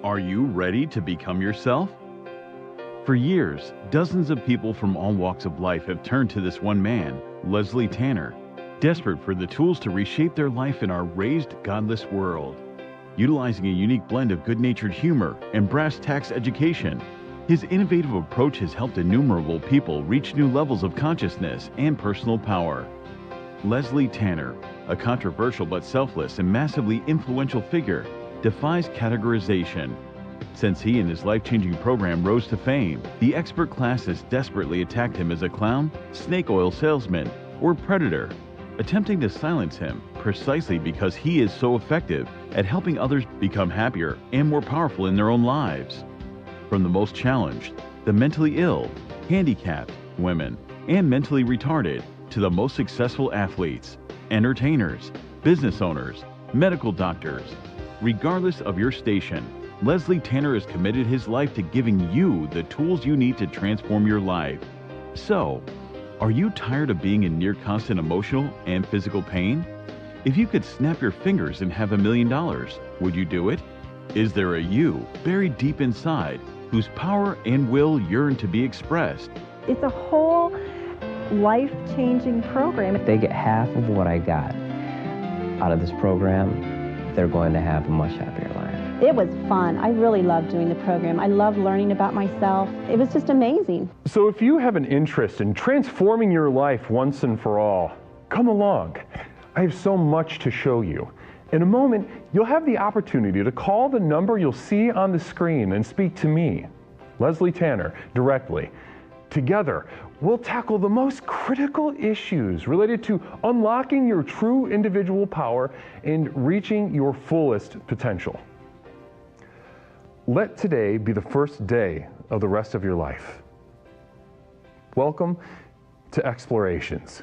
Are you ready to become yourself? For years, dozens of people from all walks of life have turned to this one man, Leslie Tanner, desperate for the tools to reshape their life in our raised, godless world. Utilizing a unique blend of good-natured humor and brass tacks education, his innovative approach has helped innumerable people reach new levels of consciousness and personal power. Leslie Tanner, a controversial but selfless and massively influential figure, defies categorization. Since he and his life-changing program rose to fame, the expert class has desperately attacked him as a clown, snake oil salesman, or predator, attempting to silence him precisely because he is so effective at helping others become happier and more powerful in their own lives. From the most challenged, the mentally ill, handicapped, women, and mentally retarded, to the most successful athletes, entertainers, business owners, medical doctors. Regardless of your station, Leslie Tanner has committed his life to giving you the tools you need to transform your life. So, are you tired of being in near constant emotional and physical pain? If you could snap your fingers and have $1 million, would you do it? Is there a you buried deep inside whose power and will yearn to be expressed? It's a whole life-changing program. If they get half of what I got out of this program, they're going to have a much happier life. It was fun. I really loved doing the program. I loved learning about myself. It was just amazing. So if you have an interest in transforming your life once and for all, come along. I have so much to show you. In a moment, you'll have the opportunity to call the number you'll see on the screen and speak to me, Leslie Tanner, directly. Together, we'll tackle the most critical issues related to unlocking your true individual power and reaching your fullest potential. Let today be the first day of the rest of your life. Welcome to Explorations.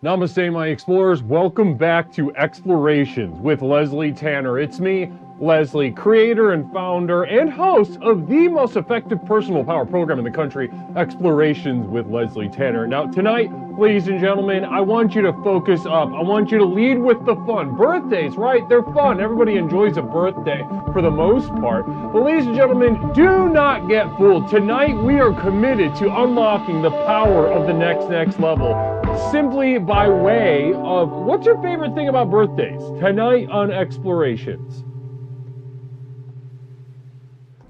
Namaste, my explorers. Welcome back to Explorations with Leslie Tanner. It's me, Leslie, creator and founder and host of the most effective personal power program in the country, Explorations with Leslie Tanner. Now, tonight, ladies and gentlemen, I want you to focus up. I want you to lead with the fun. Birthdays, right? They're fun. Everybody enjoys a birthday for the most part. But ladies and gentlemen, do not get fooled. Tonight, we are committed to unlocking the power of the next level, simply by way of, what's your favorite thing about birthdays? Tonight on Explorations.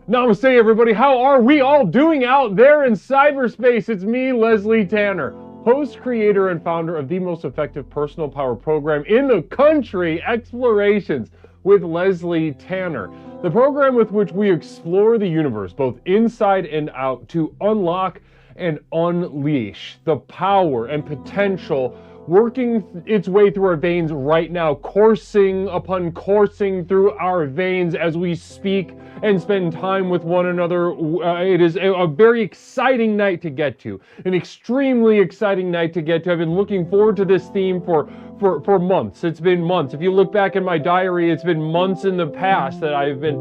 Namaste, everybody. How are we all doing out there in cyberspace? It's me, Leslie Tanner, host, creator, and founder of the most effective personal power program in the country, Explorations with Leslie Tanner. The program with which we explore the universe, both inside and out, to unlock and unleash the power and potential working its way through our veins right now, coursing upon coursing through our veins as we speak and spend time with one another. It is a very exciting night to get to, an extremely exciting night to get to. I've been looking forward to this theme for months. It's been months. If you look back in my diary, it's been months in the past that I've been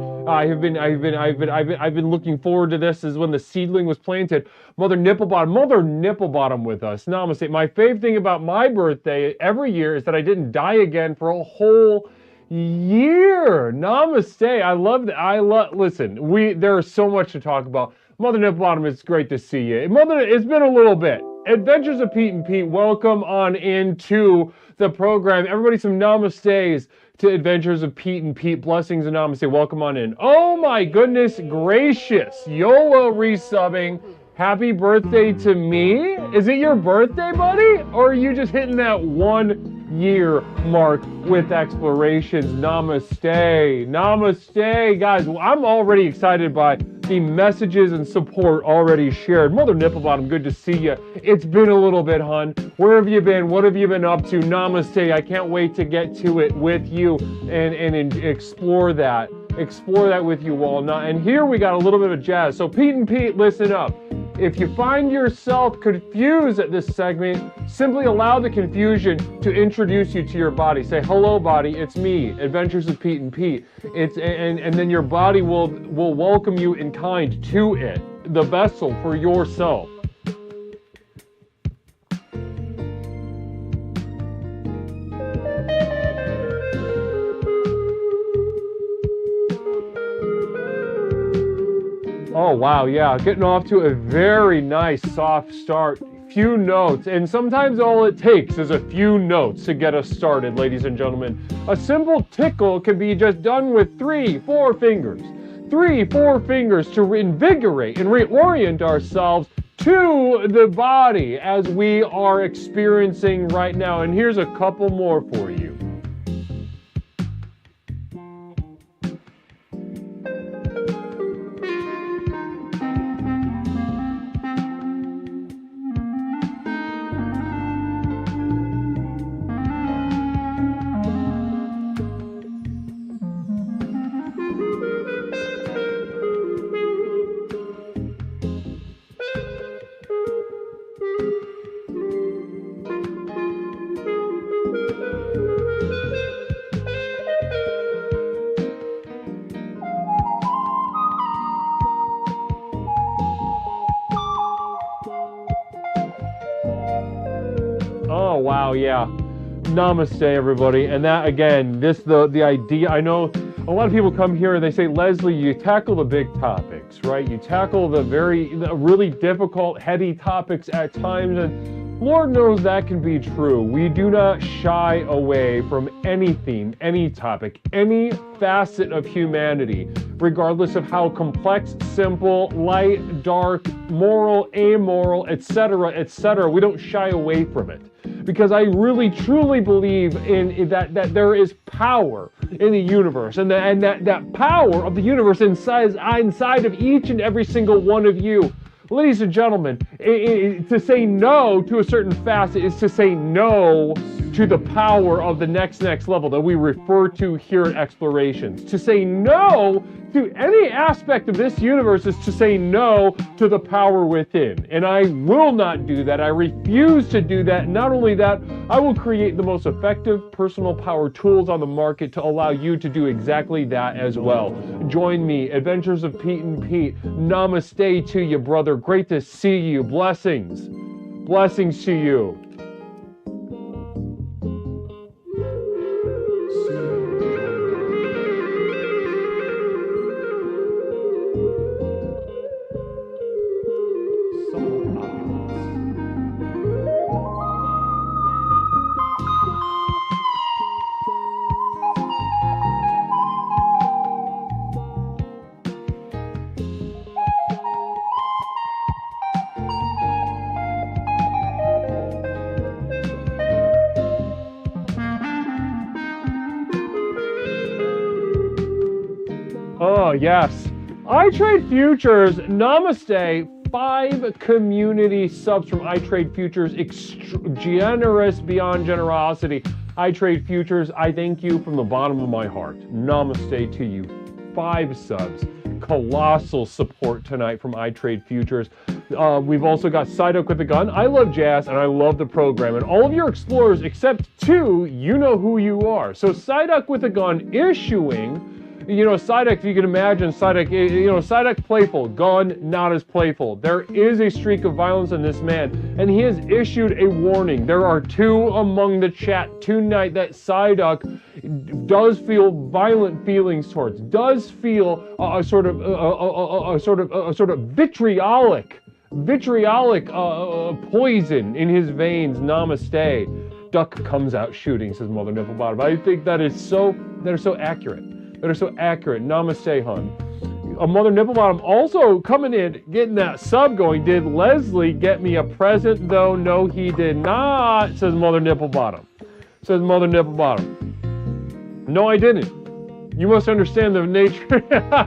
looking forward to this. Is when the seedling was planted. Mother Nipple Bottom with us. Namaste. My favorite thing about my birthday every year is that I didn't die again for a whole year. Namaste. I love that. Listen, there's so much to talk about. Mother Nipple Bottom, it's great to see you. Mother, it's been a little bit. Adventures of Pete and Pete, welcome on into the program. Everybody, some namastes to Adventures of Pete and Pete. Blessings and namaste. Welcome on in. Oh my goodness gracious. YOLO resubbing. Happy birthday to me. Is it your birthday, buddy? Or are you just hitting that 1 year mark with Explorations? Namaste. Namaste. Guys, I'm already excited by the messages and support already shared. Mother Nipple Bottom, good to see you. It's been a little bit, hon. Where have you been? What have you been up to? Namaste. I can't wait to get to it with you and explore that. Explore that with you all. Now, and here we got a little bit of jazz. So Pete and Pete, listen up. If you find yourself confused at this segment, simply allow the confusion to introduce you to your body. Say, hello body, it's me, Adventures of Pete and Pete. And then your body will welcome you in kind to it, the vessel for yourself. Oh, wow, yeah, getting off to a very nice soft start. Few notes, and sometimes all it takes is a few notes to get us started, ladies and gentlemen. A simple tickle can be just done with 3-4 fingers. 3-4 fingers to reinvigorate and reorient ourselves to the body as we are experiencing right now. And here's a couple more for you. Oh, wow, yeah. Namaste, everybody. And that, again, the idea, I know a lot of people come here and they say, Leslie, you tackle the big topics, right? You tackle the really difficult, heady topics at times, and Lord knows that can be true. We do not shy away from any theme, any topic, any facet of humanity, regardless of how complex, simple, light, dark, moral, amoral, etc. We don't shy away from it. Because I really truly believe in that there is power in the universe, and that power of the universe inside of each and every single one of you. Ladies and gentlemen, to say no to a certain facet is to say no to the power of the next level that we refer to here at Explorations. To say no to any aspect of this universe is to say no to the power within. And I will not do that. I refuse to do that. Not only that, I will create the most effective personal power tools on the market to allow you to do exactly that as well. Join me, Adventures of Pete and Pete. Namaste to you, brother. Great to see you. Blessings. Blessings to you. Oh, yes. iTrade Futures, namaste. 5 community subs from iTrade Futures, generous beyond generosity. iTrade Futures, I thank you from the bottom of my heart. Namaste to you. 5 subs. Colossal support tonight from iTrade Futures. We've also got Side Up with a Gun. I love jazz and I love the program. And all of your explorers except 2, you know who you are. So Side Up with a Gun issuing, Sidek, if you can imagine, Sidek playful, Gun not as playful. There is a streak of violence in this man, and he has issued a warning. There are 2 among the chat tonight that Sidek does feel violent feelings towards, does feel a sort of vitriolic poison in his veins. Namaste. Duck comes out shooting, says Mother Nipplebottom. I think that is so accurate. That are so accurate. Namaste, hun. Mother Nipplebottom also coming in, getting that sub going. Did Leslie get me a present, though? No, he did not, says Mother Nipplebottom. Says Mother Nipplebottom. No, I didn't. You must understand the nature,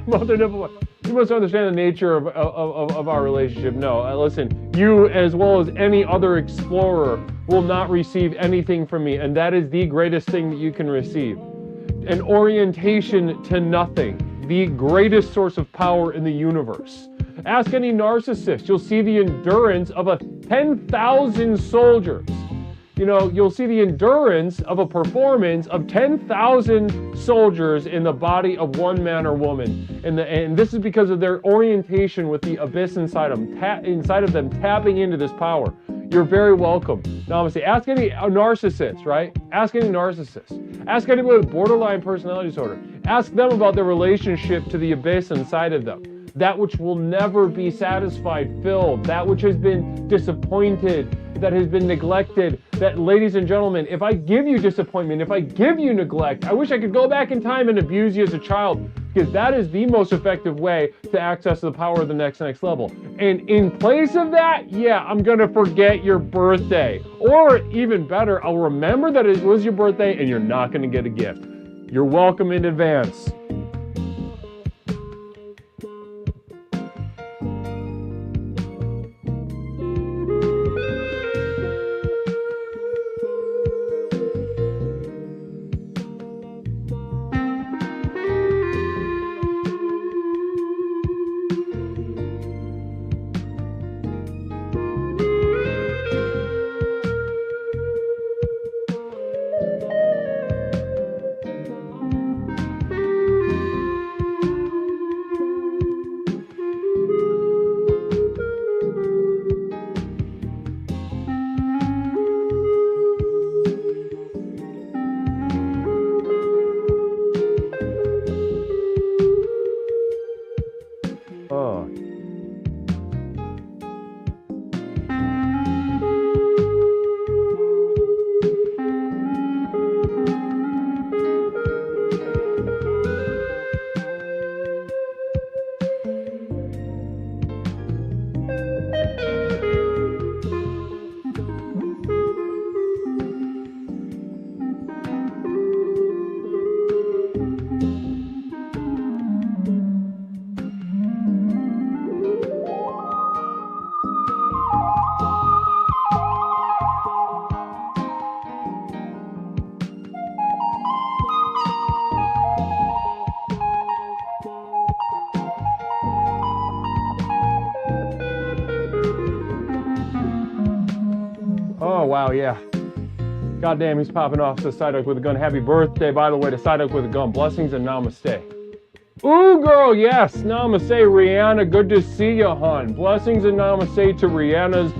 Mother Nipplebottom. You must understand the nature of our relationship. No, listen, you as well as any other explorer will not receive anything from me, and that is the greatest thing that you can receive. An orientation to nothing, the greatest source of power in the universe. Ask any narcissist, you'll see the endurance of 10,000 soldiers. You'll see the endurance of a performance of 10,000 soldiers in the body of one man or woman. And this is because of their orientation with the abyss inside of them, tapping into this power. You're very welcome. Namaste. Ask any narcissist, right? Ask any narcissist. Ask anybody with borderline personality disorder. Ask them about their relationship to the abyss inside of them. that which will never be satisfied, filled, that which has been disappointed, that has been neglected, that, ladies and gentlemen, if I give you disappointment, if I give you neglect, I wish I could go back in time and abuse you as a child, because that is the most effective way to access the power of the next level. And in place of that, yeah, I'm gonna forget your birthday. Or even better, I'll remember that it was your birthday and you're not gonna get a gift. You're welcome in advance. Oh, wow, yeah. Goddamn, he's popping off to Psyduck with a gun. Happy birthday, by the way, to Psyduck with a gun. Blessings and namaste. Ooh, girl, yes. Namaste, Rihanna. Good to see you, hon. Blessings and namaste to Rihanna's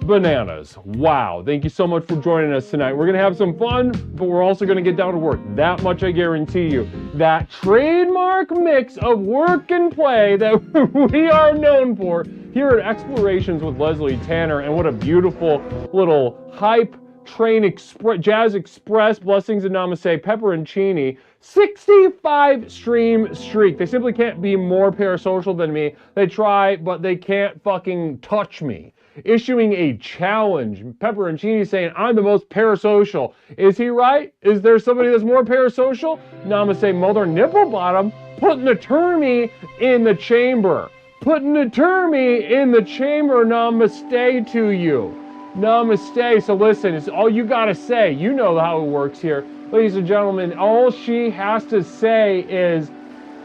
bananas. Wow. Thank you so much for joining us tonight. We're going to have some fun, but we're also going to get down to work. That much I guarantee you. That trademark mix of work and play that we are known for here at Explorations with Leslie Tanner. And what a beautiful little hype train express, Jazz Express, blessings and namaste, pepperoncini, 65 stream streak. They simply can't be more parasocial than me. They try, but they can't fucking touch me. Issuing a challenge. Pepperoncini saying, I'm the most parasocial. Is he right? Is there somebody that's more parasocial? Namaste, mother nipple bottom, putting the termy in the chamber. Putting the termy in the chamber. Namaste to you. Namaste. So listen, it's all you gotta say. You know how it works here. Ladies and gentlemen, all she has to say is,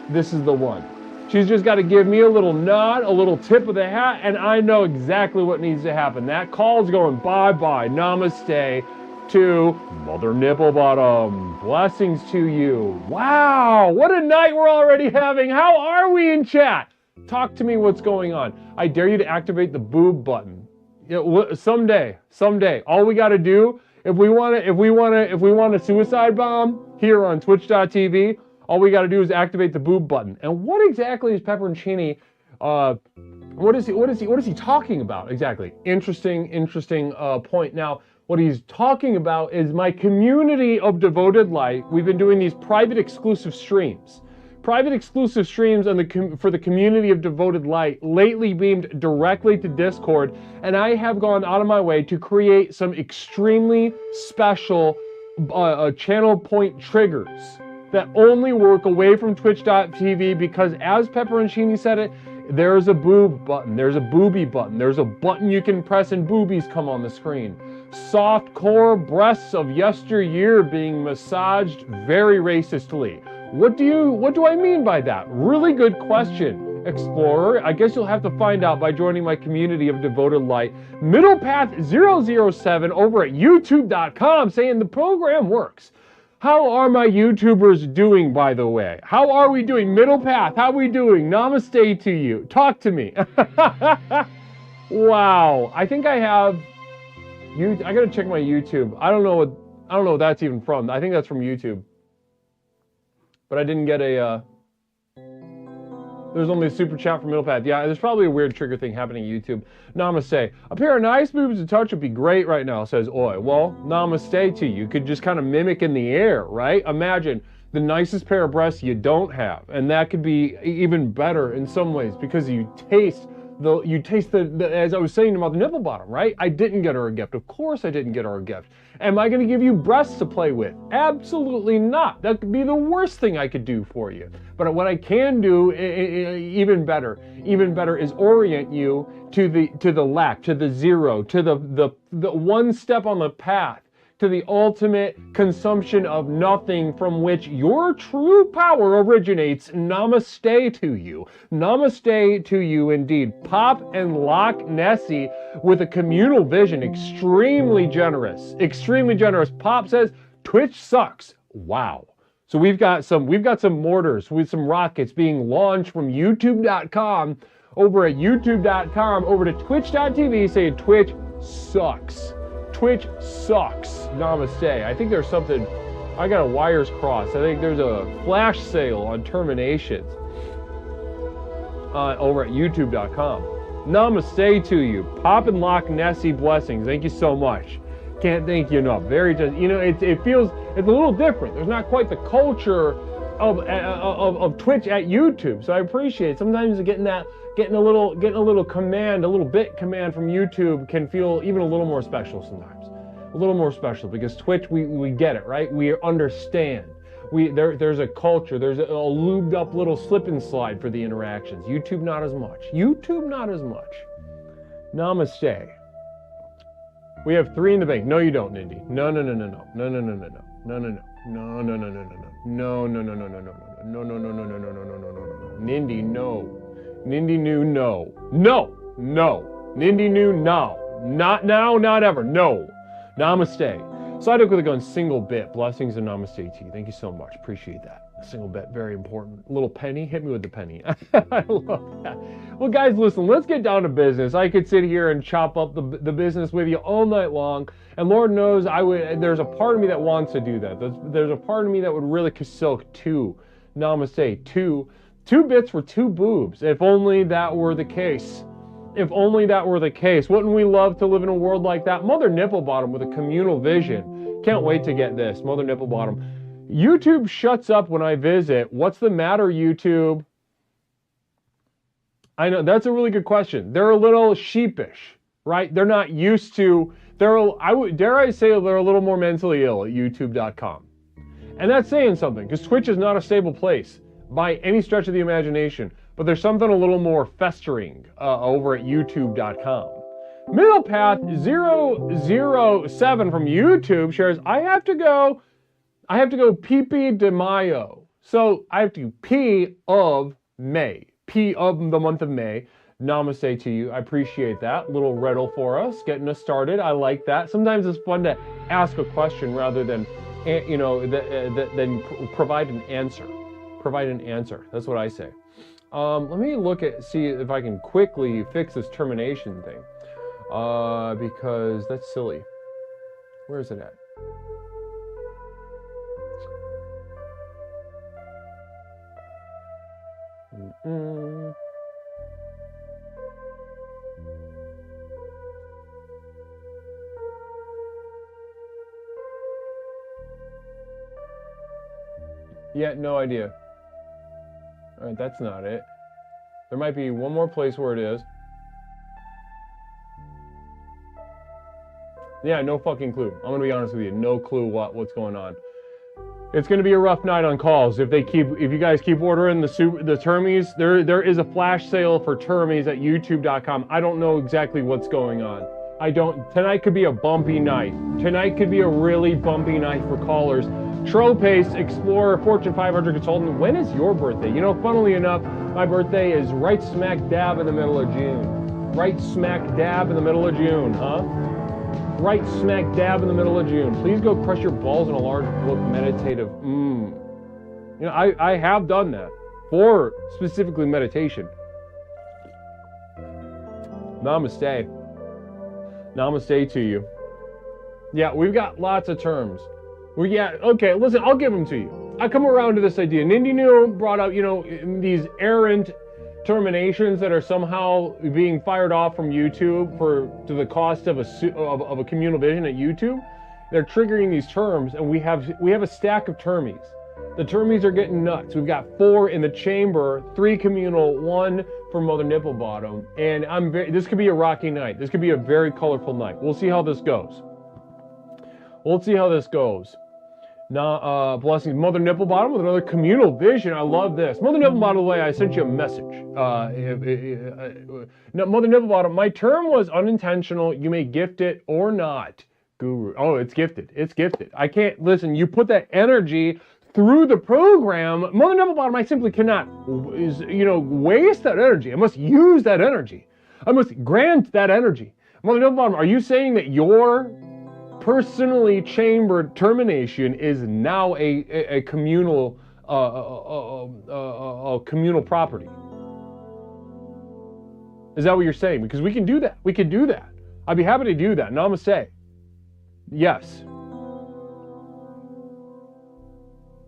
this is the one. She's just got to give me a little nod, a little tip of the hat, and I know exactly what needs to happen. That call's going bye-bye. Namaste to Mother Nipple Bottom. Blessings to you. Wow, what a night we're already having. How are we in chat? Talk to me what's going on. I dare you to activate the boob button. Someday. All we got to do, if we want a suicide bomb here on twitch.tv, all we got to do is activate the boob button. And what exactly is Pepperoncini? What is he talking about exactly? Interesting point. Now, what he's talking about is my community of devoted light. We've been doing these private exclusive streams. Private exclusive streams for the community of devoted light, lately beamed directly to Discord, and I have gone out of my way to create some extremely special channel point triggers that only work away from twitch.tv, because as Pepperoncini said it, there's a boob button, there's a booby button, there's a button you can press and boobies come on the screen. Soft core breasts of yesteryear being massaged very racistly. What do I mean by that? Really good question, Explorer. I guess you'll have to find out by joining my community of devoted light. Middle Path 007 over at youtube.com saying the program works. How are my YouTubers doing, by the way? How are we doing? Middle Path, how are we doing? Namaste to you. Talk to me. Wow. I think I have I gotta check my YouTube. I don't know what that's even from. I think that's from YouTube. But I didn't get a There's only a super chat from Middle Path. Yeah, there's probably a weird trigger thing happening on YouTube. Namaste. A pair of nice boobs to touch would be great right now, says Oi. Well, namaste to you. You could just kind of mimic in the air, right? Imagine the nicest pair of breasts you don't have. And that could be even better in some ways because you taste the as I was saying about the nipple bottom, right? I didn't get her a gift. Of course I didn't get her a gift. Am I going to give you breasts to play with? Absolutely not. That could be the worst thing I could do for you. But what I can do, even better is orient you to the lack, to the zero, to the one step on the path to the ultimate consumption of nothing from which your true power originates. Namaste to you. Namaste to you indeed. Pop and Loch Nessie with a communal vision. Extremely generous. Extremely generous. Pop says, Twitch sucks. Wow. So we've got some mortars with some rockets being launched from youtube.com over at youtube.com over to twitch.tv saying Twitch sucks. Twitch sucks. Namaste. I think there's something, I got a wires crossed. I think there's a flash sale on terminations over at youtube.com. Namaste to you. Pop and Loch Nessie blessings. Thank you so much. Can't thank you enough. Very just, you know, it feels, it's a little different. There's not quite the culture of Twitch at YouTube. So I appreciate it. Sometimes getting a little command, a little bit command from YouTube can feel even a little more special sometimes. A little more special because Twitch, we get it, right? We understand. There's a culture, there's a lubed up little slip and slide for the interactions. YouTube not as much. YouTube not as much. Namaste. We have 3 in the bank. No, you don't, Nindy. No. Nindy, no. Nindy knew no. Nindy knew no. Not now, not ever. No. Namaste. Psyduck with a gun, single bit. Blessings and namaste to you. Thank you so much. Appreciate that. A single bit, very important. A little penny. Hit me with the penny. I love that. Well, guys, listen, let's get down to business. I could sit here and chop up the business with you all night long. And Lord knows there's a part of me that wants to do that. There's a part of me that would really silk 2. Namaste. 2 bits for 2 boobs. If only that were the case. If only that were the case. Wouldn't we love to live in a world like that? Mother Nipplebottom with a communal vision. Can't wait to get this. Mother Nipplebottom. YouTube shuts up when I visit. What's the matter, YouTube? I know, that's a really good question. They're a little sheepish, right? They're not used to, dare I say they're a little more mentally ill at youtube.com. And that's saying something, because Twitch is not a stable place by any stretch of the imagination. But there's something a little more festering over at youtube.com. Middle Path 007 from YouTube shares, I have to go P de Mayo. So I have to P of May. P of the month of May. Namaste to you. I appreciate that. Little riddle for us, getting us started. I like that. Sometimes it's fun to ask a question rather than, than provide an answer. Provide an answer. That's what I say. Let me see if I can quickly fix this termination thing, because that's silly. Where is it at? Yeah, no idea. All right, that's not it. There might be one more place where it is. Yeah, no fucking clue. I'm gonna be honest with you, no clue what's going on. It's gonna be a rough night on calls if you guys keep ordering the termies. There is a flash sale for termies at youtube.com. I don't know exactly what's going on. Tonight could be a bumpy night. Tonight could be a really bumpy night for callers. Tropace, Explorer, Fortune 500 Consultant, when is your birthday? You know, funnily enough, my birthday is right smack dab in the middle of June. Right smack dab in the middle of June, huh? Right smack dab in the middle of June. Please go crush your balls in a large book meditative. You know, I have done that for specifically meditation. Namaste. Namaste to you. Yeah, we've got lots of terms. Okay, listen, I'll give them to you. I come around to this idea. Nindy New brought out, you know, these errant terminations that are somehow being fired off from YouTube to the cost of a communal vision at YouTube. They're triggering these terms, and we have a stack of termies. The termies are getting nuts. We've got 4 in the chamber, 3 communal, 1 for Mother Nipple Bottom, and this could be a rocky night. This could be a very colorful night. We'll see how this goes. We'll see how this goes. Now, blessings, Mother Nipple Bottom with another communal vision. I love this. Mother Nipple Bottom, by the way, I sent you a message. No, Mother Nipple Bottom, my term was unintentional. You may gift it or not. Guru. Oh, it's gifted. It's gifted. I can't, listen, you put that energy through the program. Mother Nipple Bottom, I simply cannot, waste that energy. I must use that energy. I must grant that energy. Mother Nipple Bottom, are you saying that your personally chambered termination is now a communal communal property? Is that what you're saying? Because we can do that. We can do that. I'd be happy to do that. Namaste. Yes.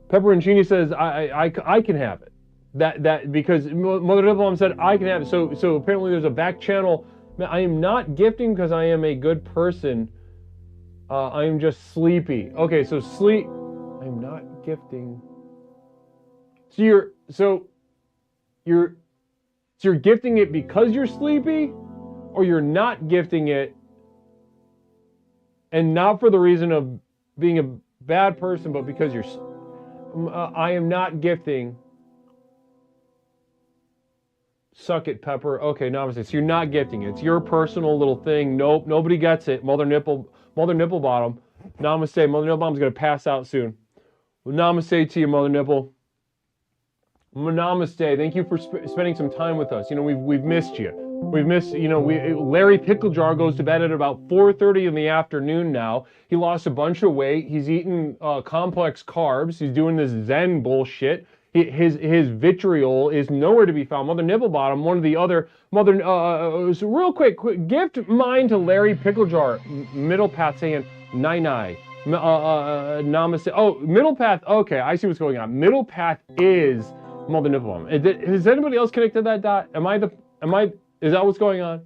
Pepperoncini says I can have it. That because Mother Nipple said I can have it. So apparently there's a back channel. I am not gifting because I am a good person. I am just sleepy. Okay, so sleep. I'm not gifting. So you're gifting it because you're sleepy, or you're not gifting it, and not for the reason of being a bad person, but because you're. I am not gifting. Suck it, Pepper. Okay, namaste. So you're not gifting it. It's your personal little thing. Nope, nobody gets it. Mother Nipple Bottom. Namaste. Mother Nipple Bottom's going to pass out soon. Well, namaste to you, Mother Nipple. Namaste. Thank you for spending some time with us. We've missed you. We've missed, Larry Picklejar goes to bed at about 4:30 in the afternoon now. He lost a bunch of weight. He's eating complex carbs. He's doing this Zen bullshit. His vitriol is nowhere to be found. Mother Nipple Bottom, one of the other so real quick, gift mine to Larry Picklejar. Middle Path saying nine. Namaste. Oh, Middle Path. Okay, I see what's going on. Middle Path is Mother Nipple Bottom. Is anybody else connected to that dot? Is that what's going on?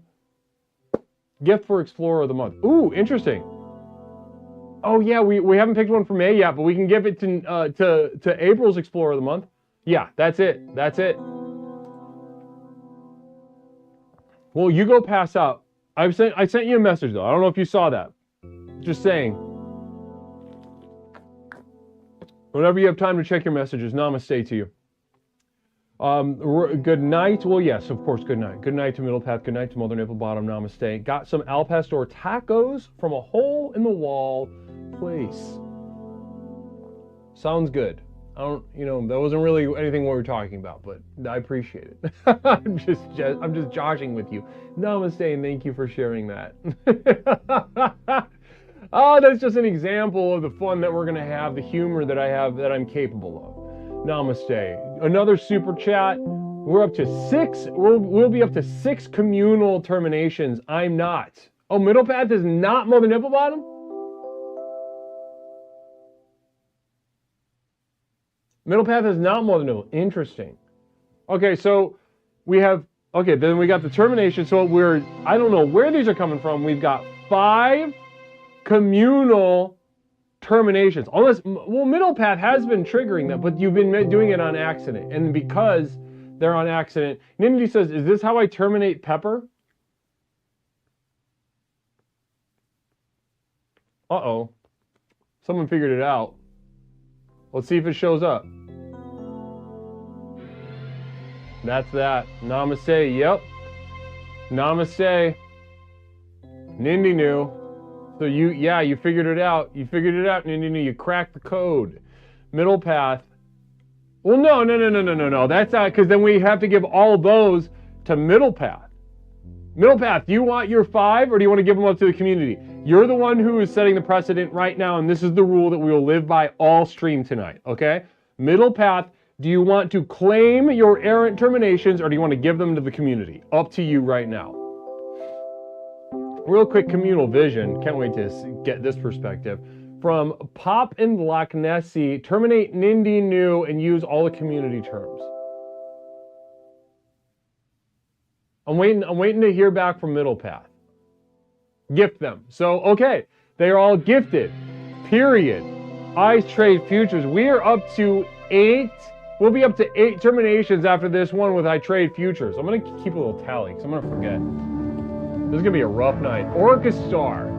Gift for Explorer of the Month. Ooh, interesting. Oh yeah, we haven't picked one for May yet, but we can give it to April's Explorer of the Month. Yeah, that's it. That's it. Well, you go pass out. I sent you a message though. I don't know if you saw that. Just saying. Whenever you have time to check your messages, namaste to you. Good night. Well, yes, of course, good night. Good night to Middle Path. Good night to Mother Nipple Bottom. Namaste. Got some Al Pastor tacos from a hole in the wall place. Sounds good. I don't, that wasn't really anything we were talking about, but I appreciate it. I'm just joshing with you. Namaste, and thank you for sharing that. Oh, that's just an example of the fun that we're gonna have, the humor that I have, that I'm capable of. Namaste. Another super chat. We're up to 6. We'll be up to 6 communal terminations. I'm not. Oh, Middle Path is not Mother Nipple Bottom? Middle Path is not Mother Nipple. Interesting. Okay, so we have, then we got the termination. So I don't know where these are coming from. We've got 5 communal terminations. Unless, Middle Path has been triggering them, but you've been doing it on accident. And because they're on accident, Ninja says, is this how I terminate Pepper? Uh-oh. Someone figured it out. Let's see if it shows up. That's that. Namaste. Yep. Namaste. Nindy knew. So you figured it out. You figured it out, Nindy knew. You cracked the code. Middle Path. Well, no. That's not, because then we have to give all those to Middle Path. Middle Path, do you want your 5 or do you want to give them up to the community? You're the one who is setting the precedent right now, and this is the rule that we will live by all stream tonight, okay? Middle Path, do you want to claim your errant terminations or do you want to give them to the community? Up to you right now. Real quick communal vision, can't wait to get this perspective. From Pop and Loch Nessie, terminate Nindy New and use all the community terms. I'm waiting to hear back from Middle Path. Gift them. So, okay, they are all gifted. Period. I trade futures. We are up to 8. We'll be up to 8 terminations after this one with I trade futures. I'm going to keep a little tally because I'm going to forget. This is going to be a rough night. Orca Star.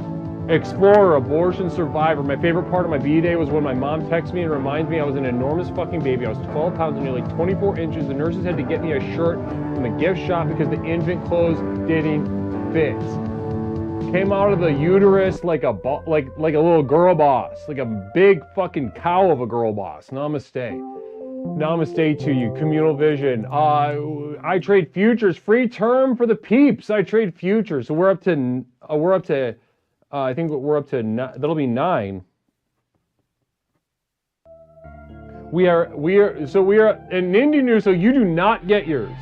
Explorer, abortion survivor. My favorite part of my B-Day was when my mom texts me and reminds me I was an enormous fucking baby. I was 12 pounds and nearly 24 inches. The nurses had to get me a shirt from the gift shop because the infant clothes didn't fit. Came out of the uterus like a little girl boss, like a big fucking cow of a girl boss. Namaste. Namaste to you. Communal vision. I trade futures. Free term for the peeps. I trade futures. So we're up to I think we're up to that'll be 9. We are in Indian news. So you do not get yours.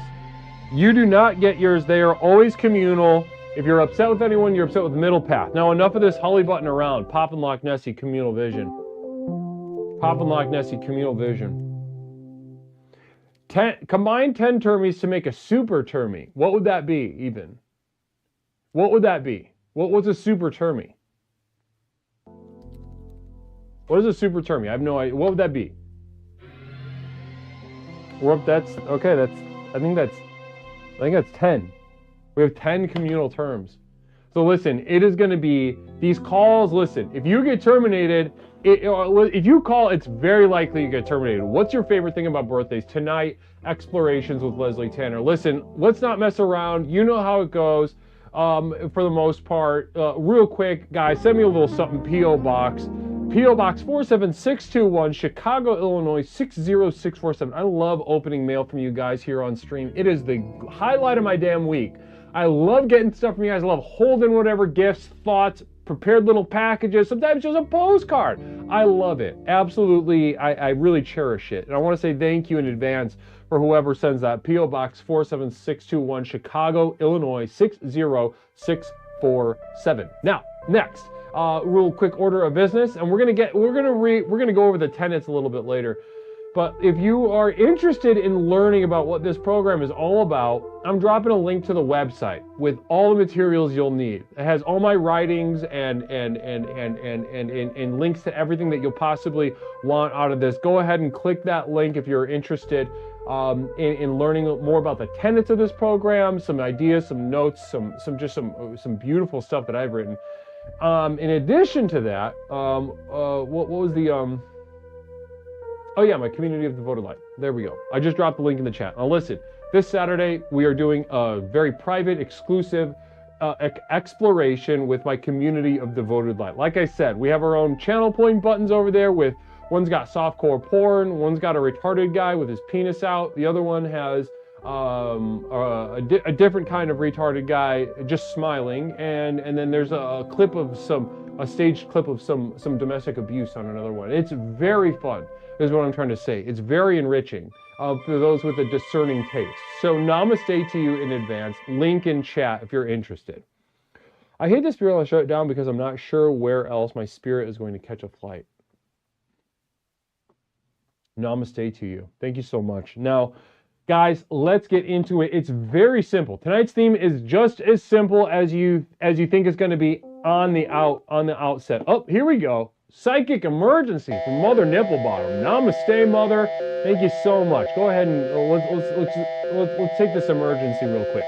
You do not get yours. They are always communal. If you're upset with anyone, you're upset with Middle Path. Now enough of this Holly button around. Pop and Loch Nessie communal vision. Pop and Loch Nessie communal vision. Combine 10 termies to make a super termy. What would that be even? What would that be? What's a super termy? What is a super termy? I have no idea. What would that be? We're up. That's okay. I think that's 10. We have 10 communal terms. So listen, it is going to be these calls. Listen, if you get terminated, if you call, it's very likely you get terminated. What's your favorite thing about birthdays? Tonight, explorations with Leslie Tanner. Listen, let's not mess around. You know how it goes. For the most part, real quick, guys, send me a little something. P.O. Box. P.O. Box 47621, Chicago, Illinois 60647. I love opening mail from you guys here on stream. It is the highlight of my damn week. I love getting stuff from you guys. I love holding whatever gifts, thoughts, prepared little packages, sometimes just a postcard. I love it. Absolutely. I really cherish it. And I want to say thank you in advance for whoever sends that. P.O. Box 47621, Chicago, Illinois 60647. Now, next, real quick order of business, and we're gonna go over the tenets a little bit later. But if you are interested in learning about what this program is all about, I'm dropping a link to the website with all the materials you'll need. It has all my writings and links to everything that you'll possibly want out of this. Go ahead and click that link if you're interested in learning more about the tenets of this program, some ideas, some notes, some beautiful stuff that I've written. In addition to that, what was the oh yeah, my community of devoted light. There we go. I just dropped the link in the chat. Now listen, this Saturday we are doing a very private, exclusive exploration with my community of devoted light. Like I said, we have our own channel point buttons over there with, one's got softcore porn, one's got a retarded guy with his penis out, the other one has a different kind of retarded guy just smiling, and then there's a staged clip of some domestic abuse on another one. It's very fun, is what I'm trying to say. It's very enriching for those with a discerning taste. So namaste to you in advance. Link in chat if you're interested. I hate this spirit. I'll shut it down because I'm not sure where else my spirit is going to catch a flight. Namaste to you. Thank you so much. Now, guys, let's get into it. It's very simple. Tonight's theme is just as simple as you think it's going to be on the outset. Oh, here we go. Psychic emergency from Mother Nipplebottom. Namaste, Mother. Thank you so much. Go ahead and let's take this emergency real quick.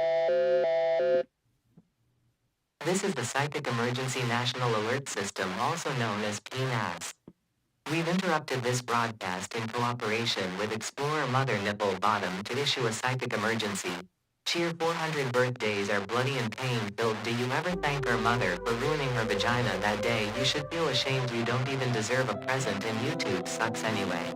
This is the Psychic Emergency National Alert System, also known as PNAS. We've interrupted this broadcast in cooperation with Explorer Mother Nipplebottom to issue a psychic emergency. Cheer 400 birthdays are bloody and pain-filled. Do you ever thank her mother for ruining her vagina that day? You should feel ashamed. You don't even deserve a present and YouTube sucks anyway.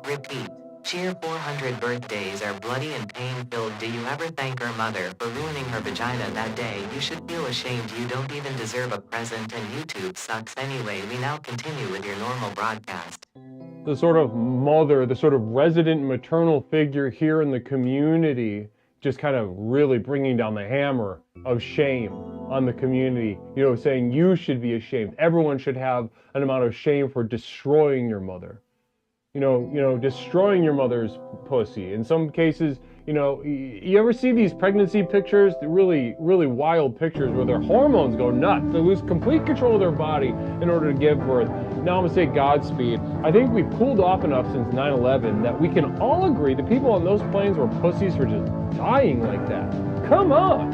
Repeat. Cheer 400 birthdays are bloody and pain-filled. Do you ever thank her mother for ruining her vagina that day? You should feel ashamed. You don't even deserve a present and YouTube sucks anyway. We now continue with your normal broadcast. The sort of mother, the sort of resident maternal figure here in the community, just kind of really bringing down the hammer of shame on the community, you know, saying you should be ashamed. Everyone should have an amount of shame for destroying your mother. You know, destroying your mother's pussy. In some cases, You know, you ever see these pregnancy pictures? They're really, really wild pictures where their hormones go nuts. They lose complete control of their body in order to give birth. Now I'm gonna say Godspeed. I think we've cooled off enough since 9/11 that we can all agree the people on those planes were pussies for just dying like that. Come on.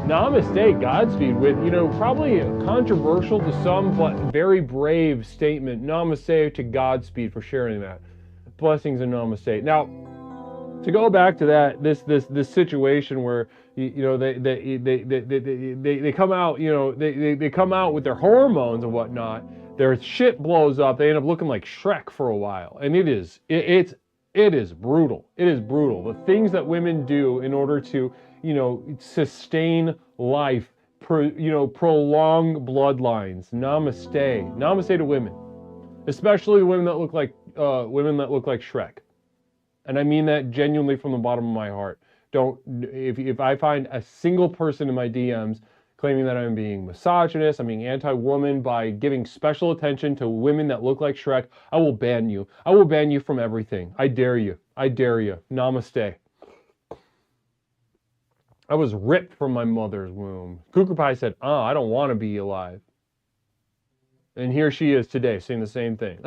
Namaste, Godspeed, with, you know, probably controversial to some, but very brave statement. Namaste to Godspeed for sharing that. Blessings and namaste. Now, to go back to that, this situation where you know they come out, you know, they come out with their hormones and whatnot, their shit blows up. They end up looking like Shrek for a while, and it is brutal. It is brutal. The things that women do in order to, you know, sustain life, prolong bloodlines. Namaste, namaste to women, especially the women that look like Shrek. And I mean that genuinely from the bottom of my heart. If I find a single person in my DMs claiming that I'm being misogynist, I'm being anti-woman by giving special attention to women that look like Shrek, I will ban you. I will ban you from everything. I dare you. I dare you. Namaste. I was ripped from my mother's womb. Cuckoo Pie said, I don't want to be alive. And here she is today saying the same thing.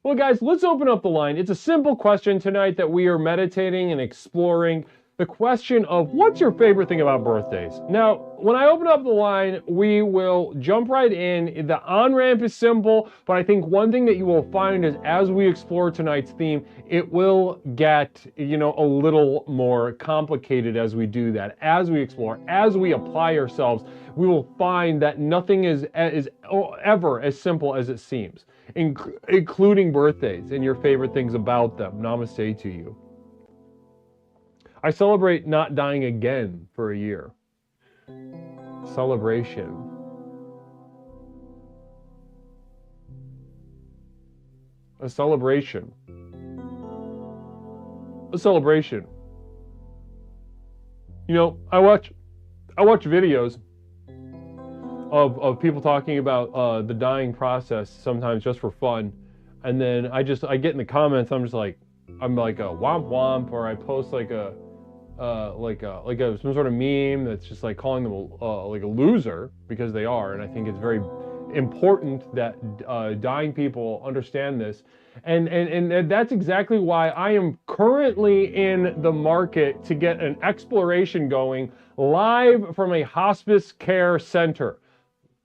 Well, guys, let's open up the line. It's a simple question tonight that we are meditating and exploring. The question of what's your favorite thing about birthdays? Now, when I open up the line, we will jump right in. The on-ramp is simple, but I think one thing that you will find is as we explore tonight's theme, it will get, you know, a little more complicated as we do that. As we explore, as we apply ourselves, we will find that nothing is ever as simple as it seems, including birthdays and your favorite things about them. Namaste to you. I celebrate not dying again for a year. Celebration. A celebration. A celebration. You know, I watch videos of people talking about the dying process sometimes just for fun, and then I get in the comments. I'm like a womp womp, or I post like some sort of meme that's just like calling them like a loser, because they are. And I think it's very important that dying people understand this, and that's exactly why I am currently in the market to get an exploration going live from a hospice care center.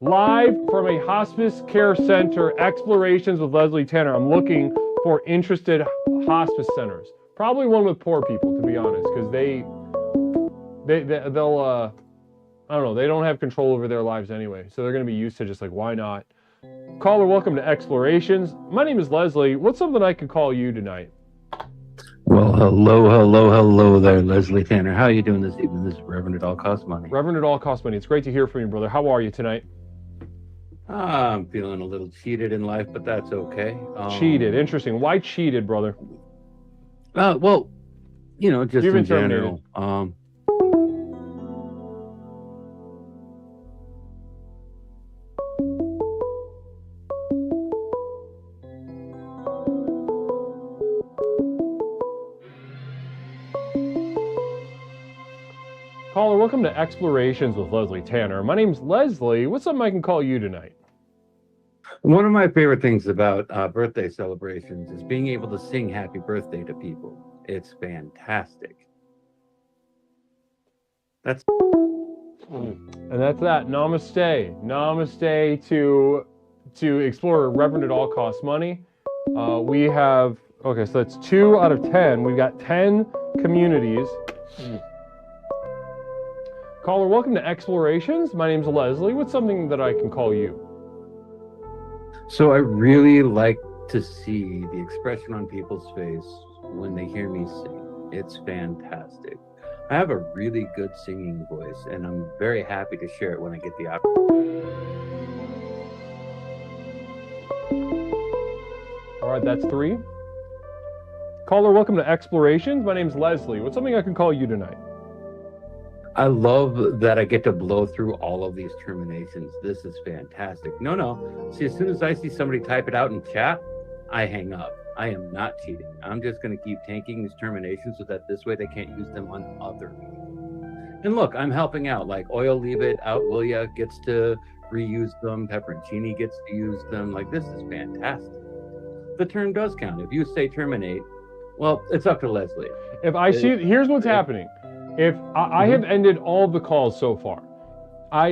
Live from a hospice care center, explorations with Leslie Tanner. I'm looking for interested hospice centers. Probably one with poor people, to be honest, because they'll I don't know, they don't have control over their lives anyway, so they're going to be used to just like, why not? Caller, welcome to Explorations. My name is Leslie. What's something I could call you tonight? Well, hello there, Leslie Tanner. How are you doing this evening? This is Reverend at All Cost Money. Reverend at All Cost Money. It's great to hear from you, brother. How are you tonight? I'm feeling a little cheated in life, but that's okay. Cheated. Interesting. Why cheated, brother? Well, you know, just in general. Caller, welcome to Explorations with Leslie Tanner. My name's Leslie. What's something I can call you tonight? One of my favorite things about birthday celebrations is being able to sing happy birthday to people. It's fantastic. And that's that. Namaste. Namaste to Explorer Reverend at All Cost Money. We have, okay, so that's 2 out of 10. We've got 10 communities. Caller, welcome to Explorations. My name's Leslie. What's something that I can call you? So I really like to see the expression on people's face when they hear me sing. It's fantastic. I have a really good singing voice, and I'm very happy to share it when I get the opportunity. All right, that's 3. Caller, welcome to Explorations. My name's Leslie. What's something I can call you tonight? I love that I get to blow through all of these terminations. This is fantastic. No. See, as soon as I see somebody type it out in chat, I hang up. I am not cheating. I'm just going to keep tanking these terminations so that this way they can't use them on other people. And look, I'm helping out. Like Oil Leave It Out Will Ya gets to reuse them. Pepperoncini gets to use them. Like, this is fantastic. The term does count. If you say terminate, well, it's up to Leslie. If I see, here's what's happening. If I have ended all the calls so far,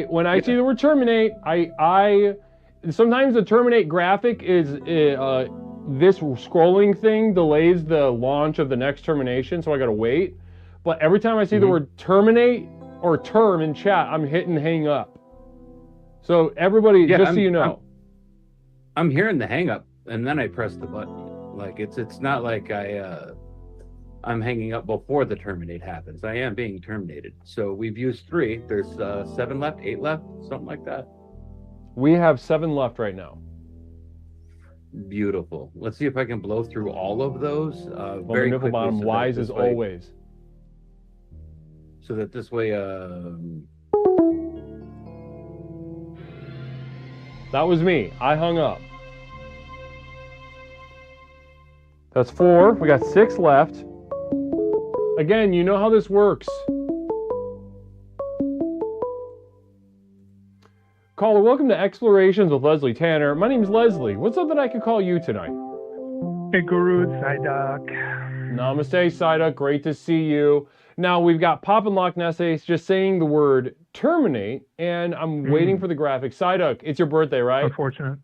when I see the word terminate, I sometimes the terminate graphic is this scrolling thing delays the launch of the next termination, so I gotta wait. But every time I see the word terminate or term in chat, I'm hitting hang up. So everybody, just so you know, I'm hearing the hang up, and then I press the button. Like it's not like I'm hanging up before the terminate happens. I am being terminated. So we've used 3. There's 7 left, 8 left, something like that. We have 7 left right now. Beautiful. Let's see if I can blow through all of those. Very quickly, bottom, wise as always. So that this way, that was me. I hung up. That's 4. We got 6 left. Again, you know how this works. Caller, welcome to Explorations with Leslie Tanner. My name's Leslie. What's up that I could call you tonight? Hey, Guru, it's Psyduck. Namaste, Psyduck. Great to see you. Now, we've got Pop and Loch Ness Ace just saying the word terminate, and I'm waiting for the graphic. Psyduck, it's your birthday, right? Unfortunate.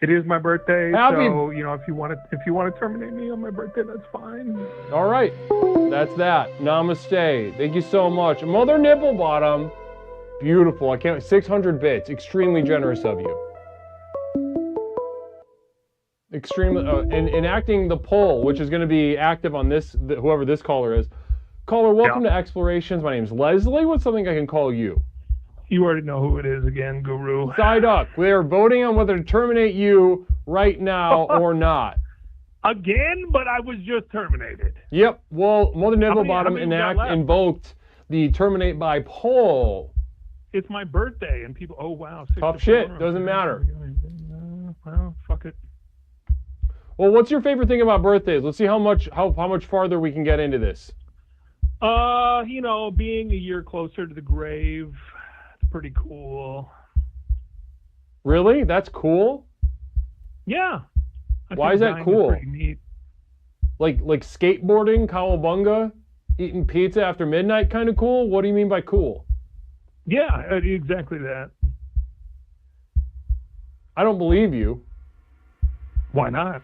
It is my birthday, Happy... so if you want to terminate me on my birthday, that's fine. All right, that's that. Namaste. Thank you so much, Mother Nipple Bottom. Beautiful. I can't. 600 bits. Extremely generous of you. Extremely enacting the poll, which is going to be active on this. Whoever this caller is. Caller, welcome to Explorations. My name's Leslie. What's something I can call you? You already know who it is again, Guru. Psyduck. They're voting on whether to terminate you right now or not. Again, but I was just terminated. Yep. Well, Mother Nibblebottom invoked the terminate by poll. It's my birthday, and people. Oh wow. Tough shit. Doesn't matter. Well, fuck it. Well, what's your favorite thing about birthdays? Let's see how much farther we can get into this. Being a year closer to the grave. Pretty cool. Really? That's cool? Yeah. Why is that cool? Pretty neat. Like skateboarding, cowabunga, eating pizza after midnight kind of cool? What do you mean by cool? Yeah, exactly that. I don't believe you. Why not?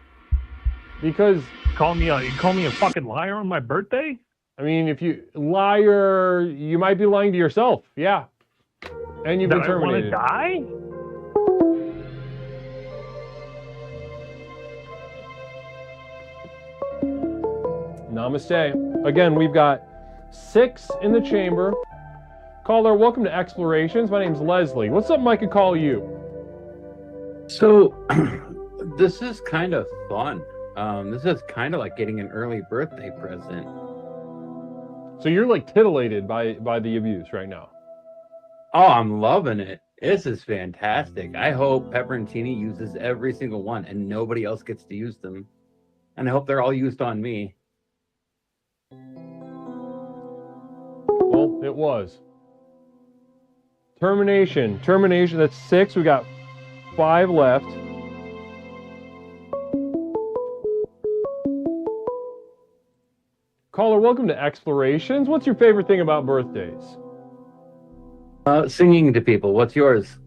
Because you call me a fucking liar on my birthday? I mean, if you liar, you might be lying to yourself. Yeah. And you've been terminated. I want to die? Namaste. Again, we've got 6 in the chamber. Caller, welcome to Explorations. My name's Leslie. What's up, Mike? I call you. So, this is kind of fun. This is kind of like getting an early birthday present. So you're like titillated by the abuse right now. Oh, I'm loving it. This is fantastic. I hope Pepperoncini uses every single one and nobody else gets to use them. And I hope they're all used on me. Well, it was. Termination, that's 6. We got 5 left. Caller, welcome to Explorations. What's your favorite thing about birthdays? Singing to people. What's yours?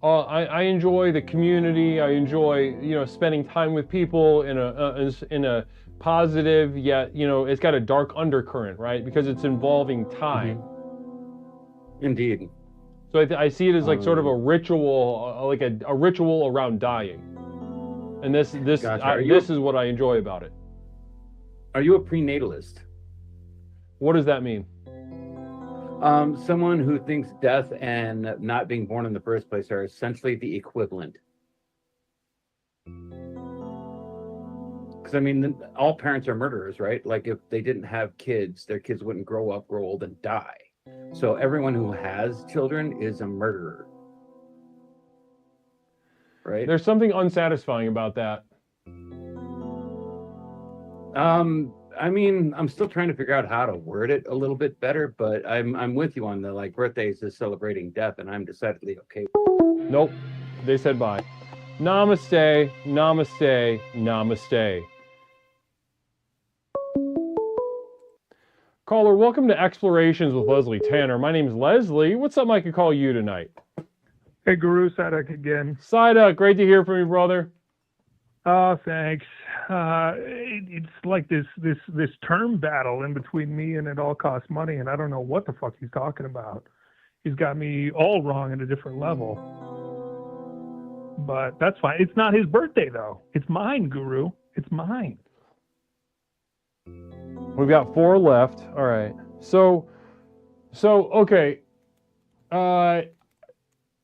I enjoy the community. I enjoy, spending time with people in a positive yet, it's got a dark undercurrent, right? Because it's involving time. Mm-hmm. Indeed. So I see it as like sort of a ritual, like a ritual around dying. And this is what I enjoy about it. Are you a prenatalist? What does that mean? Someone who thinks death and not being born in the first place are essentially the equivalent. Because, all parents are murderers, right? Like, if they didn't have kids, their kids wouldn't grow up, grow old, and die. So everyone who has children is a murderer. Right? There's something unsatisfying about that. I mean, I'm still trying to figure out how to word it a little bit better, but I'm with you on the like birthdays is celebrating death, and I'm decidedly okay. Nope. They said bye. Namaste, namaste, namaste. Caller, welcome to Explorations with Leslie Tanner. My name is Leslie. What's up, I could call you tonight? Hey, Guru Sadak again. Saida, great to hear from you, brother. Oh, thanks. It's like this term battle in between me and It All Costs Money, and I don't know what the fuck he's talking about. He's got me all wrong at a different level. But that's fine. It's not his birthday, though. It's mine, Guru. It's mine. We've got 4 left. All right. So okay. I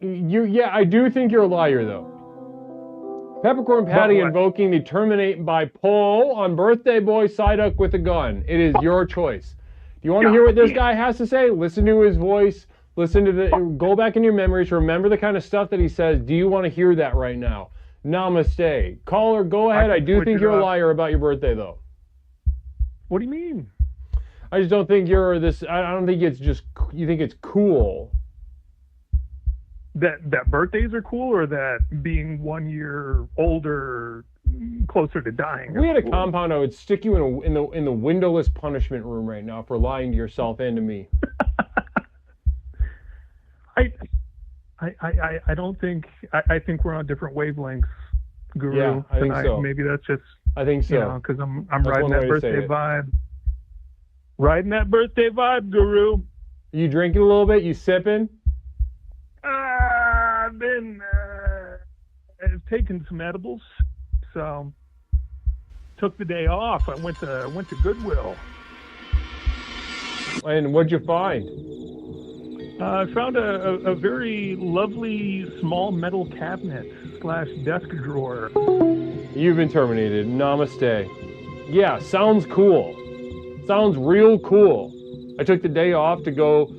do think you're a liar, though. Peppercorn Patty invoking the terminate by pole on birthday boy Psyduck with a gun. It is your choice. Do you want to hear what this guy has to say? Listen to his voice. Go back in your memories. Remember the kind of stuff that he says. Do you want to hear that right now? Namaste. Caller, go ahead. I do think you're a liar about your birthday, though. What do you mean? I just don't think you're this. I don't think it's just. You think it's cool. That birthdays are cool, or that being 1 year older, closer to dying? If we had a compound, I would stick you in the windowless punishment room right now for lying to yourself and to me. I don't think. I think we're on different wavelengths, Guru. Yeah, I think so. Maybe that's just. I think so. Because I'm riding that birthday vibe. Riding that birthday vibe, Guru. You drinking a little bit? You sipping? I've taken some edibles, so took the day off. I went to Goodwill. And what'd you find? I found a very lovely small metal cabinet / desk drawer. You've been terminated. Namaste. Yeah, sounds cool. Sounds real cool. I took the day off to go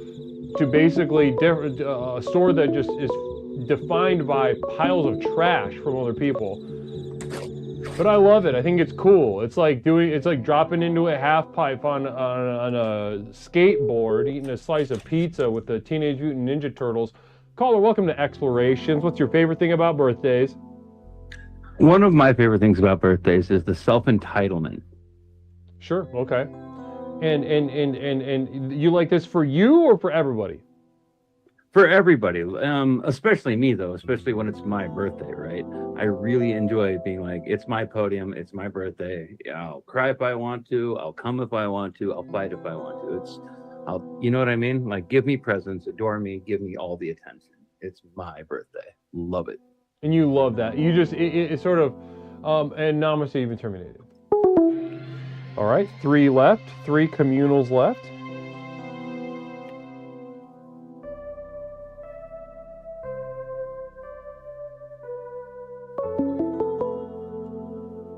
to basically a store that just is defined by piles of trash from other people. But I love it. I think it's cool. It's like dropping into a half pipe on a skateboard, eating a slice of pizza with the Teenage Mutant Ninja Turtles. Caller, welcome to Explorations. What's your favorite thing about birthdays? One of my favorite things about birthdays is the self-entitlement. Sure. Okay. And you like this for you or for everybody? For everybody, especially me though, especially when it's my birthday, right? I really enjoy being like, it's my podium, it's my birthday. Yeah, I'll cry if I want to, I'll come if I want to, I'll fight if I want to. You know what I mean? Like, give me presents, adore me, give me all the attention. It's my birthday. Love it. And you love that. You just, it's sort of, and Namaste, you've been terminated. All right, 3 left, 3 communals left.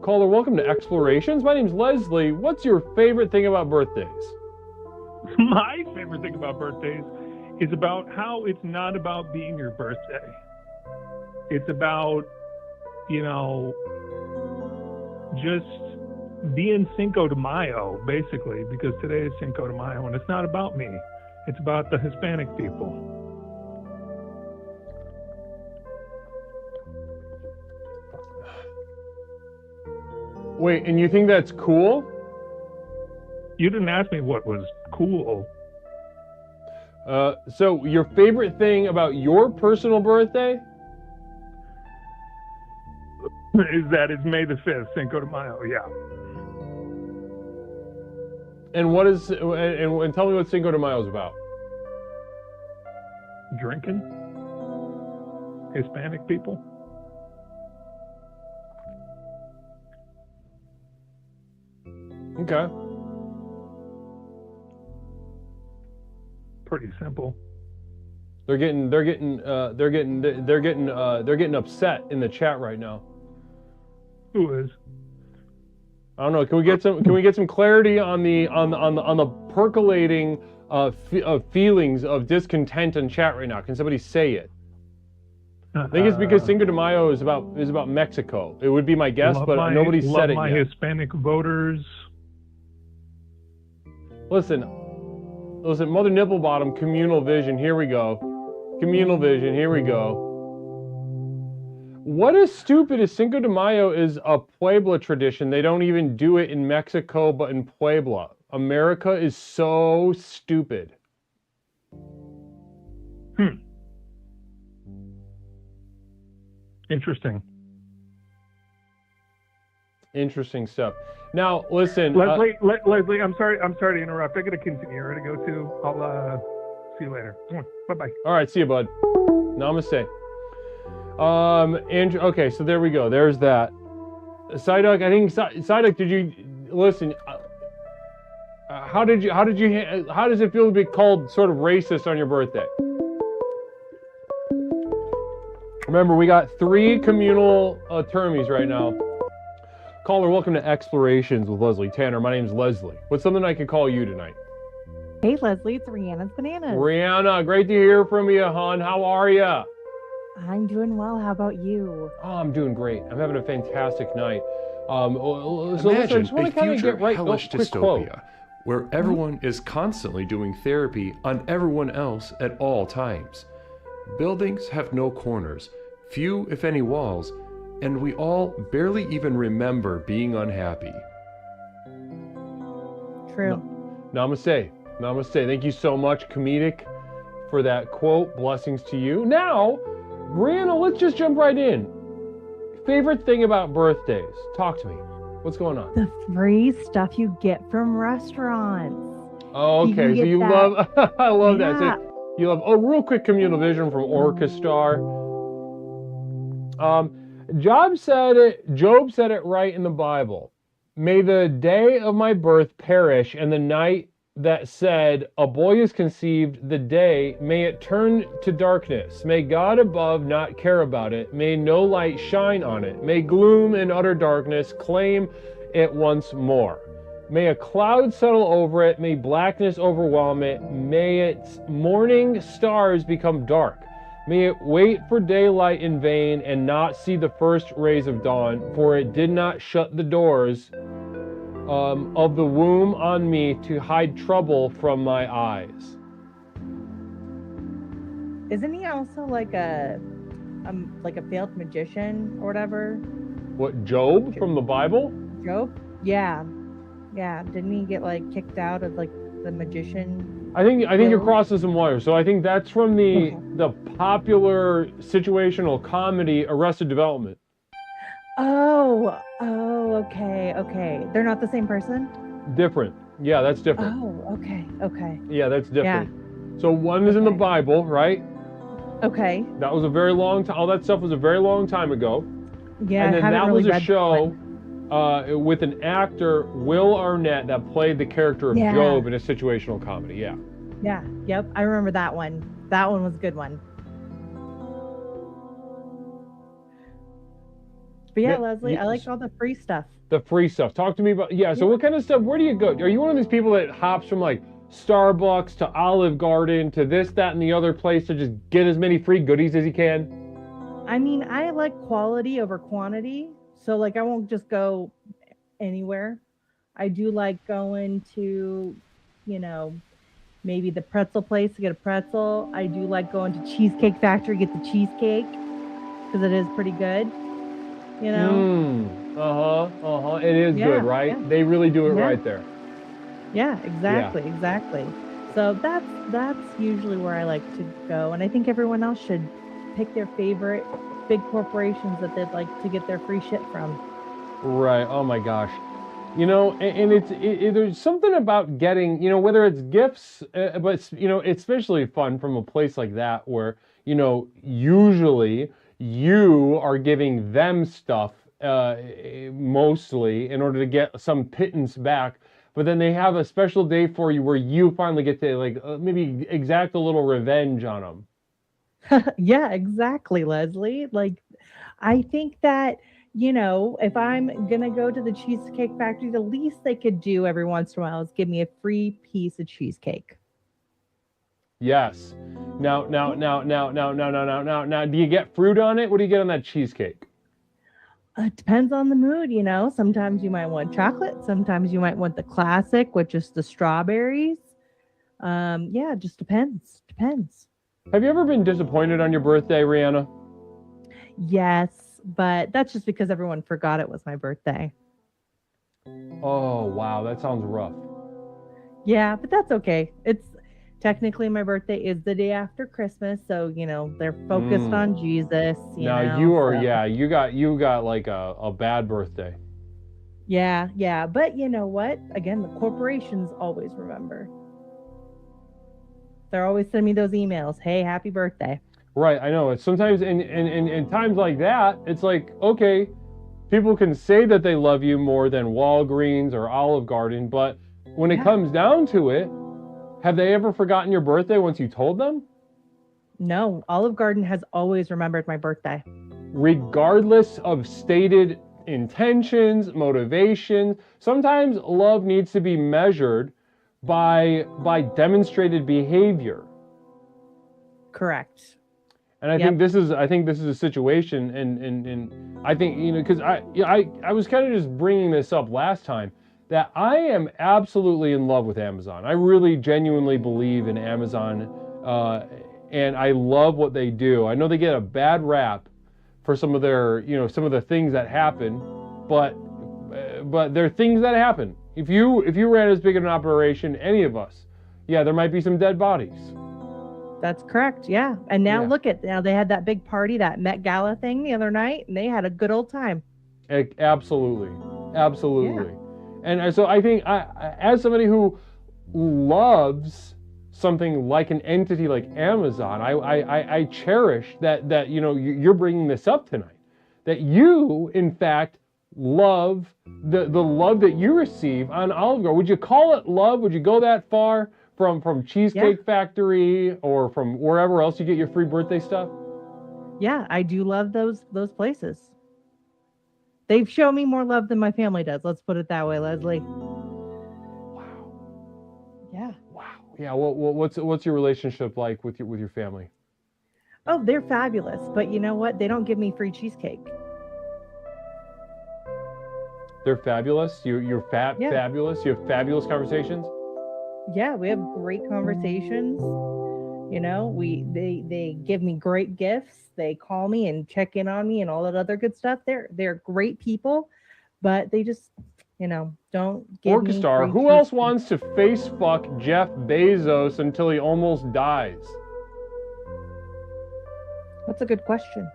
Caller, welcome to Explorations. My name's Leslie. What's your favorite thing about birthdays? My favorite thing about birthdays is about how it's not about being your birthday. It's about, just being Cinco de Mayo, basically, because today is Cinco de Mayo, and it's not about me. It's about the Hispanic people. Wait, and you think that's cool? You didn't ask me what was cool. So your favorite thing about your personal birthday? Is that it's May the 5th, Cinco de Mayo, yeah. And what is, and tell me what Cinco de Mayo is about. Drinking. Hispanic people. Okay. Pretty simple. They're getting upset in the chat right now. Who is? I don't know. Can we get some clarity on the percolating feelings of discontent in chat right now? Can somebody say it? I think it's because Cinco de Mayo is about Mexico. It would be my guess, but nobody said it my yet. Hispanic voters. Listen, Mother Nipplebottom, communal vision, here we go. Communal vision, here we go. What is stupid is Cinco de Mayo is a Puebla tradition. They don't even do it in Mexico, but in Puebla. America is so stupid. Interesting. Interesting stuff. Now, listen, Leslie, Leslie, I'm sorry to interrupt. I got to continue. I got to go too. I'll see you later. Bye bye. All right, see you, bud. Namaste. Andrew. Okay, so there we go. There's that. Psyduck, I think Psyduck, did you listen? How does it feel to be called sort of racist on your birthday? Remember, we got 3 communal termies right now. Caller, welcome to Explorations with Leslie Tanner. My name's Leslie. What's something I can call you tonight? Hey, Leslie, it's Rihanna's Bananas. Rihanna, great to hear from you, hon. How are you? I'm doing well. How about you? Oh, I'm doing great. I'm having a fantastic night. Imagine a future hellish dystopia quote. where everyone is constantly doing therapy on everyone else at all times. Buildings have no corners, few if any walls, and we all barely even remember being unhappy. True. Namaste. Namaste. Thank you so much, Comedic, for that quote. Blessings to you. Now, Brianna, let's just jump right in. Favorite thing about birthdays? Talk to me. What's going on? The free stuff you get from restaurants. Oh, okay. So you love, I love that. So you love, real quick communal vision from Orchestar. Job said it right in the Bible. May the day of my birth perish, and the night that said, a boy is conceived, the day, may it turn to darkness. May God above not care about it. May no light shine on it. May gloom and utter darkness claim it once more. May a cloud settle over it. May blackness overwhelm it. May its morning stars become dark. May it wait for daylight in vain and not see the first rays of dawn, for it did not shut the doors of the womb on me to hide trouble from my eyes. Isn't he also like a failed magician or whatever? What, Job from the Bible? Job? Yeah. Didn't he get like kicked out of like the magician? I think you're crossing some wires. So I think that's from the popular situational comedy Arrested Development. Oh, okay. They're not the same person? Different. Yeah, that's different. Oh, okay. Yeah, that's different. Yeah. So one is in the Bible, right? Okay. That was a very long time. All that stuff was a very long time ago. Yeah, and then that really was a show with an actor, Will Arnett, that played the character of Job in a situational comedy. Yeah. Yeah. Yep. I remember that one. That one was a good one. But yeah, Leslie, I like all the free stuff. The free stuff. Talk to me about, so what kind of stuff, where do you go? Are you one of these people that hops from like Starbucks to Olive Garden to this, that, and the other place to just get as many free goodies as you can? I mean, I like quality over quantity. So like, I won't just go anywhere. I do like going to, maybe the pretzel place to get a pretzel. I do like going to Cheesecake Factory, get the cheesecake, because it is pretty good. It is good, right? Yeah. They really do it right there. Yeah, exactly. So that's usually where I like to go, and I think everyone else should pick their favorite big corporations that they'd like to get their free shit from. Right. Oh my gosh. And it's there's something about getting, whether it's gifts, but it's especially fun from a place like that where usually you are giving them stuff mostly in order to get some pittance back, but then they have a special day for you where you finally get to maybe exact a little revenge on them. Yeah, exactly, Leslie. Like, I think that, if I'm gonna go to the Cheesecake Factory, the least they could do every once in a while is give me a free piece of cheesecake. Yes. Now, do you get fruit on it? What do you get on that cheesecake? It depends on the mood, you know. Sometimes you might want chocolate. Sometimes you might want the classic, which is the strawberries. Yeah, it just depends. Depends. Have you ever been disappointed on your birthday, Rihanna? Yes, but that's just because everyone forgot it was my birthday. Oh, wow, that sounds rough. Yeah, but that's okay. It's technically my birthday is the day after Christmas, so you know they're focused on Jesus. You got like a bad birthday. Yeah, but you know what? Again, the corporations always remember. They're always sending me those emails. Hey, happy birthday. Right, I know. It's sometimes in times like that, it's like, okay, people can say that they love you more than Walgreens or Olive Garden, but when it comes down to it, have they ever forgotten your birthday once you told them? No, Olive Garden has always remembered my birthday. Regardless of stated intentions, motivations, sometimes love needs to be measured by demonstrated behavior. Correct. And I think this is a situation, and I think, you know, because I was kind of just bringing this up last time, that I am absolutely in love with Amazon. I really genuinely believe in Amazon, and I love what they do. I know they get a bad rap for some of their, you know, some of the things that happen, but there are things that happen. If you ran as big an operation, any of us, yeah, there might be some dead bodies. That's correct. Yeah. And now look at, now they had that big party, that Met Gala thing the other night, and they had a good old time. Absolutely. Yeah. And so I think, as somebody who loves something like an entity like Amazon, I cherish that you know, you're bringing this up tonight, that you in fact love the love that you receive on Olive Garden. Would you call it love? Would you go that far from Cheesecake Factory or from wherever else you get your free birthday stuff? Yeah, I do love those places. They've shown me more love than my family does. Let's put it that way, Leslie. Wow. Yeah. Wow. Yeah. Well, what's your relationship like with your family? Oh, they're fabulous. But you know what? They don't give me free cheesecake. They're fabulous. You're fabulous. You have fabulous conversations. Yeah, we have great conversations. You know, they give me great gifts. They call me and check in on me and all that other good stuff. They're great people, but they just, you know, don't give me Orchestar, free who cheesecake. else wants to face fuck Jeff Bezos until he almost dies? That's a good question.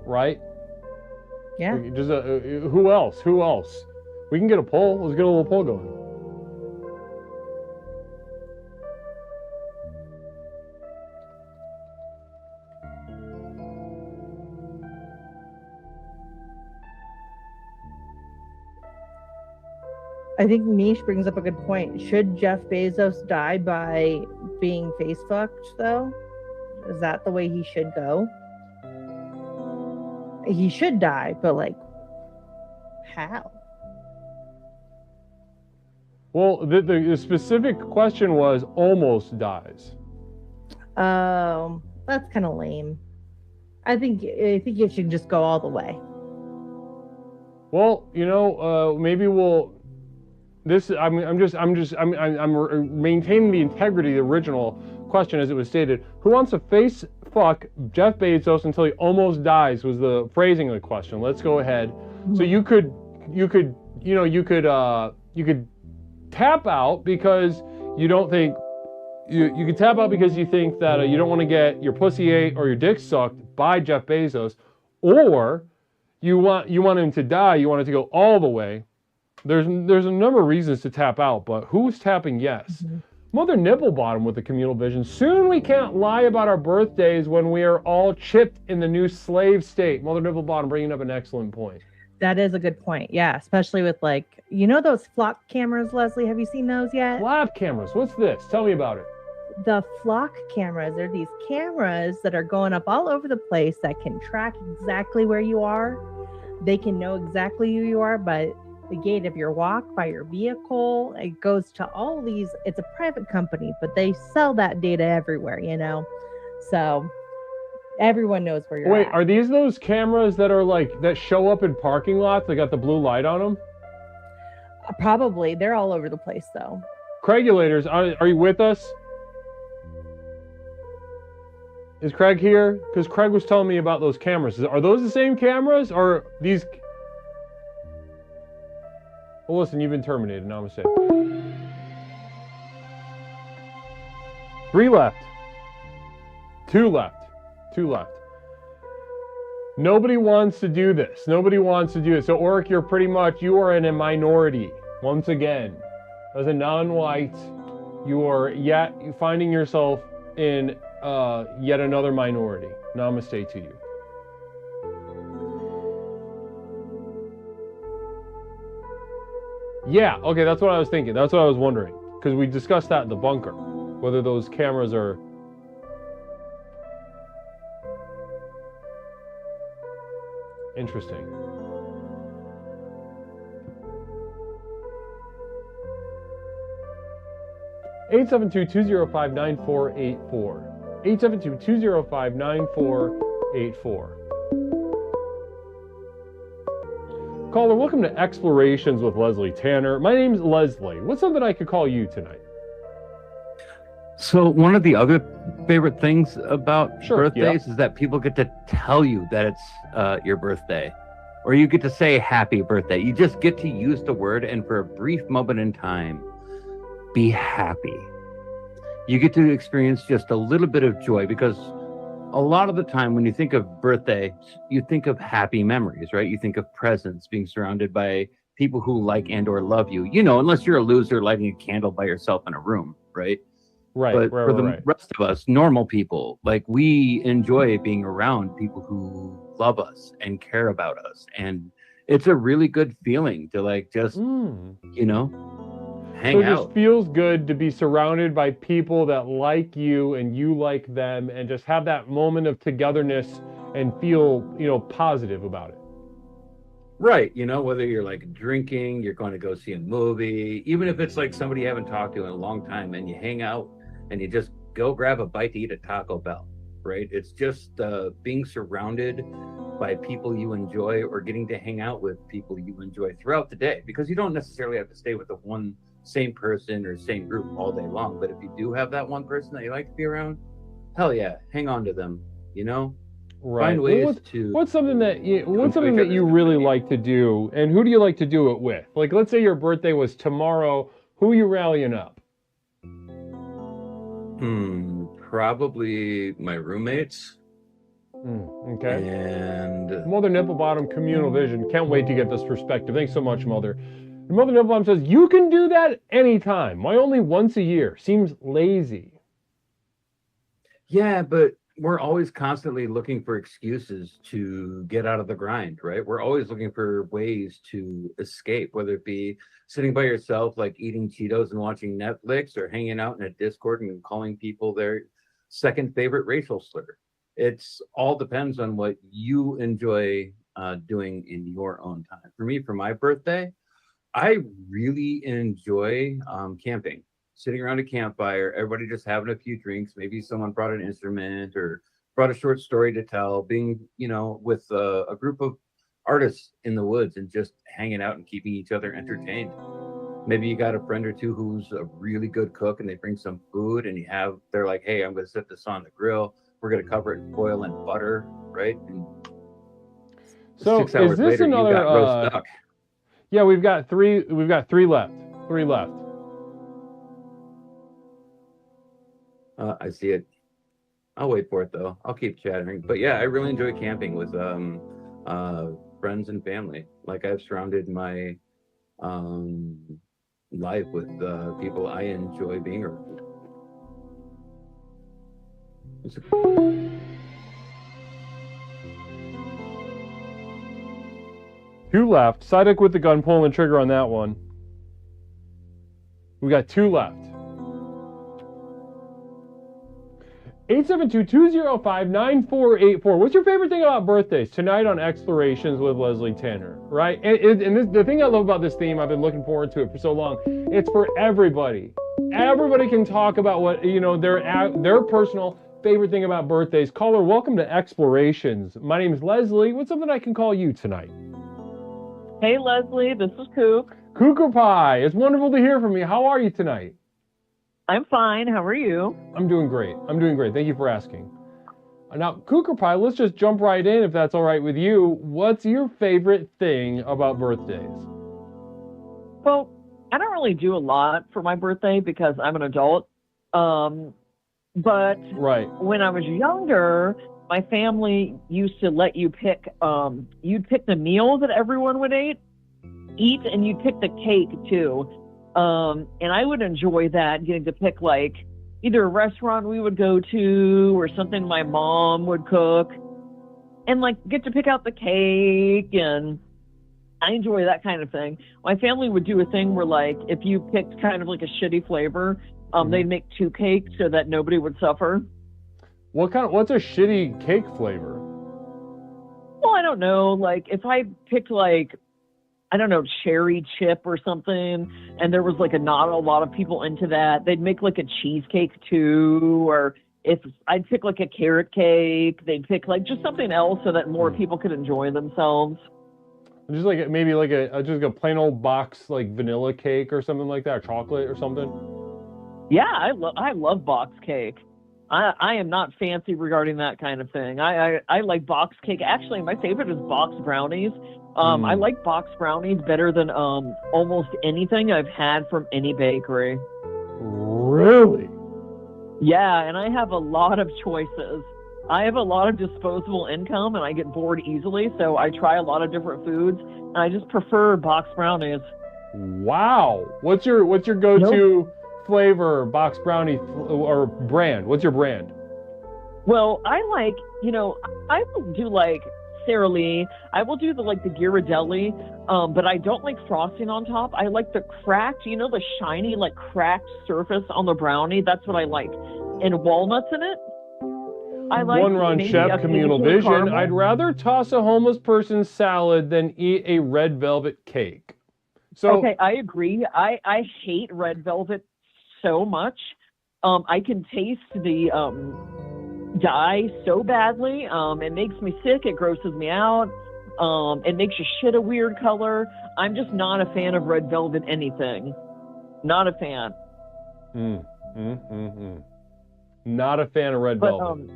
Right? Yeah. Just who else? Who else? We can get a poll. Let's get a little poll going. I think Mish brings up a good point. Should Jeff Bezos die by being face fucked, though? Is that the way he should go? He should die, but like, how? Well, the specific question was almost dies. That's kind of lame. I think you should just go all the way. Well, you know, maybe we'll. I'm maintaining the integrity of the original question as it was stated. Who wants to face fuck Jeff Bezos until he almost dies was the phrasing of the question. Let's go ahead. So you could tap out because you don't think you could tap out because you think that you don't want to get your pussy ate or your dick sucked by Jeff Bezos, or you want him to die. You want it to go all the way. There's a number of reasons to tap out, but who's tapping yes? Mm-hmm. Mother Nipplebottom with the communal vision. Soon we can't lie about our birthdays when we are all chipped in the new slave state. Mother Nipplebottom bringing up an excellent point. That is a good point. Yeah, especially with like, you know those flock cameras, Leslie? Have you seen those yet? Flock cameras. What's this? Tell me about it. The flock cameras are these cameras that are going up all over the place that can track exactly where you are. They can know exactly who you are, but the gate of your walk by your vehicle. It goes to all these, it's a private company, but they sell that data everywhere, you know? So everyone knows where you're Wait, at. are these those cameras that are like, that show up in parking lots? They got the blue light on them? Probably. They're all over the place, though. Craigulators, are you with us? Is Craig here? Because Craig was telling me about those cameras. Are those the same cameras, or these? Well, listen, you've been terminated. Now I'm saying 3 left, 2 left, 2 left. Nobody wants to do this. Nobody wants to do it. So, Oric, you are in a minority once again. As a non-white, you are yet finding yourself in yet another minority. Namaste to you. Yeah, okay, that's what I was thinking. That's what I was wondering. Because we discussed that in the bunker. Whether those cameras are... Interesting. Eight 872-205-9484. 872-205-9484. Caller, welcome to Explorations with Leslie Tanner. My name's Leslie. What's something I could call you tonight? So one of the other favorite things about birthdays yeah. is that people get to tell you that it's your birthday, or you get to say happy birthday. You just get to use the word, and for a brief moment in time, be happy. You get to experience just a little bit of joy, because a lot of the time when you think of birthday, you think of happy memories, right? You think of presents, being surrounded by people who like and or love you, you know, unless you're a loser lighting a candle by yourself in a room, right? Right. But for the rest of us, normal people, like, we enjoy being around people who love us and care about us. And it's a really good feeling to, like, just, you know, hang out. So it just feels good to be surrounded by people that like you and you like them, and just have that moment of togetherness and feel, you know, positive about it. Right. You know, whether you're like drinking, you're going to go see a movie, even if it's like somebody you haven't talked to in a long time, and you hang out and you just go grab a bite to eat at Taco Bell, right? It's just being surrounded by people you enjoy, or getting to hang out with people you enjoy throughout the day, because you don't necessarily have to stay with the same person or same group all day long. But if you do have that one person that you like to be around, hell yeah, hang on to them, you know? Right. Find ways to... What's something that you really like to do, and who do you like to do it with? Like, let's say your birthday was tomorrow, who are you rallying up? Probably my roommates. Okay. And Mother Nipplebottom, communal vision. Can't wait to get this perspective. Thanks so much, Mother. And Mother Nipplebottom says, you can do that anytime. Why only once a year? Seems lazy. Yeah, but we're always constantly looking for excuses to get out of the grind, right? We're always looking for ways to escape, whether it be sitting by yourself, like eating Cheetos and watching Netflix, or hanging out in a Discord and calling people their second favorite racial slur. It's all depends on what you enjoy doing in your own time. For me, for my birthday, I really enjoy camping. Sitting around a campfire, everybody just having a few drinks. Maybe someone brought an instrument or brought a short story to tell, being, you know, with a group of artists in the woods and just hanging out and keeping each other entertained. Maybe you got a friend or two who's a really good cook and they bring some food, and they're like, hey, I'm going to set this on the grill. We're going to cover it in foil and butter, right? And so 6 hours is this later, another, you got roast duck. Yeah, we've got three left. 3 left. I see it. I'll wait for it though. I'll keep chattering. But yeah, I really enjoy camping with friends and family. Like, I've surrounded my life with people I enjoy being around. Two left. Sidek with the gun pulling the trigger on that one. We got 2 left. 872-205-9484. What's your favorite thing about birthdays? Tonight on Explorations with Leslie Tanner, right? And the thing I love about this theme, I've been looking forward to it for so long, it's for everybody. Everybody can talk about what, their personal favorite thing about birthdays. Caller, welcome to Explorations. My name is Leslie. What's something I can call you tonight? Hey, Leslie, this is Kook. Cooker Pie, it's wonderful to hear from you. How are you tonight? I'm fine. How are you? I'm doing great. Thank you for asking. Now, Cooker Pie, let's just jump right in if that's all right with you. What's your favorite thing about birthdays? Well, I don't really do a lot for my birthday because I'm an adult. But right. When I was younger, my family used to let you pick, you'd pick the meal that everyone would eat, and you'd pick the cake too. And I would enjoy that, getting to pick like either a restaurant we would go to or something my mom would cook, and like get to pick out the cake, and I enjoy that kind of thing. My family would do a thing where like if you picked kind of like a shitty flavor, they'd make 2 cakes so that nobody would suffer. What's a shitty cake flavor? Well, I don't know. Like if I picked like, I don't know, cherry chip or something, and there was like not a lot of people into that, they'd make like a cheesecake too. Or if I'd pick like a carrot cake, they'd pick like just something else so that more people could enjoy themselves. Just like maybe like just a plain old box like vanilla cake or something like that, or chocolate or something. Yeah, I love box cake. I am not fancy regarding that kind of thing. I like box cake. Actually, my favorite is box brownies. I like box brownies better than almost anything I've had from any bakery. Really? Yeah, and I have a lot of choices. I have a lot of disposable income, and I get bored easily, so I try a lot of different foods, and I just prefer box brownies. Wow. What's your go-to flavor box brownie or brand? What's your brand? Well, I like, I will do like Sara Lee. I will do the Ghirardelli, but I don't like frosting on top. I like the cracked, the shiny, like cracked surface on the brownie. That's what I like. And walnuts in it. I like One Run Chef Communal Vision. Caramel. I'd rather toss a homeless person's salad than eat a red velvet cake. So okay, I agree. I hate red velvet so much. I can taste the dye so badly. It makes me sick. It grosses me out. It makes your shit a weird color. I'm just not a fan of red velvet anything. Not a fan. Not a fan of red velvet.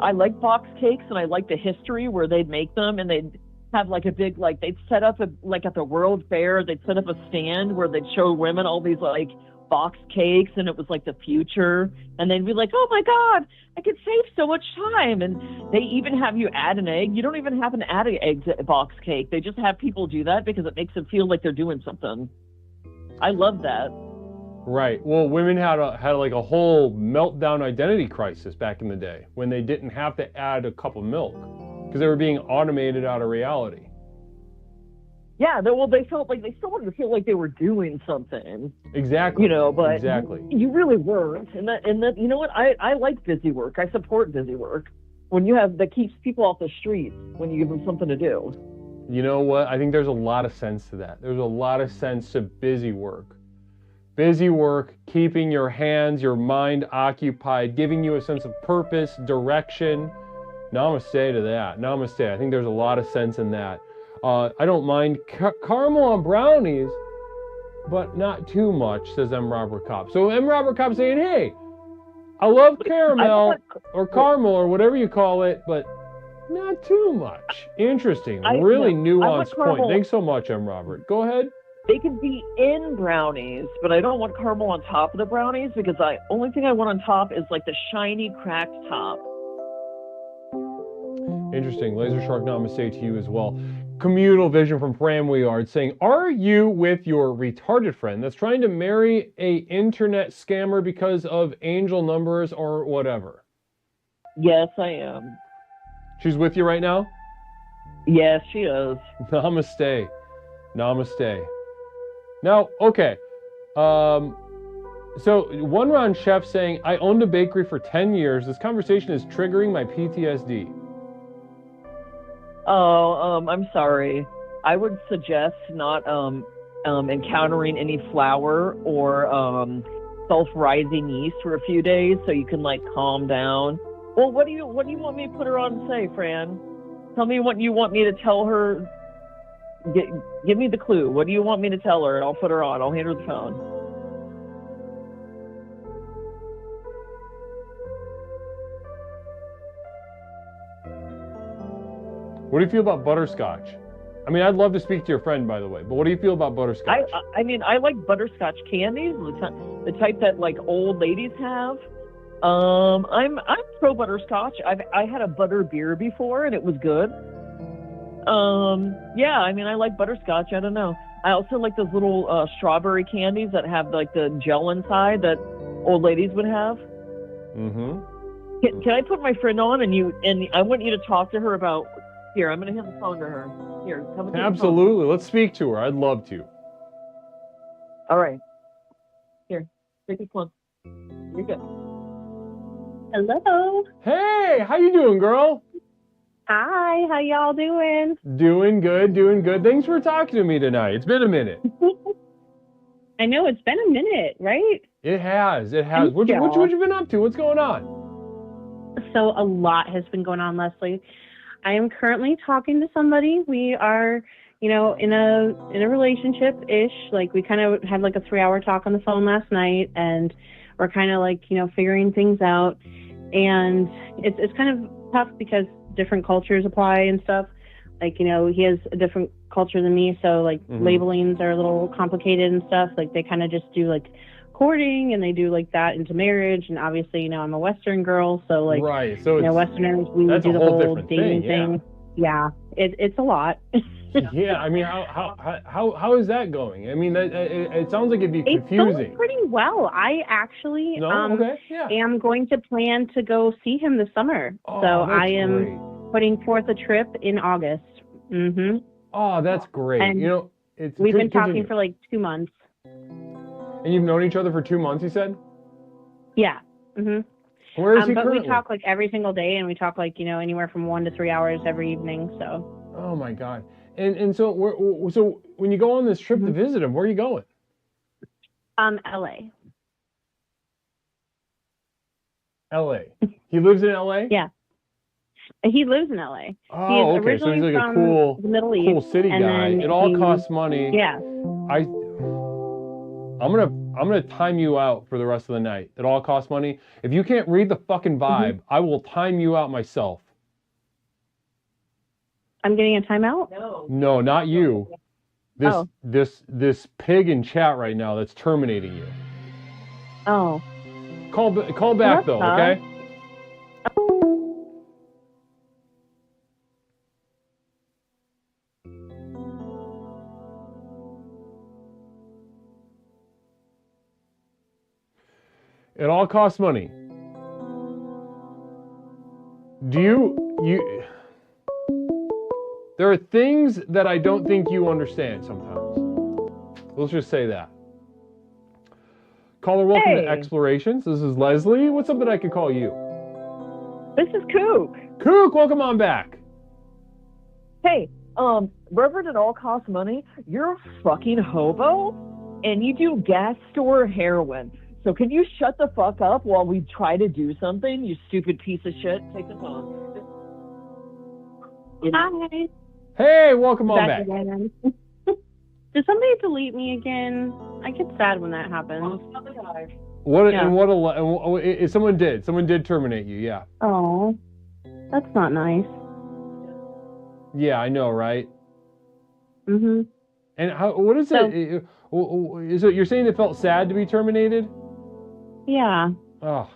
I like box cakes, and I like the history where they'd make them, and they'd have like a big, like they'd set up like at the World Fair, they'd set up a stand where they'd show women all these like box cakes, and it was like the future, and they'd be like, oh my god, I could save so much time. And they even have you add an egg. You don't even have an add an egg to a box cake. They just have people do that because it makes them feel like they're doing something. I love that. Right. Well, women had like a whole meltdown identity crisis back in the day when they didn't have to add a cup of milk because they were being automated out of reality. Yeah, they felt like they still wanted to feel like they were doing something. Exactly. But exactly. You really weren't. And that, you know what? I like busy work. I support busy work. That keeps people off the streets when you give them something to do. You know what? I think there's a lot of sense to that. There's a lot of sense to busy work. Busy work, keeping your hands, your mind occupied, giving you a sense of purpose, direction. Namaste to that. Namaste. I think there's a lot of sense in that. I don't mind caramel on brownies, but not too much, says M. Robert Kopp. So M. Robert Kopp saying, hey, I love caramel or caramel or whatever you call it, but not too much. Interesting. Really nuanced point. Thanks so much, M. Robert. Go ahead. They can be in brownies, but I don't want caramel on top of the brownies because only thing I want on top is like the shiny, cracked top. Interesting. Laser Shark Namaste to you as well. Communal Vision from Framweyard saying, are you with your retarded friend that's trying to marry a internet scammer because of angel numbers or whatever? Yes, I am. She's with you right now? Yes, she is. Namaste. Namaste. Now, okay. So one Ron Chef saying, I owned a bakery for 10 years. This conversation is triggering my PTSD. Oh, I'm sorry. I would suggest not encountering any flour or self-rising yeast for a few days so you can like calm down. Well, what do you want me to put her on and say, Fran? Tell me what you want me to tell her. Give me the clue. What do you want me to tell her? And I'll put her on. I'll hand her the phone. What do you feel about butterscotch? I mean, I'd love to speak to your friend, by the way, but what do you feel about butterscotch? I mean, I like butterscotch candies, the type that like old ladies have. I'm pro butterscotch. I had a butter beer before and it was good. Yeah, I mean, I like butterscotch. I don't know. I also like those little strawberry candies that have like the gel inside that old ladies would have. Mm-hmm. Can I put my friend on and I want you to talk to her about? Here, I'm going to hand the phone to her. Here, come with me. Absolutely. Let's speak to her. I'd love to. All right. Here, take this one. You're good. Hello. Hey, how you doing, girl? Hi, how y'all doing? Doing good, doing good. Thanks for talking to me tonight. It's been a minute. I know, it's been a minute, right? It has. What you been up to? What's going on? So a lot has been going on, Leslie. I am currently talking to somebody. We are, in a relationship-ish. Like, we kind of had like a 3-hour talk on the phone last night, and we're kind of like, figuring things out. And it's kind of tough because different cultures apply and stuff. Like, he has a different culture than me, so like labelings are a little complicated and stuff. Like, they kind of just do like courting and they do like that into marriage. And obviously, I'm a Western girl, so like, right. So Westerners, we do the whole dating thing. Yeah, it's a lot. Yeah, I mean, how is that going? I mean, it sounds like it'd be confusing. It's going pretty well. I actually am going to plan to go see him this summer. Oh, so I am great. putting forth a trip in August. Mm-hmm. Oh, that's great. And we've been talking for like 2 months. And you've known each other for 2 months, you said? Yeah. Mm-hmm. Where is he but currently? we talk like every single day, and we talk like, anywhere from 1 to 3 hours every evening, so. Oh my God. And so so when you go on this trip to visit him, where are you going? LA. LA. He lives in LA? Yeah. He lives in LA. Oh, he's okay. So he's like a cool, the Middle East, cool city guy. It all costs money. Yeah. I'm gonna time you out for the rest of the night. It all costs money. If you can't read the fucking vibe, I will time you out myself. I'm getting a timeout? No, not you. This pig in chat right now that's terminating you. Oh. Call back though, okay? It all costs money. There are things that I don't think you understand sometimes. Let's just say that. Caller, welcome to Explorations. This is Leslie. What's up that I could call you? This is Kook. Kook, welcome on back. Hey, Reverend, it all costs money. You're a fucking hobo, and you do gas store heroin. So can you shut the fuck up while we try to do something, you stupid piece of shit? Take the phone. Hi. Hey, welcome on back. Did somebody delete me again? I get sad when that happens. Someone did terminate you, yeah. Oh, that's not nice. Yeah, I know, right? Mm-hmm. And what is it? Is it you're saying it felt sad to be terminated? Yeah. Oh,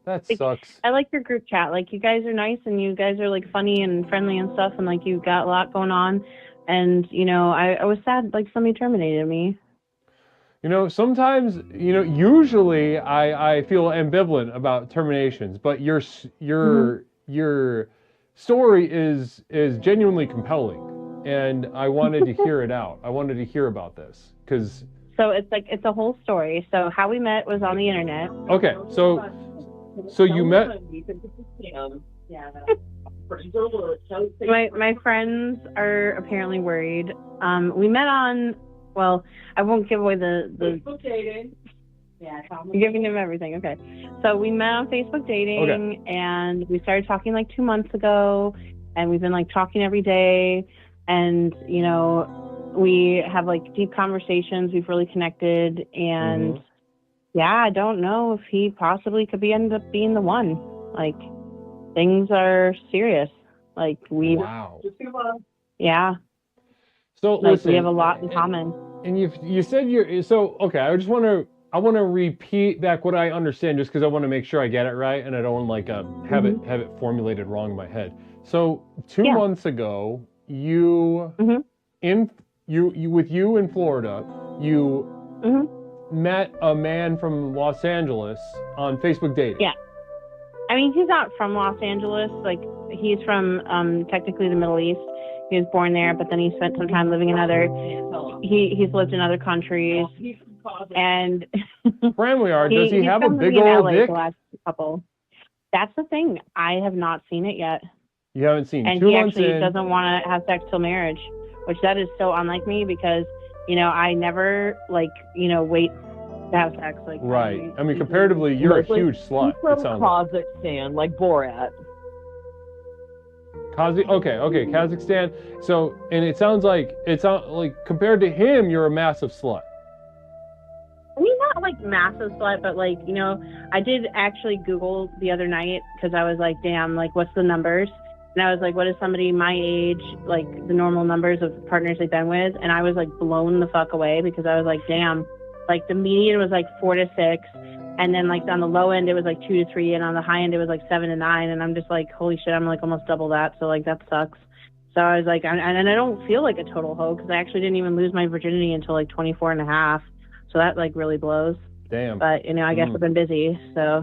that sucks. I like your group chat. Like, you guys are nice and you guys are like funny and friendly and stuff, and like you've got a lot going on. And I was sad like somebody terminated me. Sometimes usually I feel ambivalent about terminations, but your story is genuinely compelling, and I wanted to hear it out. I wanted to hear about this because So it's a whole story. So how we met was on the internet. Okay, so you met. My friends are apparently worried. We met on, well, I won't give away the Facebook dating. Yeah, you're giving them everything. Okay. So we met on Facebook dating, and we started talking like 2 months ago, and we've been like talking every day, and you know, we have like deep conversations. We've really connected, and yeah, I don't know if he possibly could end up being the one. Like, things are serious. Like Wow. Yeah. So like, listen, we have a lot in common. And you said you're so okay. I want to repeat back what I understand, just because I want to make sure I get it right, and I don't like have it formulated wrong in my head. So 2 months ago, you in Florida, you met a man from Los Angeles on Facebook dating. Yeah. I mean, he's not from Los Angeles. Like, he's from technically the Middle East. He was born there, but then he spent some time living in he's lived in other countries. And Bramleyard, does he have a big old dick? The last couple. That's the thing. I have not seen it yet. You haven't seen. And 2 he months actually in. doesn't want to have sex till marriage, which that is so unlike me, because you know I never wait to have sex. Like, right. I mean, comparatively, you're a huge slut. He's from it sounds like. Kazakhstan, like Borat. Okay, Kazakhstan. So, and it sounds like compared to him, you're a massive slut. I mean, not like massive slut, but like, you know, I did actually Google the other night because I was like, damn, like, what's the numbers? And I was like, what is somebody my age, like the normal numbers of partners they've been with? And I was like blown the fuck away, because I was like, damn, like the median was like 4 to 6. And then like on the low end, it was like 2 to 3. And on the high end, it was like 7 to 9. And I'm just like, holy shit, I'm like almost double that. So like, that sucks. So I was like, and I don't feel like a total hoe, because I actually didn't even lose my virginity until like 24 and a half. So that like really blows. Damn. But you know, I guess I've been busy, so.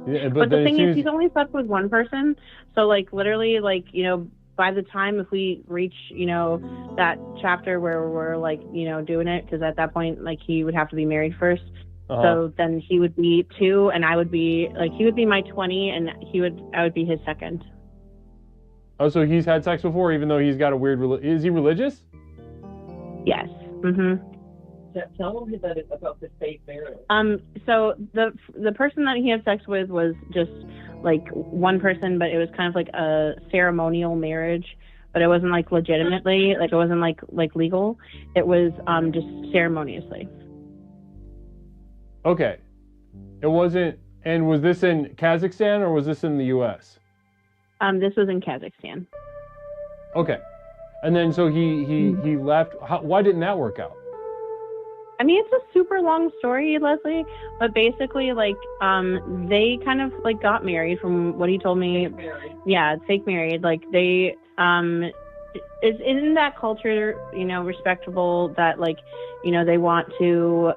Yeah, but the thing is, he's only slept with one person. So like literally, like, you know, by the time if we reach, you know, that chapter where we're like, you know, doing it, because at that point, like, he would have to be married first. So then he would be 2, and I would be like, he would be my 20, and I would be his second. Oh, so he's had sex before, even though he's got a weird. Is he religious? Yes. Tell him about the fake marriage. So the person that he had sex with was just like one person, but it was kind of like a ceremonial marriage, but it wasn't like legitimately, like it wasn't like legal. It was just ceremoniously. Okay. It wasn't. And was this in Kazakhstan or was this in the U.S.? This was in Kazakhstan. Okay. And then so he left. Why didn't that work out? I mean, it's a super long story, Leslie, but basically, like, they kind of like got married, from what he told me. Yeah, fake married. Like, they, isn't that culture, you know, respectable that, like, you know, they want to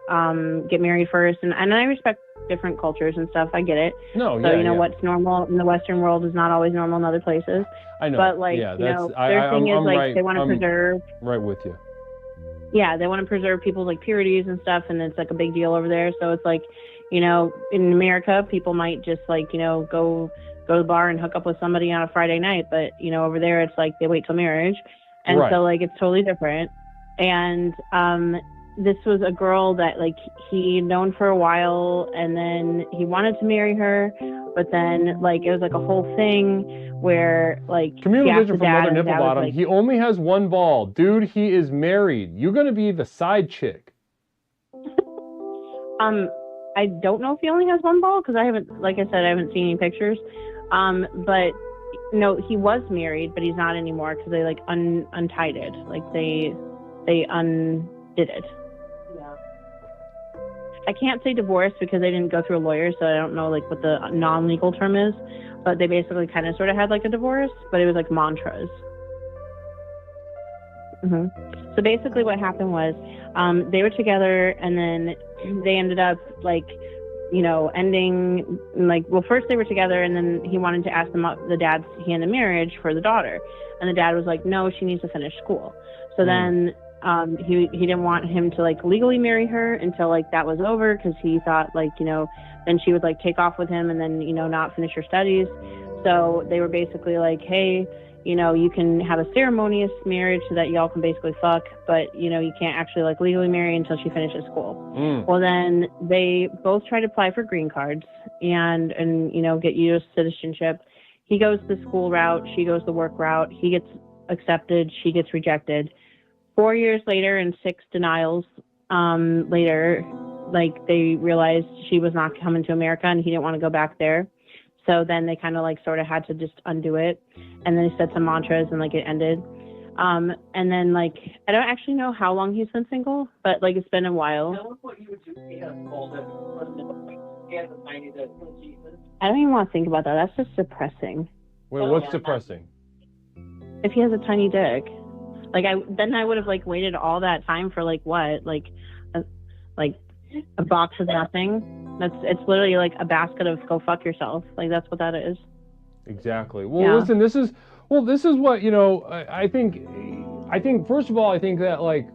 get married first, and I respect different cultures and stuff. I get it. No, so you know what's normal in the Western world is not always normal in other places. I know. But like, yeah, you know, their thing is like right, they want to preserve. Right with you. Yeah, they want to preserve people's like purities and stuff, and it's like a big deal over there. So it's like, you know, in America, people might just like, you know, go to the bar and hook up with somebody on a Friday night, but you know, over there it's like they wait till marriage, and so like it's totally different. And this was a girl that like he'd known for a while, and then he wanted to marry her, but then like it was like a whole thing where like communal vision from Mother Nipple Bottom. Like, he only has one ball, dude. He is married. You're gonna be the side chick. I don't know if he only has one ball, because I haven't, like I said, I haven't seen any pictures. But no, he was married, but he's not anymore, because they like untied it. Like they undid it. Yeah. I can't say divorce because they didn't go through a lawyer, so I don't know like what the non-legal term is. But they basically kind of sort of had like a divorce, but it was like mantras. So basically what happened was they were together, and then they ended up like, you know, ending like, well, first they were together, and then he wanted to ask the dad's hand in marriage for the daughter. And the dad was like, no, she needs to finish school. So then he didn't want him to like legally marry her until like that was over, because he thought like, you know, then she would like take off with him and then, you know, not finish her studies. So they were basically like, hey, you know, you can have a ceremonious marriage so that y'all can basically fuck, but, you know, you can't actually like legally marry until she finishes school. Well, then they both try to apply for green cards and, you know, get U.S. citizenship. He goes the school route. She goes the work route. He gets accepted. She gets rejected. 4 years later and 6 denials later, like they realized she was not coming to America and he didn't want to go back there. So then they kind of like sort of had to just undo it. And then they said some mantras and like it ended. And then like, I don't actually know how long he's been single, but like it's been a while. I don't even want to think about that. That's just depressing. Wait, what's depressing? If he has a tiny dick. Like I would have like waited all that time for like what? Like a box of nothing. It's literally like a basket of go fuck yourself. Like that's what that is. Exactly. Well, listen, this is what, you know, I think first of all, I think that like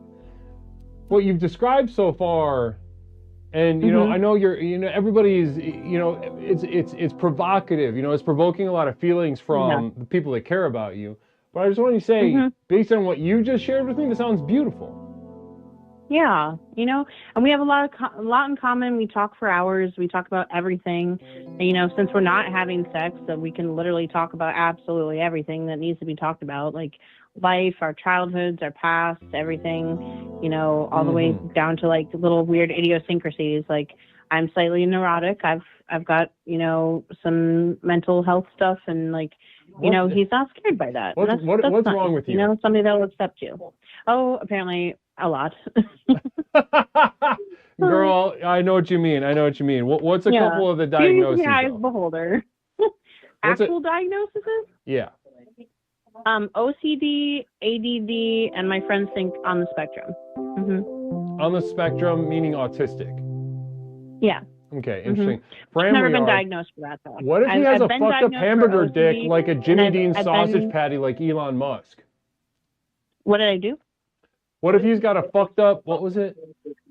what you've described so far, and you know, I know everybody's, you know, it's provocative, you know, it's provoking a lot of feelings from the people that care about you. But I just want to say, based on what you just shared with me, this sounds beautiful. Yeah, you know, and we have a lot in common. We talk for hours. We talk about everything. And, you know, since we're not having sex, so we can literally talk about absolutely everything that needs to be talked about, like life, our childhoods, our past, everything, you know, all the way down to like little weird idiosyncrasies. Like I'm slightly neurotic. I've got, you know, some mental health stuff, and like, you know, he's not scared by that. What's wrong with you? You know, somebody that will accept you. Oh, apparently a lot. Girl, I know what you mean. What's a couple of the diagnoses? You're the eyes beholder. Actual diagnoses? Yeah. OCD, ADD, and my friends think on the spectrum. On the spectrum, meaning autistic. Yeah. Okay, interesting. I've never been diagnosed for that, though. What if he has a fucked up hamburger dick like a Jimmy Dean sausage patty like Elon Musk? What did I do? What if he's got a fucked up, what was it?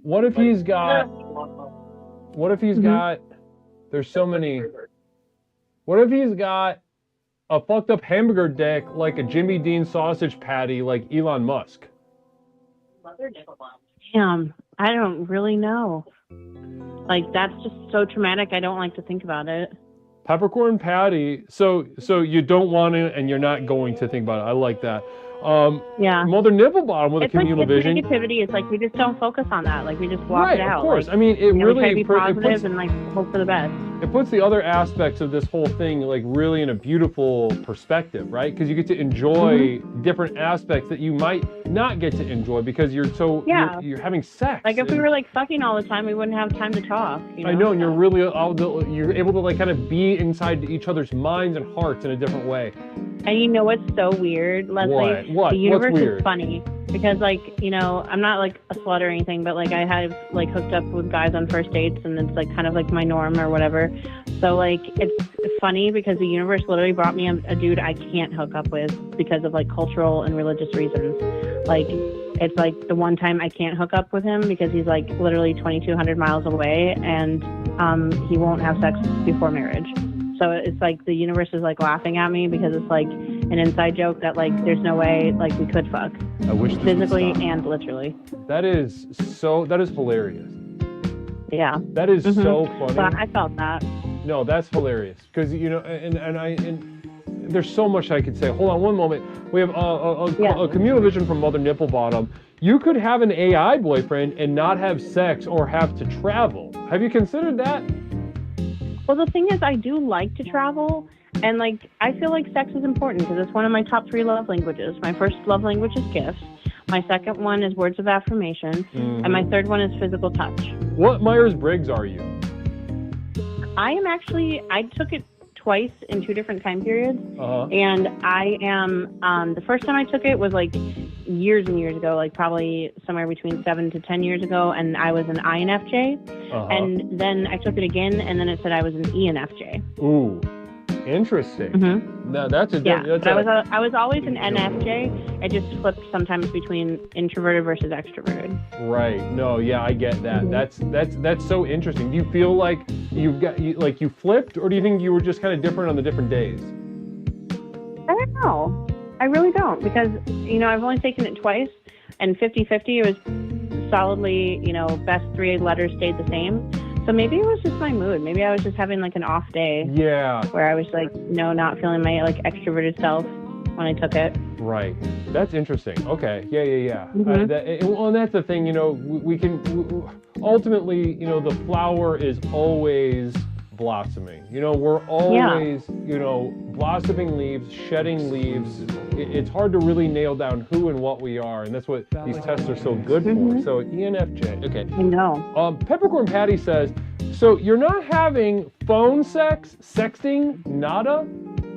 What if he's got, there's so many. What if he's got a fucked up hamburger dick like a Jimmy Dean sausage patty like Elon Musk? Damn, I don't really know. Like, that's just so traumatic, I don't like to think about it. Peppercorn patty, so you don't want to and you're not going to think about it. I like that. Mother Nipple Bottom with a communal vision. Negativity. It's like we just don't focus on that. Like we just walk it out. Of course. Like, I mean, it really we try to be positive and like hope for the best. It puts the other aspects of this whole thing like really in a beautiful perspective, right? Because you get to enjoy different aspects that you might not get to enjoy because you're you're having sex. Like if we were like fucking all the time, we wouldn't have time to talk. You know? I know, and you're able to like kind of be inside each other's minds and hearts in a different way. And you know what's so weird, Leslie? What? The universe What's weird? is funny because, like, you know, I'm not like a slut or anything, but like I have like hooked up with guys on first dates, and it's like kind of like my norm or whatever. So like it's funny because the universe literally brought me a dude I can't hook up with because of like cultural and religious reasons. Like it's like the one time I can't hook up with him because he's like literally 2,200 miles away, and he won't have sex before marriage. So it's like the universe is like laughing at me because it's like an inside joke that like there's no way like we could fuck. I wish physically and literally. That is hilarious. Yeah. That is so funny. But I felt that. No, that's hilarious because you know, and there's so much I could say. Hold on one moment. We have a communal vision from Mother Nipple Bottom. You could have an AI boyfriend and not have sex or have to travel. Have you considered that? Well, the thing is, I do like to travel, and like I feel like sex is important because it's one of my top 3 love languages. My first love language is gifts. My second one is words of affirmation, and my third one is physical touch. What Myers-Briggs are you? I took it twice in 2 different time periods, and I am, the first time I took it was like years and years ago, like probably somewhere between 7 to 10 years ago, and I was an INFJ, and then I took it again, and then it said I was an ENFJ. Ooh. Interesting. Mm-hmm. Now that's a Yeah, that's but I was always an NFJ. I just flipped sometimes between introverted versus extroverted. right. No, yeah, I get that. That's so interesting. Do you feel like you flipped, or do you think you were just kind of different on the different days? I don't know. I really don't, because I've only taken it twice, and 50-50 it was solidly, best 3 letters stayed the same. So maybe it was just my mood. Maybe I was just having like an off day. Yeah. Where I was like, not feeling my like extroverted self when I took it. Right. That's interesting. Okay. Yeah. Mm-hmm. Well, and that's the thing. We can ultimately, the flower is always blossoming. We're always, blossoming leaves, shedding leaves. It's hard to really nail down who and what we are, and that's what these tests are so good for. So ENFJ. Okay. I know. Peppercorn Patty says, so you're not having phone sex, sexting, nada?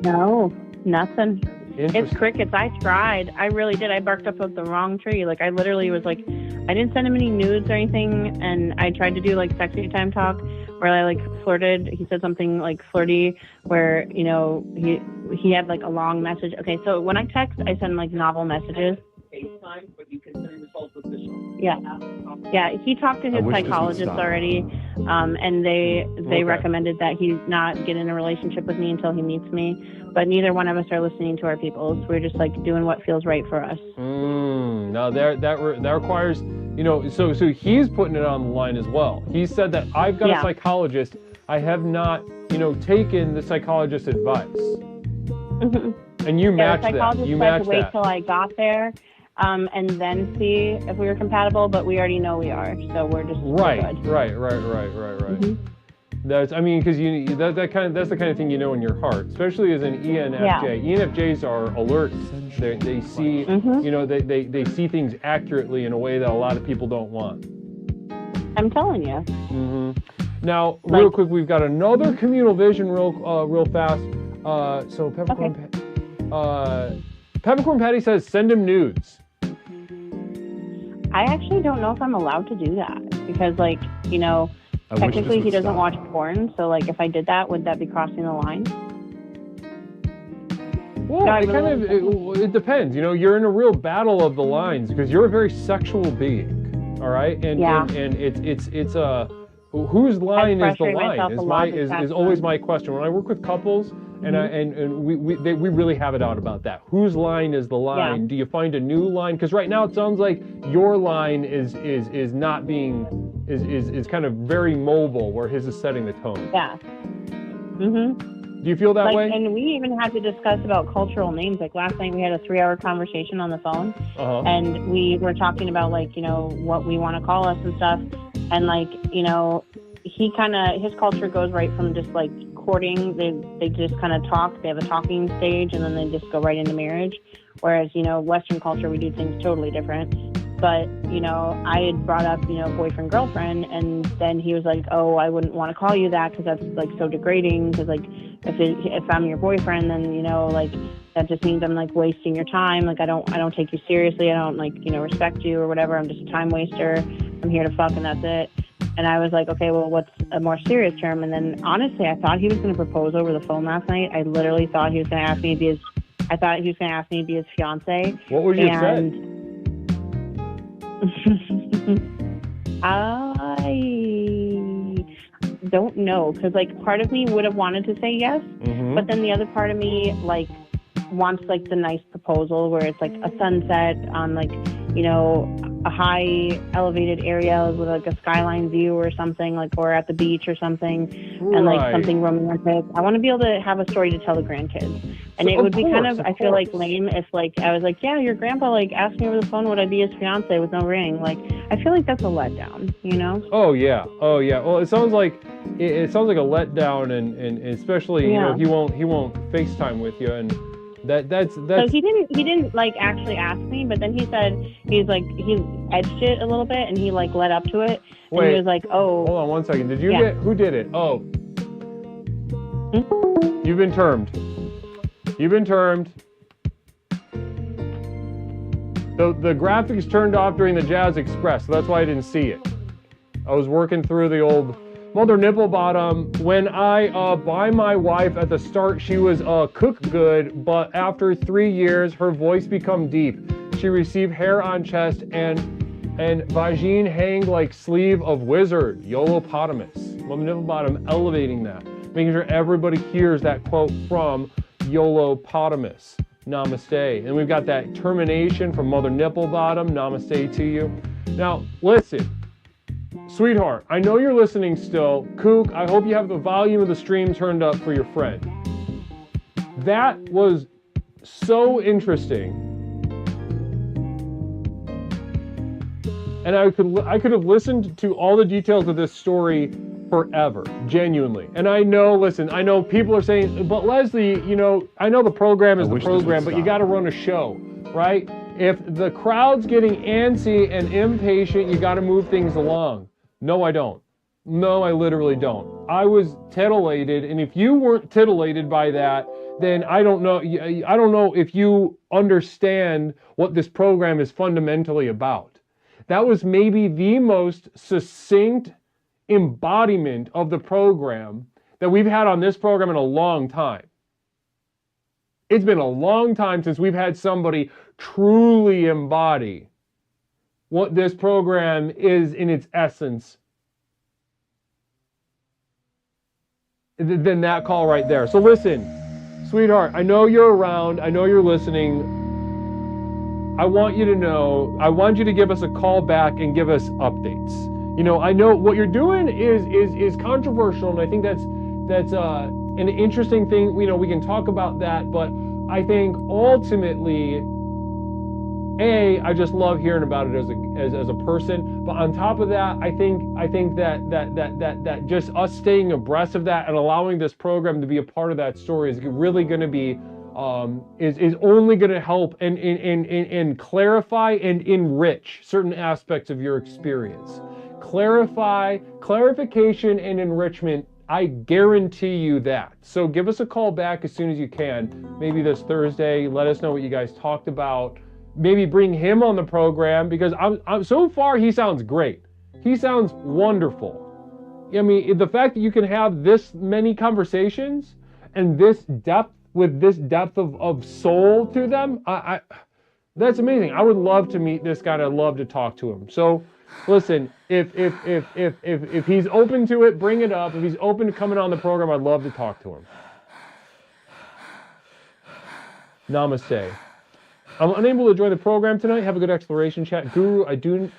No, nothing. It's crickets. I tried. I really did. I barked up the wrong tree. Like I literally was like, I didn't send him any nudes or anything, and I tried to do like sexy time talk, where I like flirted. He said something like flirty, where he had like a long message. Okay, so when I text, I send like novel messages. Yeah. He talked to his psychologist already, and they recommended that he not get in a relationship with me until he meets me. But neither one of us are listening to our peoples. We're just like doing what feels right for us. No, that requires, so he's putting it on the line as well. He said that I've got a psychologist. I have not, taken the psychologist's advice. Mm-hmm. And you match that. You match that. Wait till I got there, and then see if we were compatible. But we already know we are, so we're just right. Good. Right. Mm-hmm. That's because that's the kind of thing in your heart, especially as an ENFJ. Yeah. ENFJs are alert. They see, they see things accurately in a way that a lot of people don't want. I'm telling you. Mm-hmm. Now, real quick, we've got another communal vision, real fast. So Peppercorn Patty says, send him nudes. I actually don't know if I'm allowed to do that because, technically he doesn't watch porn. So, if I did that, would that be crossing the line? Well, it depends. You're in a real battle of the lines because you're a very sexual being. All right, and it's whose line is the line is always my question when I work with couples. And we really have it out about that. Whose line is the line? Yeah. Do you find a new line? Because right now it sounds like your line is not being is kind of very mobile, where his is setting the tone. Yeah. Mhm. Do you feel that way? And we even had to discuss about cultural names. Like last night we had a 3-hour conversation on the phone, and we were talking about what we want to call us and stuff. And his culture goes right from just courting, they just kind of talk. They have a talking stage, and then they just go right into marriage. Whereas, Western culture, we do things totally different. But, I had brought up, boyfriend, girlfriend, and then he was like, oh, I wouldn't want to call you that because that's, so degrading. Because, if I'm your boyfriend, then, that just means I'm, wasting your time. I don't take you seriously. I don't, respect you or whatever. I'm just a time waster. I'm here to fuck, and that's it. And I was like, okay, well, what's a more serious term? And then, honestly, I thought he was going to propose over the phone last night. I literally thought he was going to ask me to be his fiance. What would you have said? I don't know, because part of me would have wanted to say yes, but then the other part of me wants the nice proposal where it's a sunset on a high elevated area with a skyline view or something, or at the beach or something, and something romantic. I want to be able to have a story to tell the grandkids. And it would be kind of, I feel lame if I was yeah, your grandpa asked me over the phone would I be his fiance with no ring. I feel that's a letdown, Oh yeah. Well, it sounds like a letdown, and especially he won't FaceTime with you, and that's. So he didn't actually ask me, but then he said he edged it a little bit, and he led up to it. And Wait, he was oh. Hold on 1 second. Did you get who did it? Oh. You've been termed. The graphics turned off during the Jazz Express, so that's why I didn't see it. I was working through the old Mother Nipple Bottom, when I buy my wife at the start, she was cook good, but after 3 years, her voice become deep. She received hair on chest and vagine hang like sleeve of wizard, Yolopotamus. Mother Nipple Bottom elevating that, making sure everybody hears that quote from Yolopotamus. Namaste. And we've got that termination from Mother Nipple Bottom. Namaste to you. Now, listen. Sweetheart, I know you're listening still. Kook, I hope you have the volume of the stream turned up for your friend. That was so interesting. And I could have listened to all the details of this story forever, genuinely. And I know, listen, I know people are saying, but Leslie, you know, I know the program is the program, but you got to run a show, right? If the crowd's getting antsy and impatient, you got to move things along. No, I don't. No, I literally don't. I was titillated, and if you weren't titillated by that, then I don't know if you understand what this program is fundamentally about. That was maybe the most succinct embodiment of the program that we've had on this program in a long time. It's been a long time since we've had somebody truly embody what this program is in its essence than that call right there. So listen, sweetheart, I know you're around. I know you're listening. I want you to know, I want you to give us a call back and give us updates. You know, I know what you're doing is controversial, and I think that's an interesting thing. You know, we can talk about that, but I think ultimately, I just love hearing about it as a person. But on top of that, I think that just us staying abreast of that and allowing this program to be a part of that story is really going to be is only going to help and clarify and enrich certain aspects of your experience. Clarification and enrichment. I guarantee you that. So give us a call back as soon as you can. Maybe this Thursday. Let us know what you guys talked about. Maybe bring him on the program, because I'm so far he sounds great. He sounds wonderful. I mean, the fact that you can have this many conversations and this depth with this depth of soul to them, that's amazing. I would love to meet this guy. And I'd love to talk to him. So listen, if he's open to it, bring it up. If he's open to coming on the program, I'd love to talk to him. Namaste. I'm unable to join the program tonight. Have a good exploration chat. Guru, I don't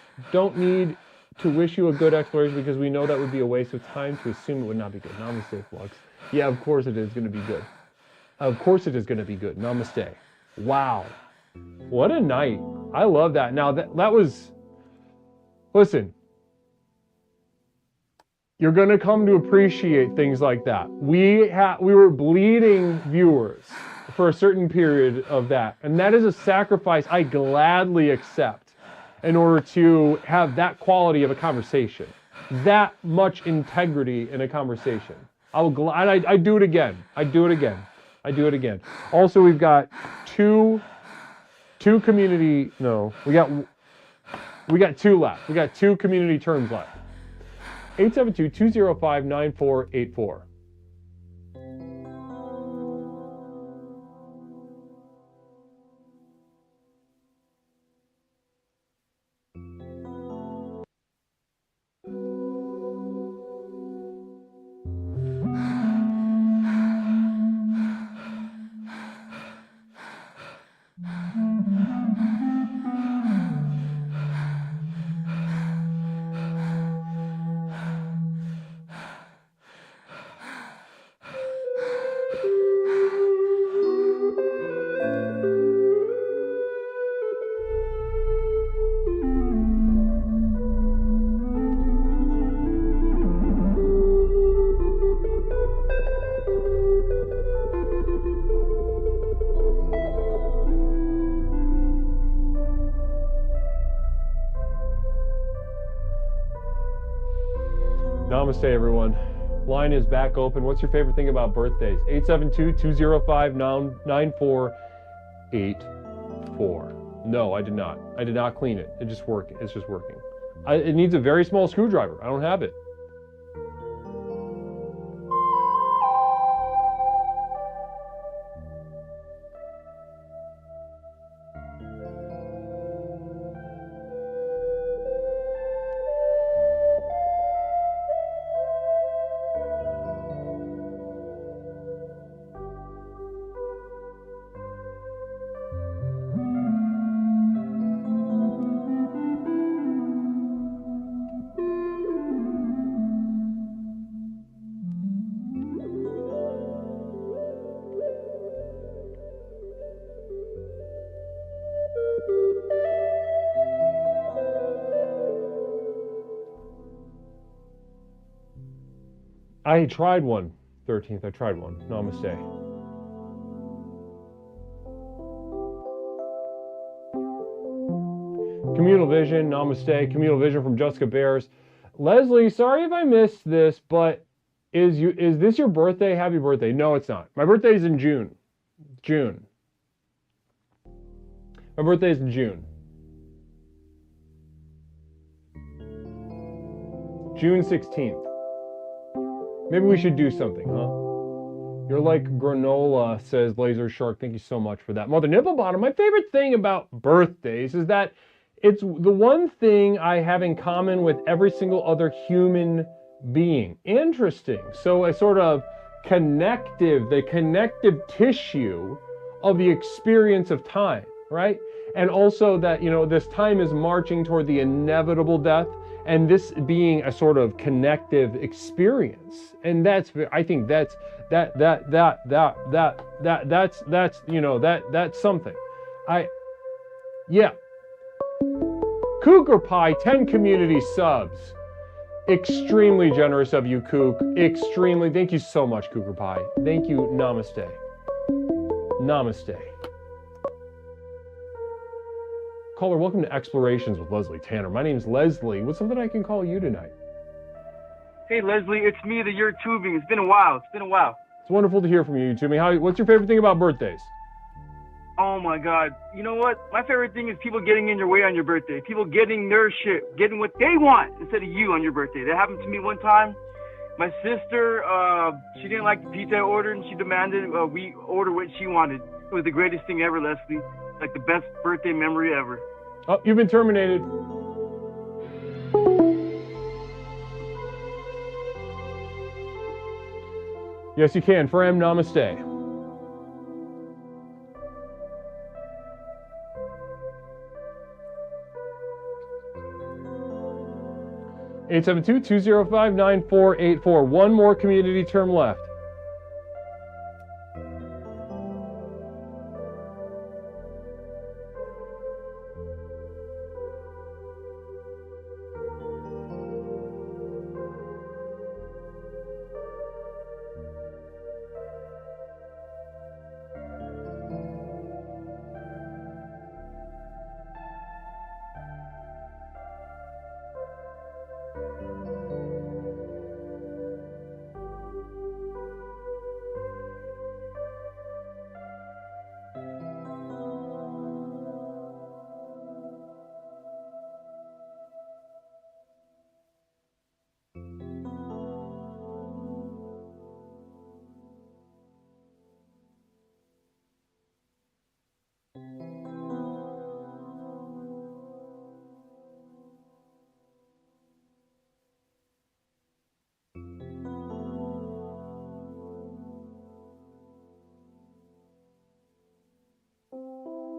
need to wish you a good exploration because we know that would be a waste of time to assume it would not be good. Namaste, Flux. Yeah, of course it is going to be good. Of course it is going to be good. Namaste. Wow. What a night. I love that. Now, that was... Listen. You're going to come to appreciate things like that. We were bleeding viewers for a certain period of that. And that is a sacrifice I gladly accept in order to have that quality of a conversation, that much integrity in a conversation. I do it again. I do it again. I do it again. Also, we've got two community, no, we got two left. We got two community terms left. 872-205-9484. Namaste, everyone. Line is back open. What's your favorite thing about birthdays? 872-205-9484. No, I did not. I did not clean it. It's just working. It needs a very small screwdriver. I don't have it. I tried one. 13th, I tried one. Namaste. Communal Vision, namaste. Communal Vision from Jessica Bears. Leslie, sorry if I missed this, but is this your birthday? Happy birthday. No, it's not. My birthday is in June. June. My birthday is in June. June 16th. Maybe we should do something, huh? You're like granola, says Laser Shark. Thank you so much for that. Mother Nipplebottom, my favorite thing about birthdays is that it's the one thing I have in common with every single other human being. Interesting. So a sort of the connective tissue of the experience of time, right? And also that, you know, this time is marching toward the inevitable death, and this being a sort of connective experience. And that's, I think that's you know, that's something. Yeah. Cougar Pie, 10 community subs. Extremely generous of you, Kook. Extremely. Thank you so much, Cougar Pie. Thank you. Namaste. Namaste. Caller, welcome to Explorations with Leslie Tanner. My name's Leslie. What's something I can call you tonight? Hey, Leslie, it's me, the You're Tubing. It's been a while. It's wonderful to hear from you, Toomey. What's your favorite thing about birthdays? Oh, my God. You know what? My favorite thing is people getting in your way on your birthday. People getting their shit, getting what they want instead of you on your birthday. That happened to me one time. My sister, she didn't like the pizza I ordered, and she demanded we order what she wanted. It was the greatest thing ever, Leslie. Like the best birthday memory ever. Oh, you've been terminated. Yes, you can. Fram, namaste. Eight 872-205-9484. One more community term left.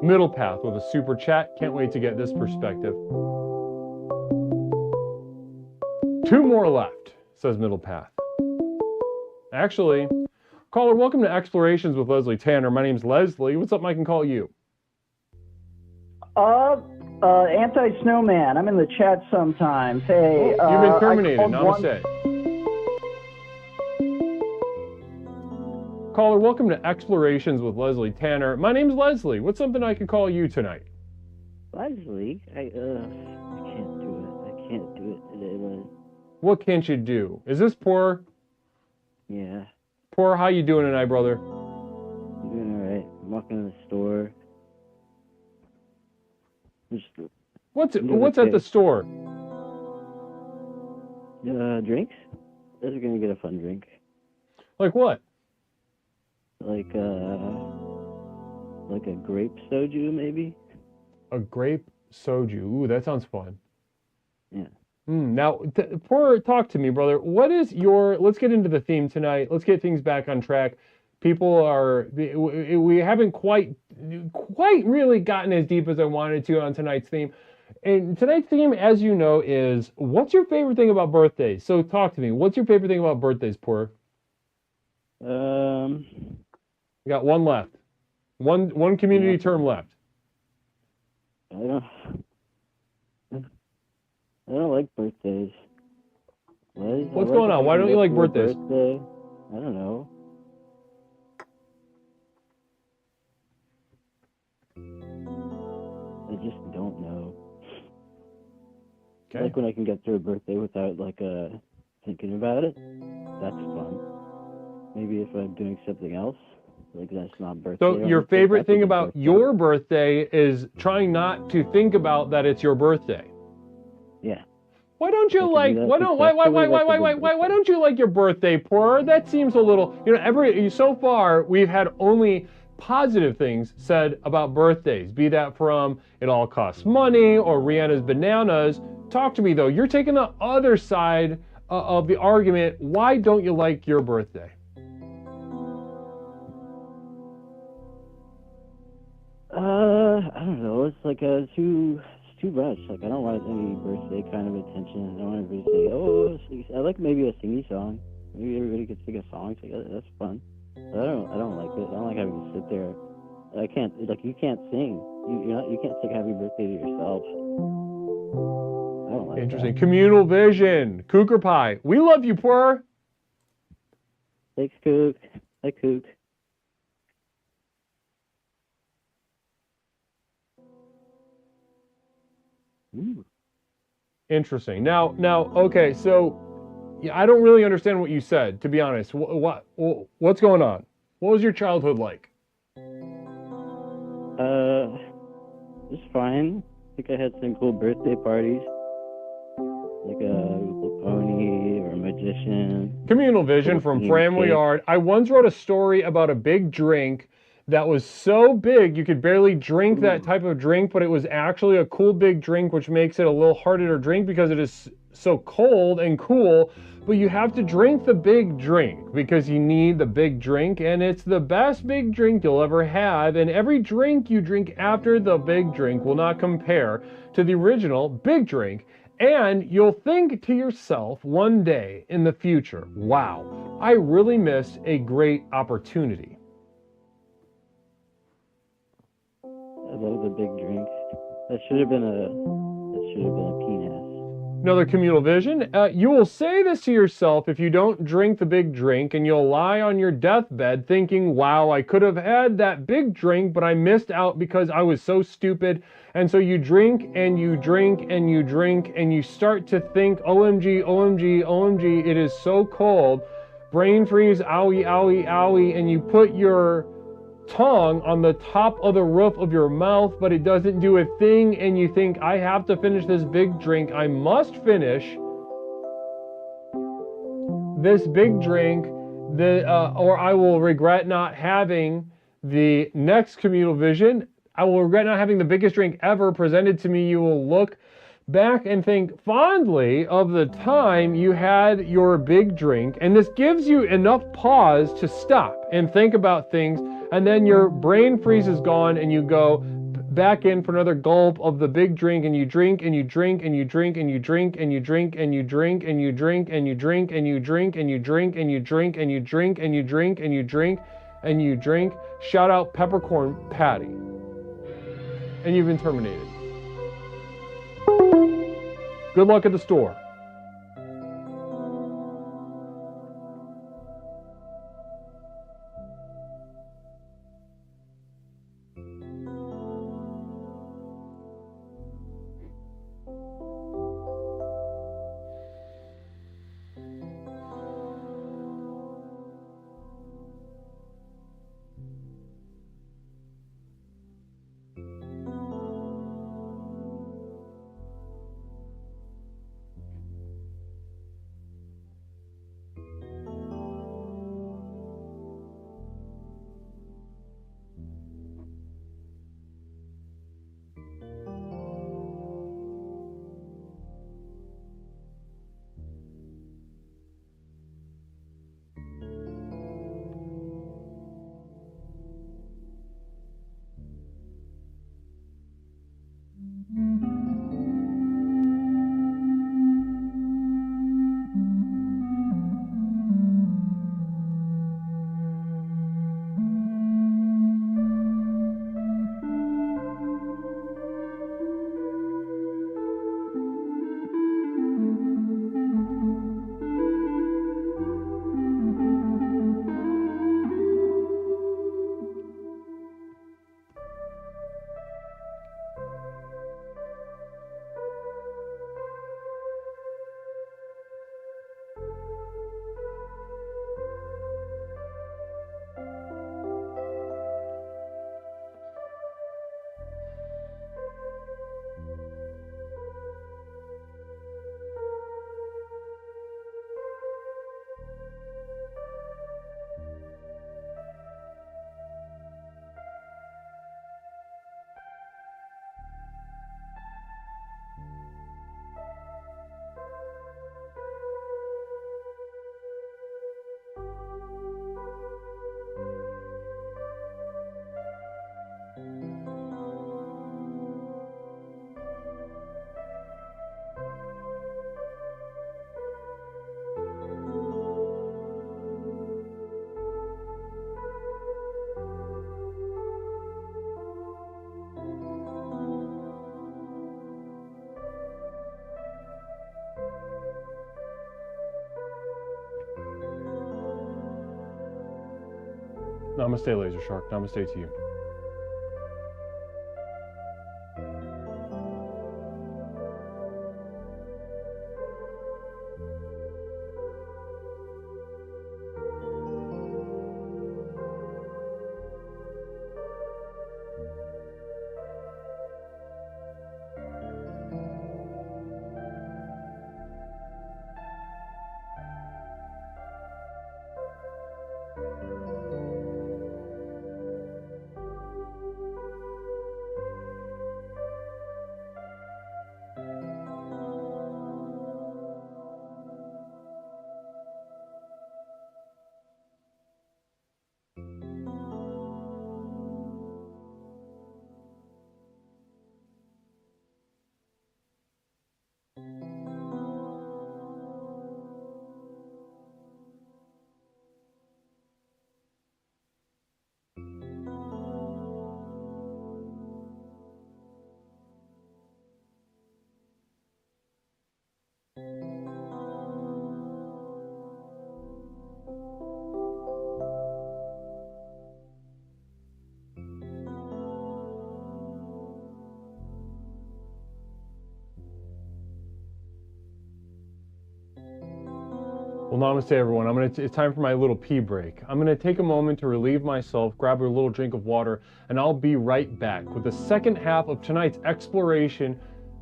Middle Path with a super chat. Can't wait to get this perspective. 2 more left, says Middle Path. Actually, caller, welcome to Explorations with Leslie Tanner. My name's Leslie. What's up, I can call you? Anti-snowman. I'm in the chat sometimes. Hey, you've been terminated. Namaste. Caller, welcome to Explorations with Leslie Tanner. My name's Leslie. What's something I can call you tonight? Leslie? I can't do it. I can't do it today, Les. What can't you do? Is this Poor? Yeah. Poor, how you doing tonight, brother? I'm doing all right. I'm walking to the store. What's at the store? Drinks? Those are gonna get a fun drink. Like what? Like a grape soju, maybe? A grape soju. Ooh, that sounds fun. Yeah. Now, Poor, talk to me, brother. What is let's get into the theme tonight. Let's get things back on track. We haven't quite really gotten as deep as I wanted to on tonight's theme. And tonight's theme, as you know, is what's your favorite thing about birthdays? So talk to me. What's your favorite thing about birthdays, Poor? We got one left. One community term left. I don't like birthdays. What's going on? Why don't you like birthdays? Birthday. I don't know. I just don't know. Okay. Like when I can get through a birthday without thinking about it. That's fun. Maybe if I'm doing something else, like that's not birthday. So your favorite thing about your birthday is trying not to think about that it's your birthday. Yeah. Why don't you why don't you like your birthday, Poor? That seems a little, so far we've had only positive things said about birthdays, be that from it all costs money or Rihanna's bananas. Talk to me though. You're taking the other side of the argument. Why don't you like your birthday? I don't know. It's like too much. Like I don't want any birthday kind of attention. I don't want everybody to say, "Oh, I like maybe a singy song." Maybe everybody could sing a song. It's like, that's fun. But I don't like it. I don't like having to sit there. I can't. Like you can't sing. You can't sing Happy Birthday to yourself. I don't like Interesting. that. Communal vision. Cougar pie. We love you, Poor. Thanks, Cook. Hi, Cook. Ooh. Interesting. Now, okay, so I don't really understand what you said, to be honest. What's going on? What was your childhood like? It's fine. I think I had some cool birthday parties, like a little pony or a magician. Communal vision from Framley Yard. I once wrote a story about a big drink that was so big you could barely drink that type of drink, but it was actually a cool big drink, which makes it a little harder to drink because it is so cold and cool. But you have to drink the big drink because you need the big drink, and it's the best big drink you'll ever have. And every drink you drink after the big drink will not compare to the original big drink. And you'll think to yourself one day in the future, wow, I really missed a great opportunity. I love the big drink. That should have been a penis. Another communal vision. You will say this to yourself if you don't drink the big drink, and you'll lie on your deathbed thinking, wow, I could have had that big drink, but I missed out because I was so stupid. And so you drink and you drink and you drink and you start to think, OMG, OMG, OMG, it is so cold. Brain freeze, owie, owie, owie, and you put your tongue on the top of the roof of your mouth, but it doesn't do a thing, and you think, I have to finish this big drink. I must finish this big drink, or I will regret not having the next communal vision. I will regret not having the biggest drink ever presented to me. You will look back and think fondly of the time you had your big drink, and this gives you enough pause to stop and think about things, and then your brain freeze is gone and you go back in for another gulp of the big drink, and you drink and you drink and you drink and you drink and you drink and you drink and you drink and you drink and you drink and you drink and you drink and you drink and you drink and you drink and you drink. Shout out Peppercorn Patty. And you've been terminated. Good luck at the store. Namaste, Laser Shark. Namaste to you. Well, namaste, everyone. It's time for my little pee break. I'm gonna take a moment to relieve myself, grab a little drink of water, and I'll be right back with the second half of tonight's exploration.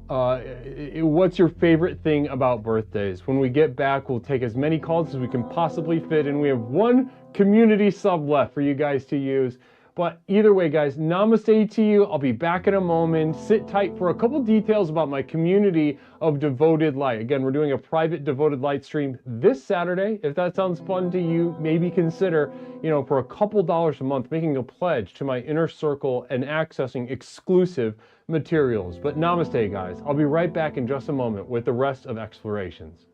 What's your favorite thing about birthdays? When we get back, we'll take as many calls as we can possibly fit, and we have one community sub left for you guys to use. But either way, guys, namaste to you. I'll be back in a moment. Sit tight for a couple details about my community of Devoted Light. Again, we're doing a private Devoted Light stream this Saturday. If that sounds fun to you, maybe consider, for a couple dollars a month, making a pledge to my inner circle and accessing exclusive materials. But namaste, guys. I'll be right back in just a moment with the rest of Explorations.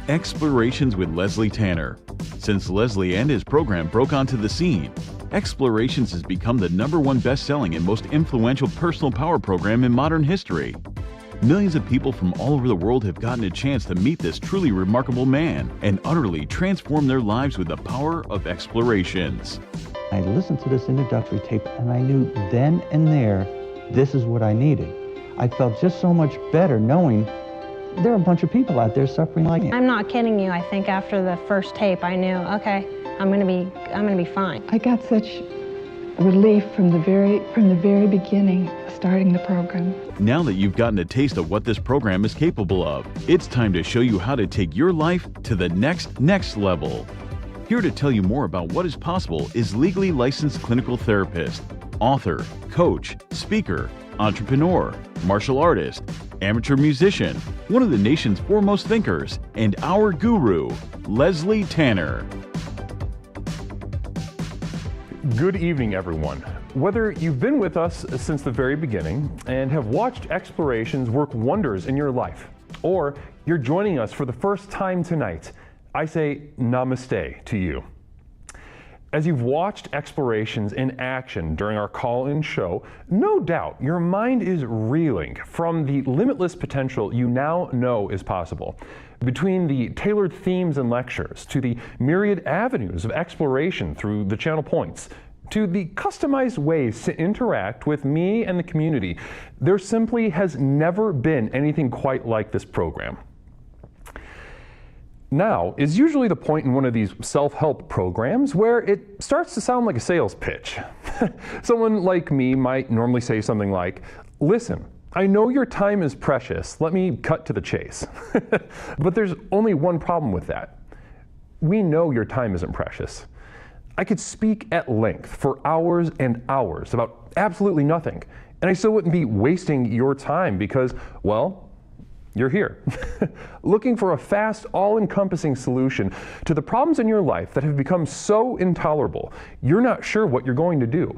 Explorations with Leslie Tanner. Since Leslie and his program broke onto the scene, Explorations has become the #1 best-selling and most influential personal power program in modern history. Millions of people from all over the world have gotten a chance to meet this truly remarkable man and utterly transform their lives with the power of Explorations. I listened to this introductory tape and I knew then and there, this is what I needed. I felt just so much better knowing there are a bunch of people out there suffering like me. I'm not kidding you. I think after the first tape, I knew, okay, I'm gonna be fine. I got such relief from the very beginning, starting the program. Now that you've gotten a taste of what this program is capable of, it's time to show you how to take your life to the next level. Here to tell you more about what is possible is legally licensed clinical therapist, author, coach, speaker, entrepreneur, martial artist, amateur musician, one of the nation's foremost thinkers, and our guru, Leslie Tanner. Good evening, everyone. Whether you've been with us since the very beginning and have watched explorations work wonders in your life, or you're joining us for the first time tonight, I say namaste to you. As you've watched explorations in action during our call-in show, no doubt your mind is reeling from the limitless potential you now know is possible. Between the tailored themes and lectures, to the myriad avenues of exploration through the channel points, to the customized ways to interact with me and the community, there simply has never been anything quite like this program. Now is usually the point in one of these self-help programs where it starts to sound like a sales pitch. Someone like me might normally say something like, "Listen, I know your time is precious. Let me cut to the chase." But there's only one problem with that. We know your time isn't precious. I could speak at length for hours and hours about absolutely nothing, and I still wouldn't be wasting your time because, well, you're here, looking for a fast, all-encompassing solution to the problems in your life that have become so intolerable, you're not sure what you're going to do.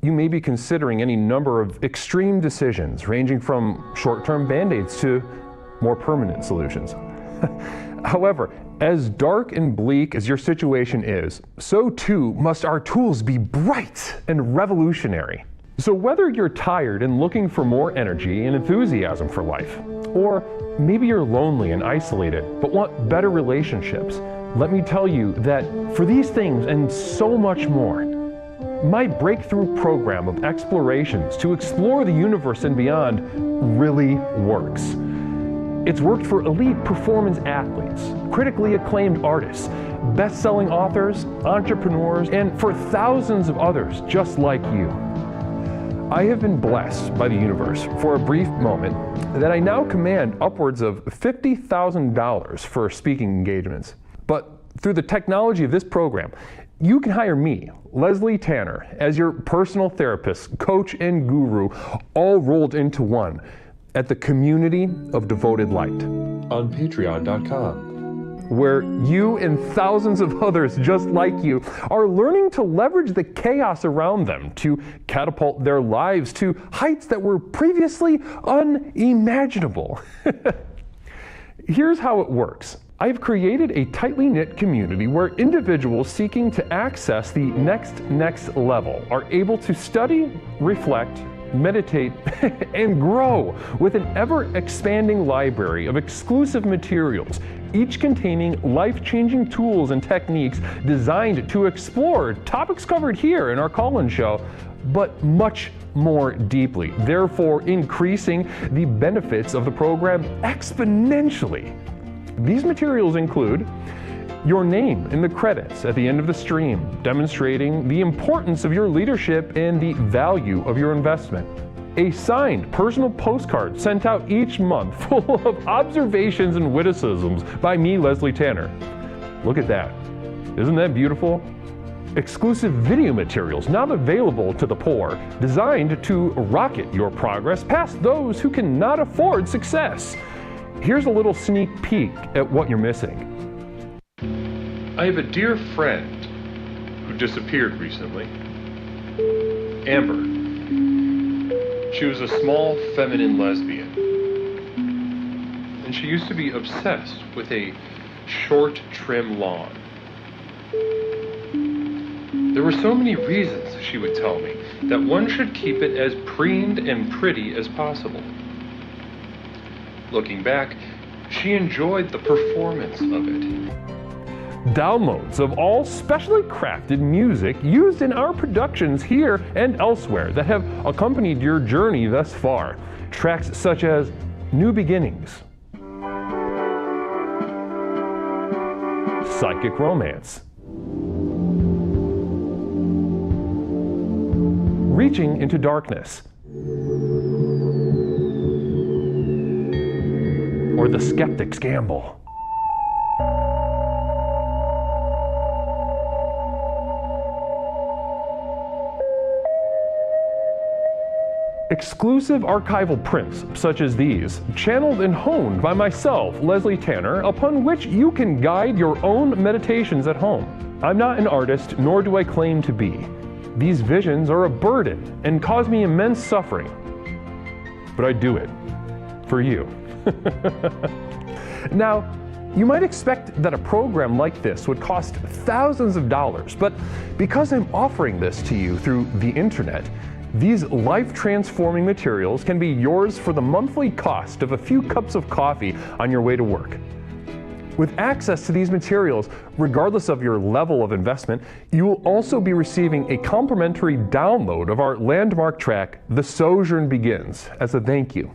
You may be considering any number of extreme decisions, ranging from short-term band-aids to more permanent solutions. However, as dark and bleak as your situation is, so too must our tools be bright and revolutionary. So whether you're tired and looking for more energy and enthusiasm for life, or maybe you're lonely and isolated but want better relationships, let me tell you that for these things and so much more, my breakthrough program of explorations to explore the universe and beyond really works. It's worked for elite performance athletes, critically acclaimed artists, best-selling authors, entrepreneurs, and for thousands of others just like you. I have been blessed by the universe for a brief moment that I now command upwards of $50,000 for speaking engagements. But through the technology of this program, you can hire me, Leslie Tanner, as your personal therapist, coach, and guru, all rolled into one at the Community of Devoted Light on Patreon.com, where you and thousands of others just like you are learning to leverage the chaos around them to catapult their lives to heights that were previously unimaginable. Here's how it works. I've created a tightly knit community where individuals seeking to access the next level are able to study, reflect, meditate, and grow with an ever-expanding library of exclusive materials, each containing life-changing tools and techniques designed to explore topics covered here in our call-in show, but much more deeply, therefore increasing the benefits of the program exponentially. These materials include your name in the credits at the end of the stream, demonstrating the importance of your leadership and the value of your investment. A signed personal postcard sent out each month full of observations and witticisms by me, Leslie Tanner. Look at that. Isn't that beautiful? Exclusive video materials now available to the poor, designed to rocket your progress past those who cannot afford success. Here's a little sneak peek at what you're missing. I have a dear friend who disappeared recently. Amber. She was a small, feminine lesbian. And she used to be obsessed with a short, trim lawn. There were so many reasons, she would tell me, that one should keep it as preened and pretty as possible. Looking back, she enjoyed the performance of it. Downloads of all specially crafted music used in our productions here and elsewhere that have accompanied your journey thus far. Tracks such as New Beginnings, Psychic Romance, Reaching into Darkness, or The Skeptic's Gamble. Exclusive archival prints, such as these, channeled and honed by myself, Leslie Tanner, upon which you can guide your own meditations at home. I'm not an artist, nor do I claim to be. These visions are a burden and cause me immense suffering. But I do it for you. Now, you might expect that a program like this would cost thousands of dollars, but because I'm offering this to you through the internet, these life-transforming materials can be yours for the monthly cost of a few cups of coffee on your way to work. With access to these materials, regardless of your level of investment, you will also be receiving a complimentary download of our landmark track, The Sojourn Begins, as a thank you.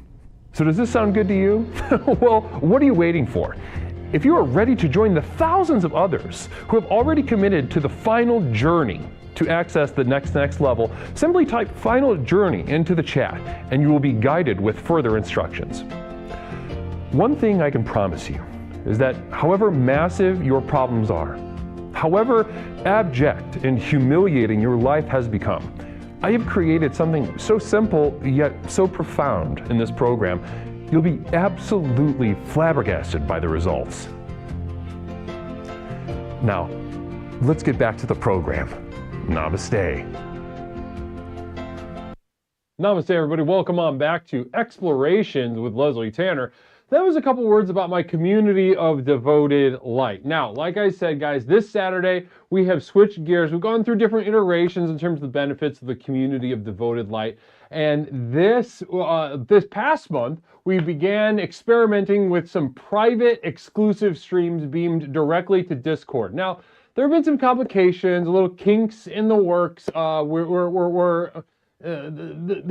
So does this sound good to you? Well, what are you waiting for? If you are ready to join the thousands of others who have already committed to the final journey to access the next level, simply type Final Journey into the chat and you will be guided with further instructions. One thing I can promise you is that however massive your problems are, however abject and humiliating your life has become, I have created something so simple yet so profound in this program, you'll be absolutely flabbergasted by the results. Now, let's get back to the program. Namaste. Namaste, everybody. Welcome on back to Explorations with Leslie Tanner. That was a couple words about my community of devoted light. Now, like I said, guys, this Saturday we have switched gears. We've gone through different iterations in terms of the benefits of the community of devoted light. And this past month, we began experimenting with some private exclusive streams beamed directly to Discord. Now, there have been some complications, a little kinks in the works. The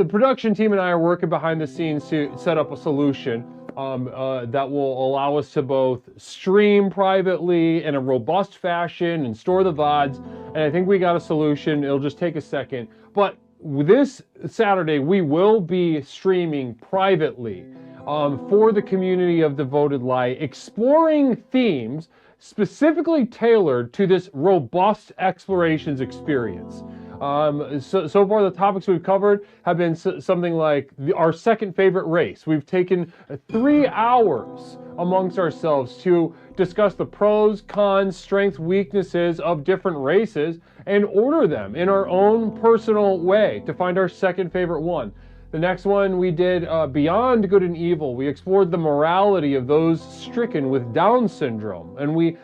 production team and I are working behind the scenes to set up a solution that will allow us to both stream privately in a robust fashion and store the VODs. And I think we got a solution. It'll just take a second. But this Saturday, we will be streaming privately for the community of devoted light, exploring themes specifically tailored to this robust explorations experience. So far, the topics we've covered have been something like our second favorite race. We've taken 3 hours amongst ourselves to discuss the pros, cons, strengths, weaknesses of different races and order them in our own personal way to find our second favorite one. The next one we did Beyond Good and Evil. We explored the morality of those stricken with Down syndrome. And we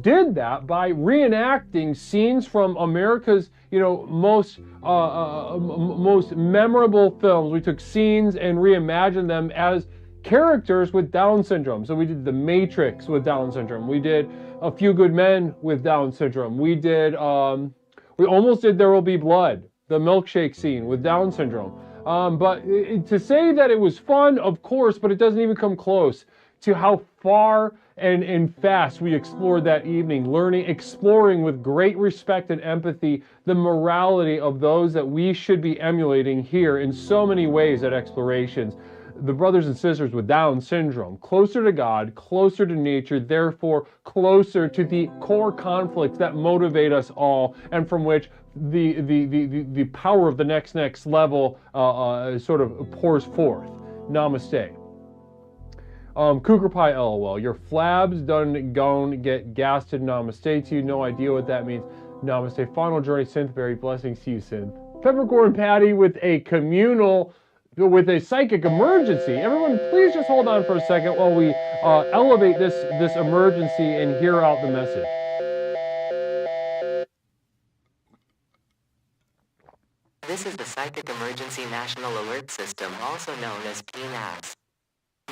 did that by reenacting scenes from America's most memorable films. We took scenes and reimagined them as characters with Down syndrome. So we did The Matrix with Down syndrome. We did A Few Good Men with Down syndrome. We did, we almost did There Will Be Blood, the milkshake scene with Down syndrome. But to say that it was fun, of course, but it doesn't even come close to how far and fast we explored that evening, exploring with great respect and empathy the morality of those that we should be emulating here in so many ways at Explorations. The brothers and sisters with Down syndrome, closer to God, closer to nature, therefore closer to the core conflicts that motivate us all and from which the power of the next level sort of pours forth. Namaste. Cougar Pie LOL. Your flabs done gone get gasted. Namaste to you. No idea what that means. Namaste. Final Journey Synthberry. Blessings to you, Synth. Peppercorn Patty with a psychic emergency. Everyone, please just hold on for a second while we elevate this emergency and hear out the message. This is the Psychic Emergency National Alert System, also known as PNAS.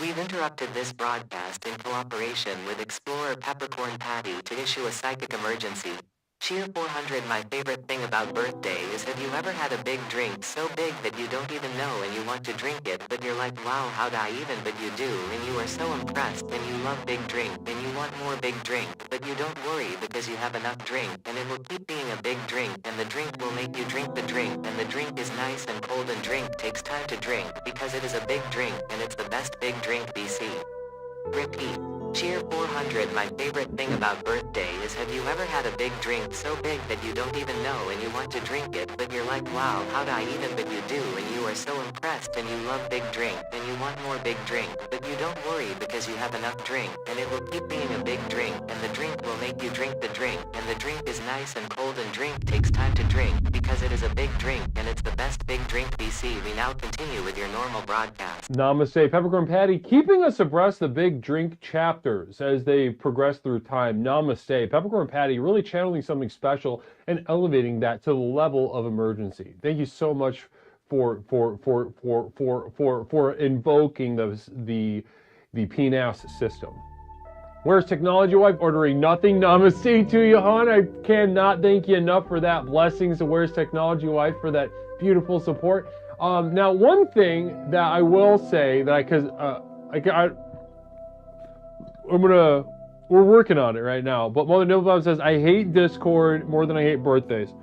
We've interrupted this broadcast in cooperation with Explorer Peppercorn Patty to issue a psychic emergency. Cheer 400. My favorite thing about birthday is, have you ever had a big drink so big that you don't even know and you want to drink it, but you're like, wow, how'd I even, but you do, and you are so impressed and you love big drink and you want more big drink, but you don't worry because you have enough drink and it will keep being a big drink and the drink will make you drink the drink and the drink is nice and cold and drink takes time to drink because it is a big drink and it's the best big drink BC. Repeat. Cheer 400. My favorite thing about birthday is, have you ever had a big drink so big that you don't even know and you want to drink it, but you're like, wow, how'd I even, but you do, and you are so impressed and you love big drink and you want more big drink, but you don't worry because you have enough drink and it will keep being a big drink and the drink will make you drink the drink and the drink is nice and cold and drink takes time to drink because it is a big drink and it's the best big drink. BC. We now continue with your normal broadcast. Namaste, Peppercorn Patty, keeping us abreast the big drink chapters as they progress through time. Namaste, Peppercorn Patty, really channeling something special and elevating that to the level of emergency. Thank you so much for invoking the PNAS system. Where's Technology Wife? Ordering nothing. Namaste to you, hon. I cannot thank you enough for that. Blessings to Where's Technology Wife for that beautiful support. Now, one thing that I will say that we're working on it right now, but Mother Nibblebomb says, I hate Discord more than I hate birthdays.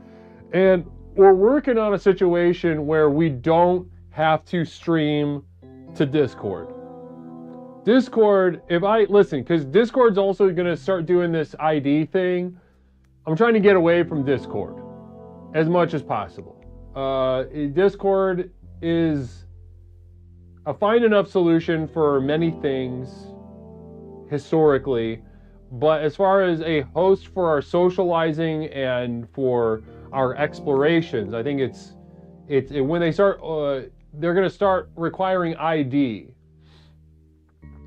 And we're working on a situation where we don't have to stream to Discord. Discord, because Discord's also going to start doing this ID thing. I'm trying to get away from Discord as much as possible. Discord is a fine enough solution for many things historically, but as far as a host for our socializing and for our explorations, I think it's when they start, they're going to start requiring ID.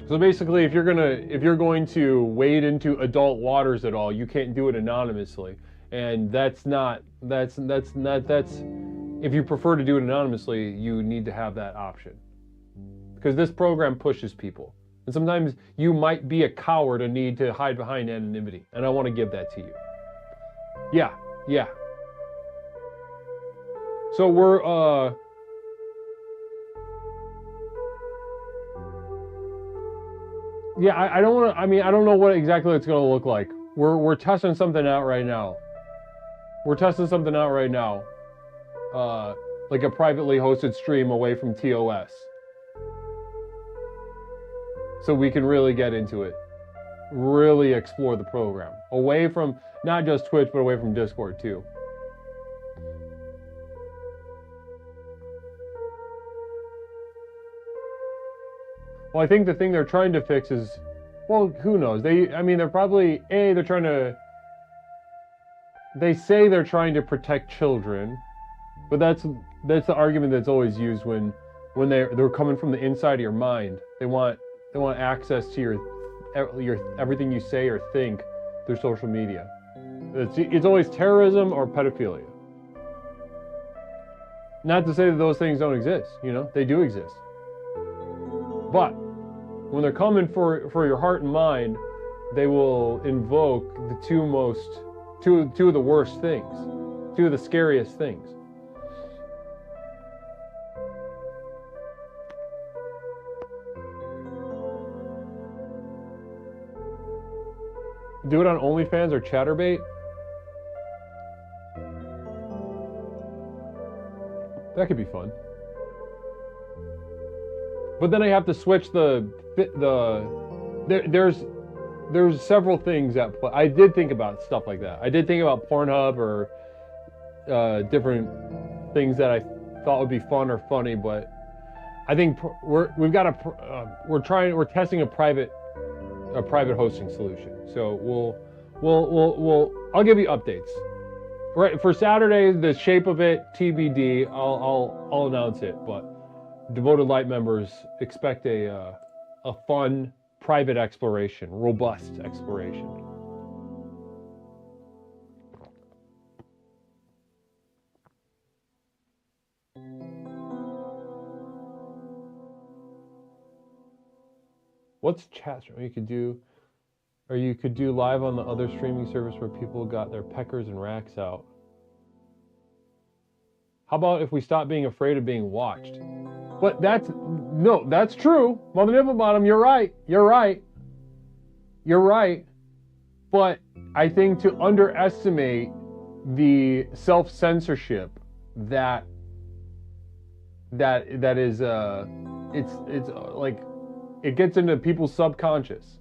So basically, if you're going to wade into adult waters at all, you can't do it anonymously, and that's if you prefer to do it anonymously, you need to have that option, because this program pushes people, and sometimes you might be a coward and need to hide behind anonymity, and I want to give that to you. Yeah. So we're I don't know what exactly it's going to look like. We're testing something out right now. Like a privately hosted stream away from TOS. So we can really get into it. Really explore the program. Away from not just Twitch, but away from Discord too. Well, I think the thing they're trying to fix is, well, who knows? They're probably, they say they're trying to protect children, but that's the argument that's always used when they're coming from the inside of your mind. They want access to your everything you say or think through social media. It's always terrorism or pedophilia. Not to say that those things don't exist, they do exist. But when they're coming for your heart and mind, they will invoke the two of the worst things, two of the scariest things. Do it on OnlyFans or Chatterbait? That could be fun. But then I have to switch there's several things that I did think about stuff like that. I did think about Pornhub or different things that I thought would be fun or funny, but I think we're testing a private hosting solution. So I'll give you updates. Right, for Saturday, the shape of it TBD. I'll announce it, but Devoted Light members expect a fun, private exploration, robust exploration. What's chat stream? You could do live on the other streaming service where people got their peckers and racks out. How about if we stop being afraid of being watched? But that's true. Mother Nibblebottom, you're right. But I think to underestimate the self-censorship that is it's like it gets into people's subconscious.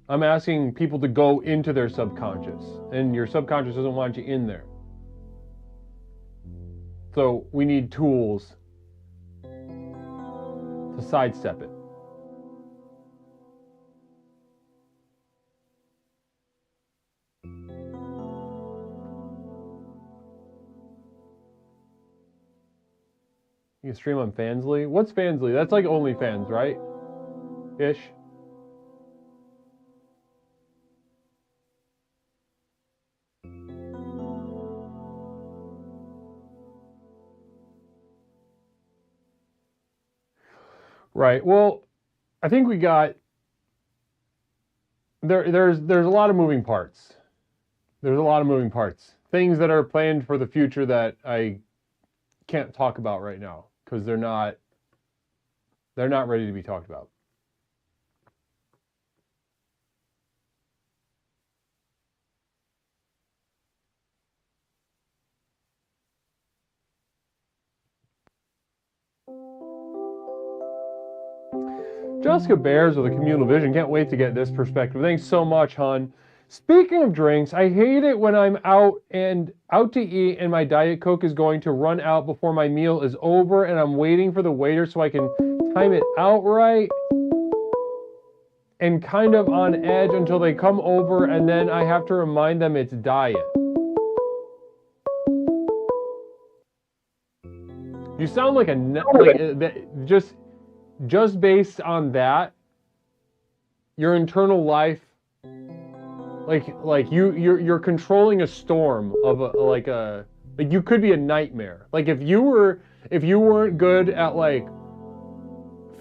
I'm asking people to go into their subconscious, and your subconscious doesn't want you in there. So we need tools to sidestep it. You can stream on Fansly. What's Fansly? That's like OnlyFans, right? Ish. Right. Well, I think we got there's a lot of moving parts. There's a lot of moving parts. Things that are planned for the future that I can't talk about right now because they're not ready to be talked about. Jessica Bears with a communal vision. Can't wait to get this perspective. Thanks so much, hon. Speaking of drinks, I hate it when I'm out to eat and my Diet Coke is going to run out before my meal is over and I'm waiting for the waiter so I can time it out right and kind of on edge until they come over and then I have to remind them it's diet. You sound like just based on that, your internal life, like you're controlling a storm of like you could be a nightmare. Like if you weren't good at like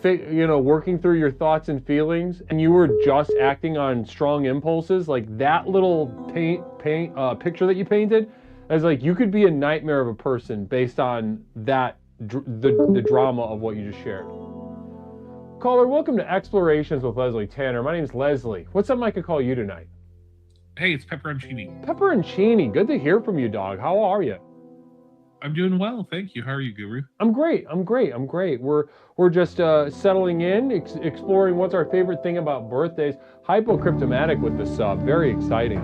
working through your thoughts and feelings and you were just acting on strong impulses, like that little picture that you painted, as like you could be a nightmare of a person based on that the drama of what you just shared. Caller, welcome to Explorations with Leslie Tanner. My name is Leslie. What's up, Mike? I call you tonight. Hey, it's Pepperoncini. Pepperoncini, good to hear from you, dog. How are you? I'm doing well, thank you. How are you, Guru? I'm great. We're just settling in, exploring what's our favorite thing about birthdays. Hypocryptomatic with the sub. Very exciting.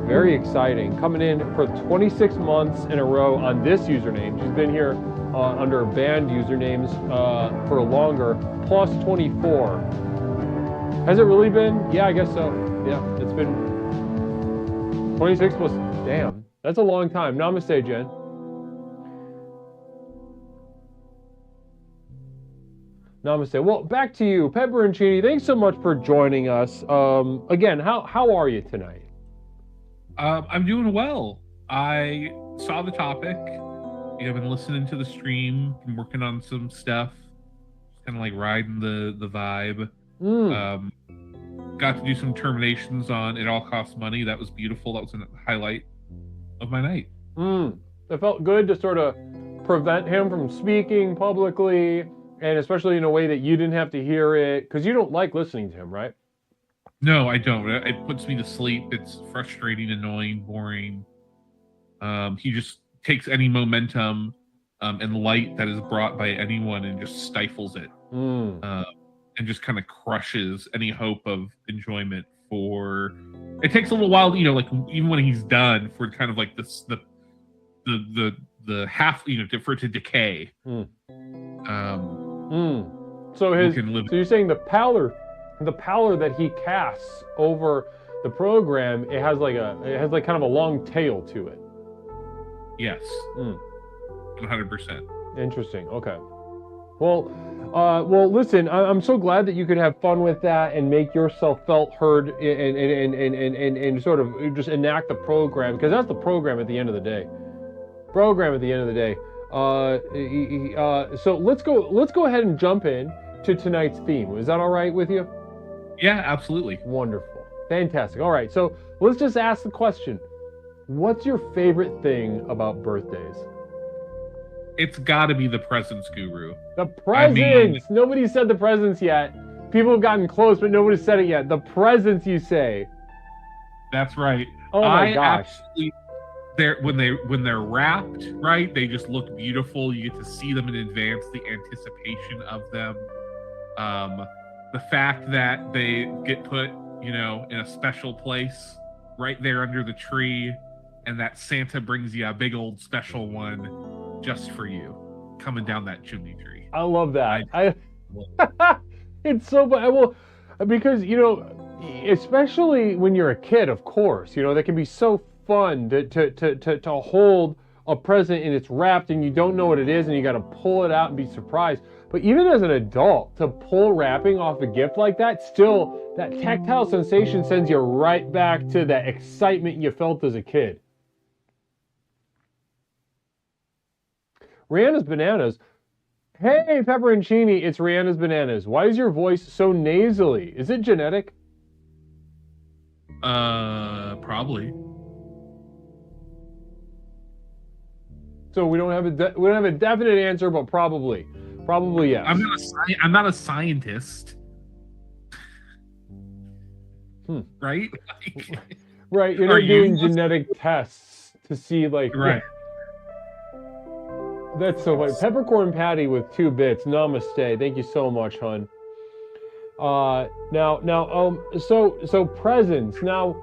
Very exciting. Coming in for 26 months in a row on this username. She's been here under banned usernames for longer, plus 24. Has it really been? Yeah, I guess so. Yeah, it's been 26 plus, damn, that's a long time. Namaste, Jen. Namaste. Well, back to you, Pepperoncini. Thanks so much for joining us. Again, how are you tonight? I'm doing well. I saw the topic. I've been listening to the stream, been working on some stuff, kind of like riding the vibe. Got to do some terminations on It All Costs Money. That was beautiful. That was a highlight of my night. It felt good to sort of prevent him from speaking publicly, and especially in a way that you didn't have to hear it, because you don't like listening to him, right? No, I don't. It puts me to sleep. It's frustrating, annoying, boring. He just takes any momentum and light that is brought by anyone and just stifles it. And just kind of crushes any hope of enjoyment for. It takes a little while, like even when he's done, for kind of like this the half, for it to decay. So you're saying the pallor that he casts over the program, it has like kind of a long tail to it. Yes. 100%. Interesting. Okay. Well, listen, I'm so glad that you could have fun with that and make yourself felt heard and sort of just enact the program, because that's the program at the end of the day. So let's go ahead and jump in to tonight's theme. Is that all right with you? Yeah, absolutely. Wonderful. Fantastic. All right. So let's just ask the question. What's your favorite thing about birthdays? It's got to be the presents, Guru. The presents! Nobody said the presents yet. People have gotten close, but nobody said it yet. The presents, you say. That's right. Oh my gosh. Actually, when they're wrapped, right, they just look beautiful. You get to see them in advance, the anticipation of them. The fact that they get put you know, in a special place right there under the tree, and that Santa brings you a big old special one just for you coming down that chimney tree. I love that. It's so well, because, you know, especially when you're a kid, of course, you know, that can be so fun to hold a present and it's wrapped and you don't know what it is and you got to pull it out and be surprised. But even as an adult, to pull wrapping off a gift like that, still, that tactile sensation sends you right back to that excitement you felt as a kid. Rihanna's Bananas. Hey, Pepperoncini, it's Rihanna's Bananas. Why is your voice so nasally? Is it genetic? Probably. So we don't have a definite answer, but probably yes. I'm not a scientist. Right? Right. You're not doing genetic tests to see, like, right. That's so funny. Peppercorn Patty with 2 bits. Namaste. Thank you so much, hon. So presents. Now,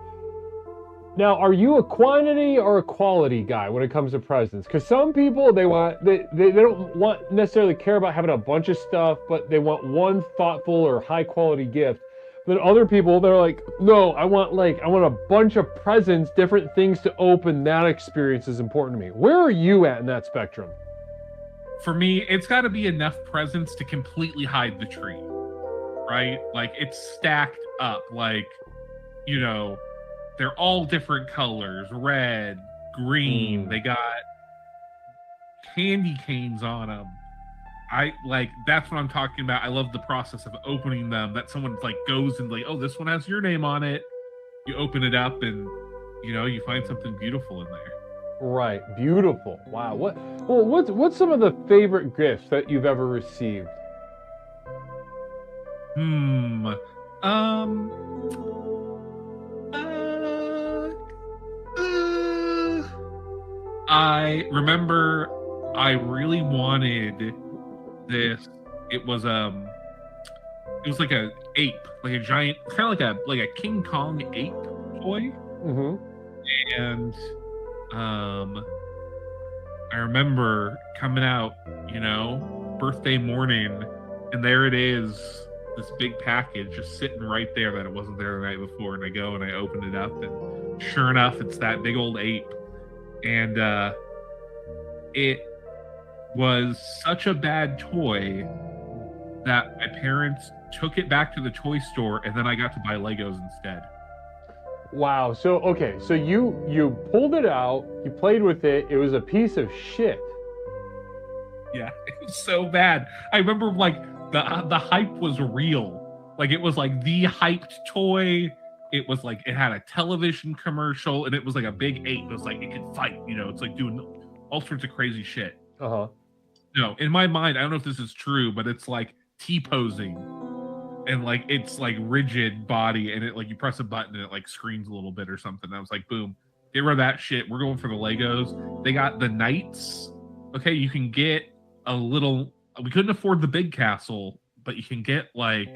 are you a quantity or a quality guy when it comes to presents? Because some people, they don't want necessarily care about having a bunch of stuff, but they want one thoughtful or high quality gift. Then other people, they're like, no, I want a bunch of presents, different things to open. That experience is important to me. Where are you at in that spectrum? For me, it's got to be enough presents to completely hide the tree, right? Like, it's stacked up, like, you know, they're all different colors, red, green. They got candy canes on them. That's what I'm talking about. I love the process of opening them, that someone like goes and like, oh, this one has your name on it. You open it up and, you know, you find something beautiful in there. Right, beautiful. Wow. What's some of the favorite gifts that you've ever received? I remember I really wanted this. It was like a ape, like a giant, kind of like a King Kong ape toy. And I remember coming out, you know, birthday morning, and there it is, this big package just sitting right there that it wasn't there the night before. And I go and I open it up, and sure enough, it's that big old ape. And it was such a bad toy that my parents took it back to the toy store, and then I got to buy Legos instead. Wow. So, okay. So you pulled it out, you played with it, it was a piece of shit. Yeah, it was so bad. I remember, like, the hype was real. Like, it was like the hyped toy. It was like, it had a television commercial, and it was like a big ape. It was like, it could fight, you know, it's like doing all sorts of crazy shit. No, in my mind, I don't know if this is true, but it's like T-posing, and like it's like rigid body, and it like you press a button and it like screams a little bit or something. I was like, boom, get rid of that shit. We're going for the Legos. They got the knights. Okay, you can get a little. We couldn't afford the big castle, but you can get, like,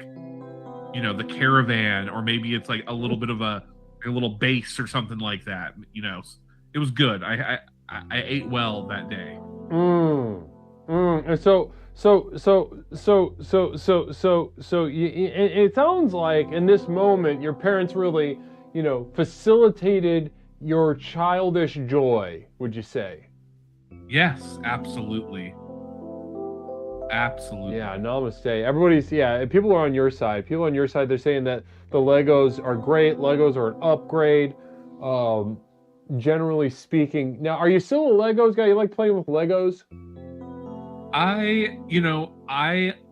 you know, the caravan, or maybe it's like a little bit of a little base or something like that. You know, it was good. I ate well that day. And so it sounds like in this moment your parents really, you know, facilitated your childish joy, would you say? Yes, absolutely. Absolutely. Yeah, namaste. Everybody's, people are on your side. People on your side, they're saying that the Legos are great. Legos are an upgrade, generally speaking. Now, are you still a Legos guy? You like playing with Legos?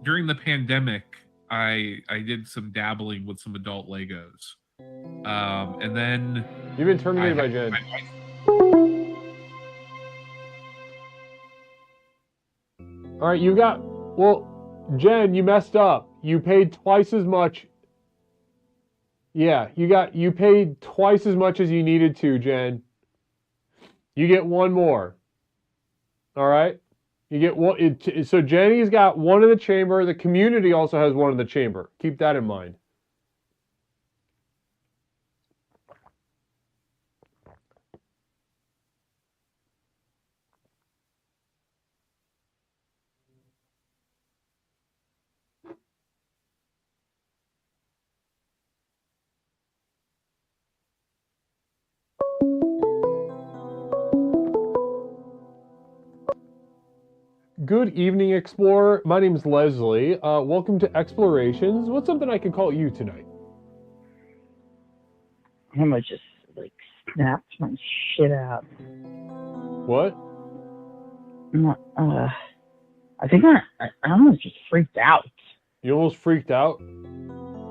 During the pandemic, I did some dabbling with some adult Legos. And then... You've been terminated by Jen. All right, Jen, you messed up. You paid twice as much. Yeah, you paid twice as much as you needed to, Jen. You get one more. All right? You get one. So Jenny's got one in the chamber. The community also has one in the chamber. Keep that in mind. Good evening, Explorer. My name's Leslie. Welcome to Explorations. What's something I can call you tonight? Emma just like snapped my shit out. What? I think I almost just freaked out. You almost freaked out?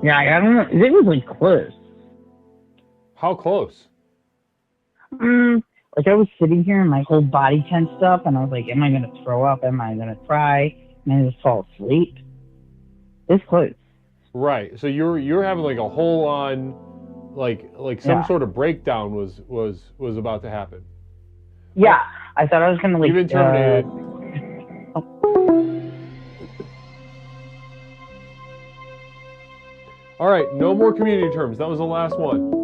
Yeah, I don't know. It was like close. How close? Like I was sitting here and my whole body tensed up, and I was like, "Am I gonna throw up? Am I gonna cry? Am I gonna fall asleep?" This close. Right. So you're having like a whole on, like some sort of breakdown was about to happen. Yeah, I thought I was gonna like. You've been terminated. All right, no more community terms. That was the last one.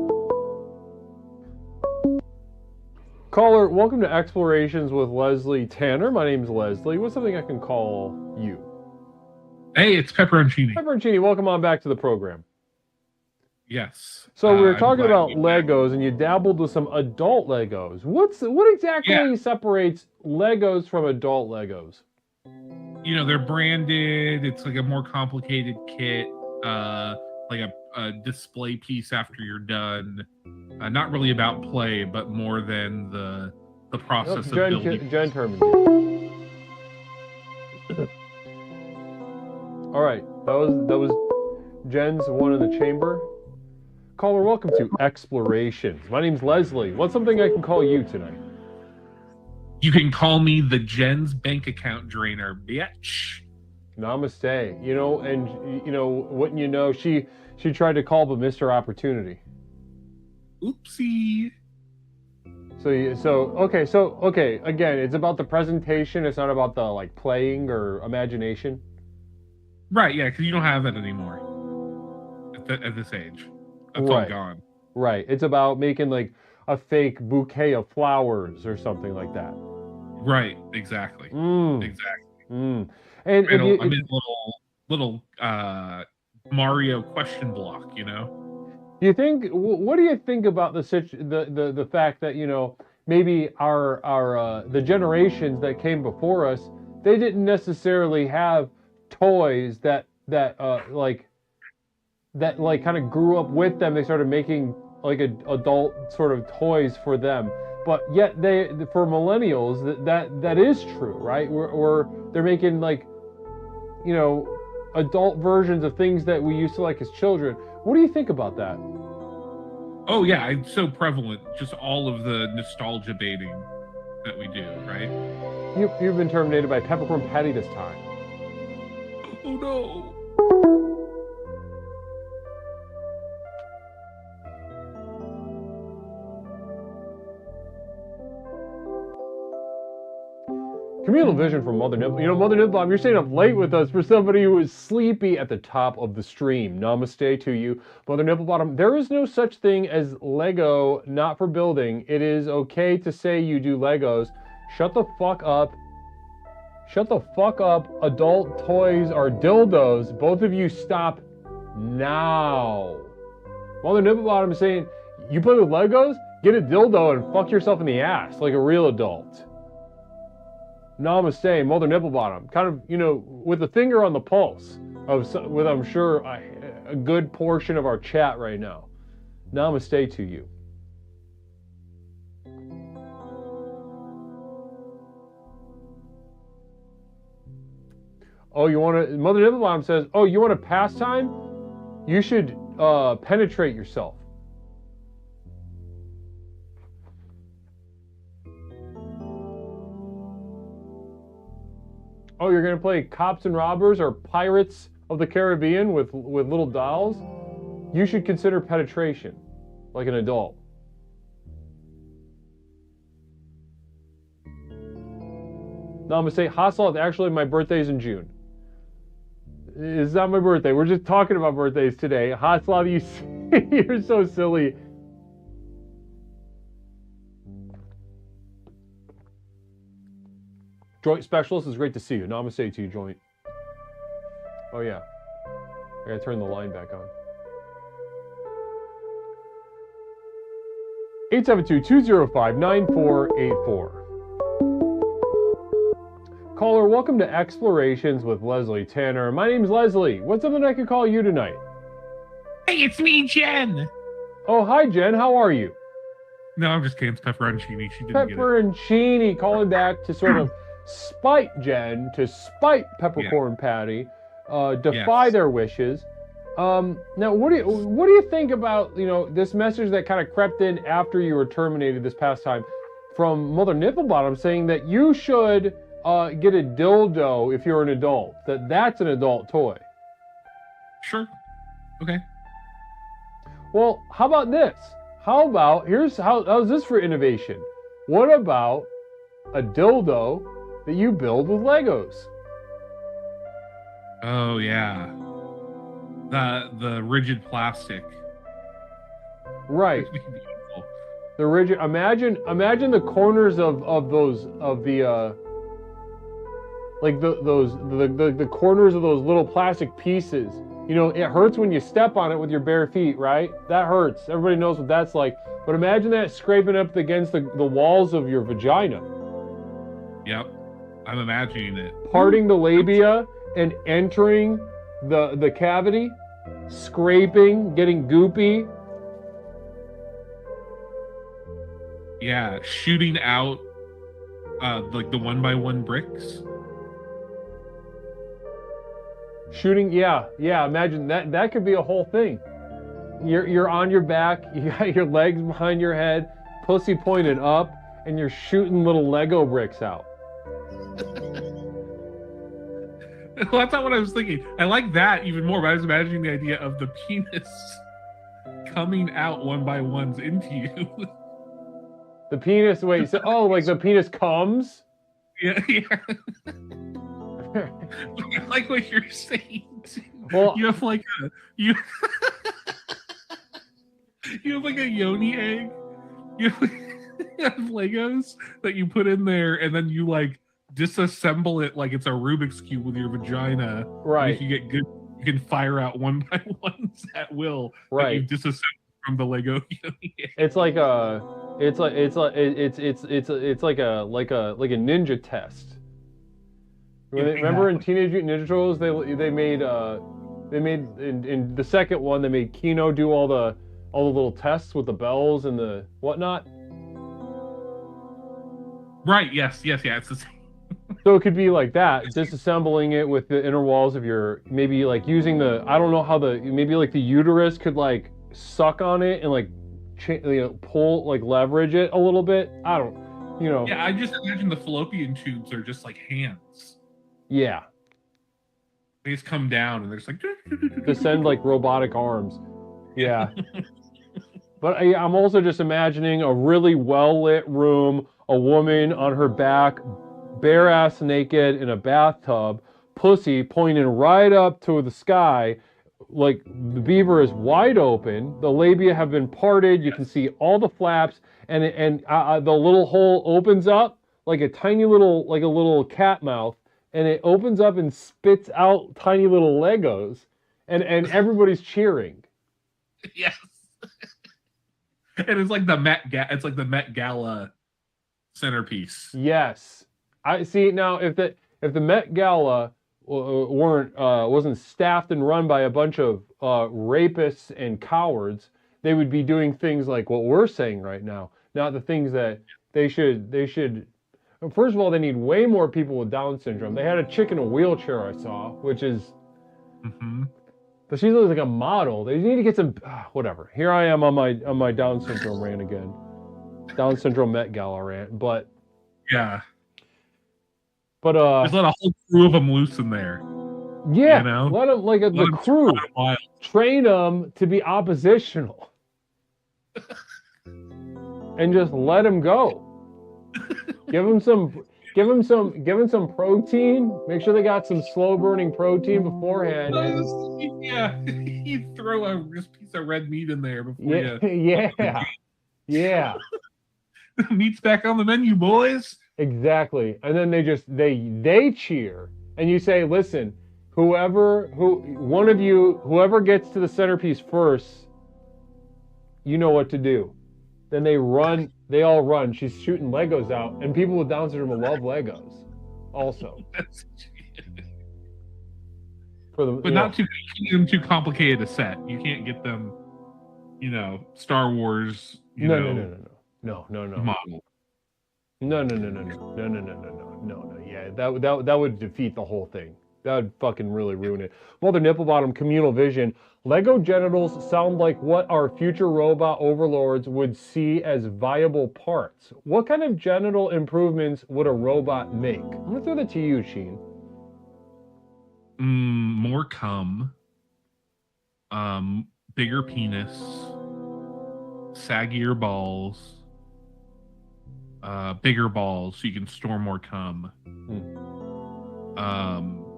Caller, welcome to Explorations with Leslie Tanner. My name's Leslie. What's something I can call you? Hey, it's Pepperoncini. Pepperoncini, welcome on back to the program. Yes. So we were talking about Legos, and you dabbled with some adult Legos. What exactly separates Legos from adult Legos? You know, they're branded. It's like a more complicated kit, like a display piece after you're done. Not really about play, but more than the process of building. Jen Terman. All right, that was Jen's one in the chamber. Caller, welcome to Explorations. My name's Leslie. What's something I can call you tonight? You can call me the Jen's bank account drainer, bitch. Namaste. You know, and you know, wouldn't you know, she tried to call but missed her opportunity. Oopsie. Okay, again, it's about the presentation, it's not about the like playing or imagination. Right, yeah, because you don't have that anymore at this age. That's all gone. Right. It's about making like a fake bouquet of flowers or something like that. Right. Exactly. Exactly. And I'm in little Mario question block, you know. What do you think about the fact that, you know, maybe our the generations that came before us, they didn't necessarily have toys that kind of grew up with them. They started making like adult sort of toys for them, but yet for millennials that is true, right? They're making like, you know, adult versions of things that we used to like as children. What do you think about that? Oh yeah, it's so prevalent. Just all of the nostalgia baiting that we do, right? You've been terminated by Peppercorn Patty this time. Oh no. Communal vision from Mother Nibble. You know, Mother Nibble, you're staying up late with us for somebody who is sleepy at the top of the stream. Namaste to you. Mother Nibblebottom, there is no such thing as Lego not for building. It is okay to say you do Legos. Shut the fuck up. Shut the fuck up. Adult toys are dildos. Both of you stop now. Mother Nibblebottom is saying, you play with Legos? Get a dildo and fuck yourself in the ass like a real adult. Namaste, Mother Nibblebottom, kind of, you know, with a finger on the pulse with, I'm sure, a good portion of our chat right now. Namaste to you. Oh, you want to, Mother Nibblebottom says, oh, you want a pastime? You should penetrate yourself. Oh, you're gonna play cops and robbers or Pirates of the Caribbean with little dolls? You should consider penetration, like an adult. Namaste. Hasselt, actually my birthday's in June. It's not my birthday. We're just talking about birthdays today. Hasselt, you're so silly. Joint Specialist, it's great to see you. Namaste to you, Joint. Oh yeah. I gotta turn the line back on. 872-205-9484. Caller, welcome to Explorations with Leslie Tanner. My name's Leslie. What's something I could call you tonight? Hey, it's me, Jen. Oh, hi, Jen. How are you? No, I'm just kidding. It's Pepperoncini. She didn't get it. Pepperoncini calling back to sort of spite Jen, to spite Peppercorn Patty, defy their wishes. Now, what do you think about this message that kind of crept in after you were terminated this past time from Mother Nipplebottom saying that you should get a dildo if you're an adult, that's an adult toy? Sure. Okay. Well, how about this? How's this for innovation? What about a dildo that you build with Legos? Oh yeah. The rigid plastic. Right. That'd be beautiful. The rigid. Imagine the corners of those the corners of those little plastic pieces. It hurts when you step on it with your bare feet, right? That hurts. Everybody knows what that's like. But imagine that scraping up against the walls of your vagina. Yep. I'm imagining it. Parting the labia and entering the cavity, scraping, getting goopy. Yeah, shooting out like the 1x1 bricks. Shooting, yeah. Imagine that could be a whole thing. You're on your back, you got your legs behind your head, pussy pointed up, and you're shooting little Lego bricks out. Well, that's not what I was thinking. I like that even more, but I was imagining the idea of the penis coming out 1x1s into you. The penis, wait, so, like the penis comes? Yeah. I like what you're saying. Well, you have like a you have like a yoni egg. You have Legos that you put in there, and then you like disassemble it like it's a Rubik's Cube with your vagina. Right. If you get good, you can fire out 1x1s at will. Right. That you've disassembled from the Lego yoni egg. It's like a ninja test. Remember in Teenage Mutant Ninja Turtles, they made in the second one they made Kino do all the little tests with the bells and the whatnot. Right. Yes. It's the same. So it could be like that, disassembling it with the inner walls of your, maybe like using I don't know how maybe like the uterus could like suck on it and like pull, like leverage it a little bit. I don't, Yeah, I just imagine the fallopian tubes are just like hands. Yeah. They just come down and they're just like descend like robotic arms. Yeah. But I'm also just imagining a really well-lit room, a woman on her back, bare ass naked in a bathtub, pussy pointing right up to the sky, like the beaver is wide open, the labia have been parted, you can see all the flaps, and the little hole opens up like a tiny little, like a little cat mouth, and it opens up and spits out tiny little Legos, and everybody's cheering. Yes. And it's like the Met Gala centerpiece. Yes. I see. Now, if the Met Gala wasn't staffed and run by a bunch of rapists and cowards, they would be doing things like what we're saying right now. Not the things that they should. First of all, they need way more people with Down syndrome. They had a chick in a wheelchair I saw, which is. Mm-hmm. But she looks like a model. They need to get some. Whatever. Here I am on my Down syndrome rant again. Down syndrome Met Gala rant, but. Yeah. But just let a whole crew of them loose in there. Yeah, let them the crew train them to be oppositional, and just let them go. Give them some protein. Make sure they got some slow burning protein beforehand. Yeah, you throw a piece of red meat in there before you. Yeah. Meat's back on the menu, boys. Exactly. And then they cheer, and you say, listen, whoever gets to the centerpiece first, you know what to do. Then they all run. She's shooting Legos out, and people with Down syndrome love Legos. Also. But not too complicated a set. You can't get them, Star Wars. No. model. No. Yeah, that would defeat the whole thing. That would fucking really ruin it. Mother Nipplebottom, communal vision. Lego genitals sound like what our future robot overlords would see as viable parts. What kind of genital improvements would a robot make? I'm gonna throw that to you, Sheen. More cum. Bigger penis. Saggier balls. Bigger balls so you can store more cum.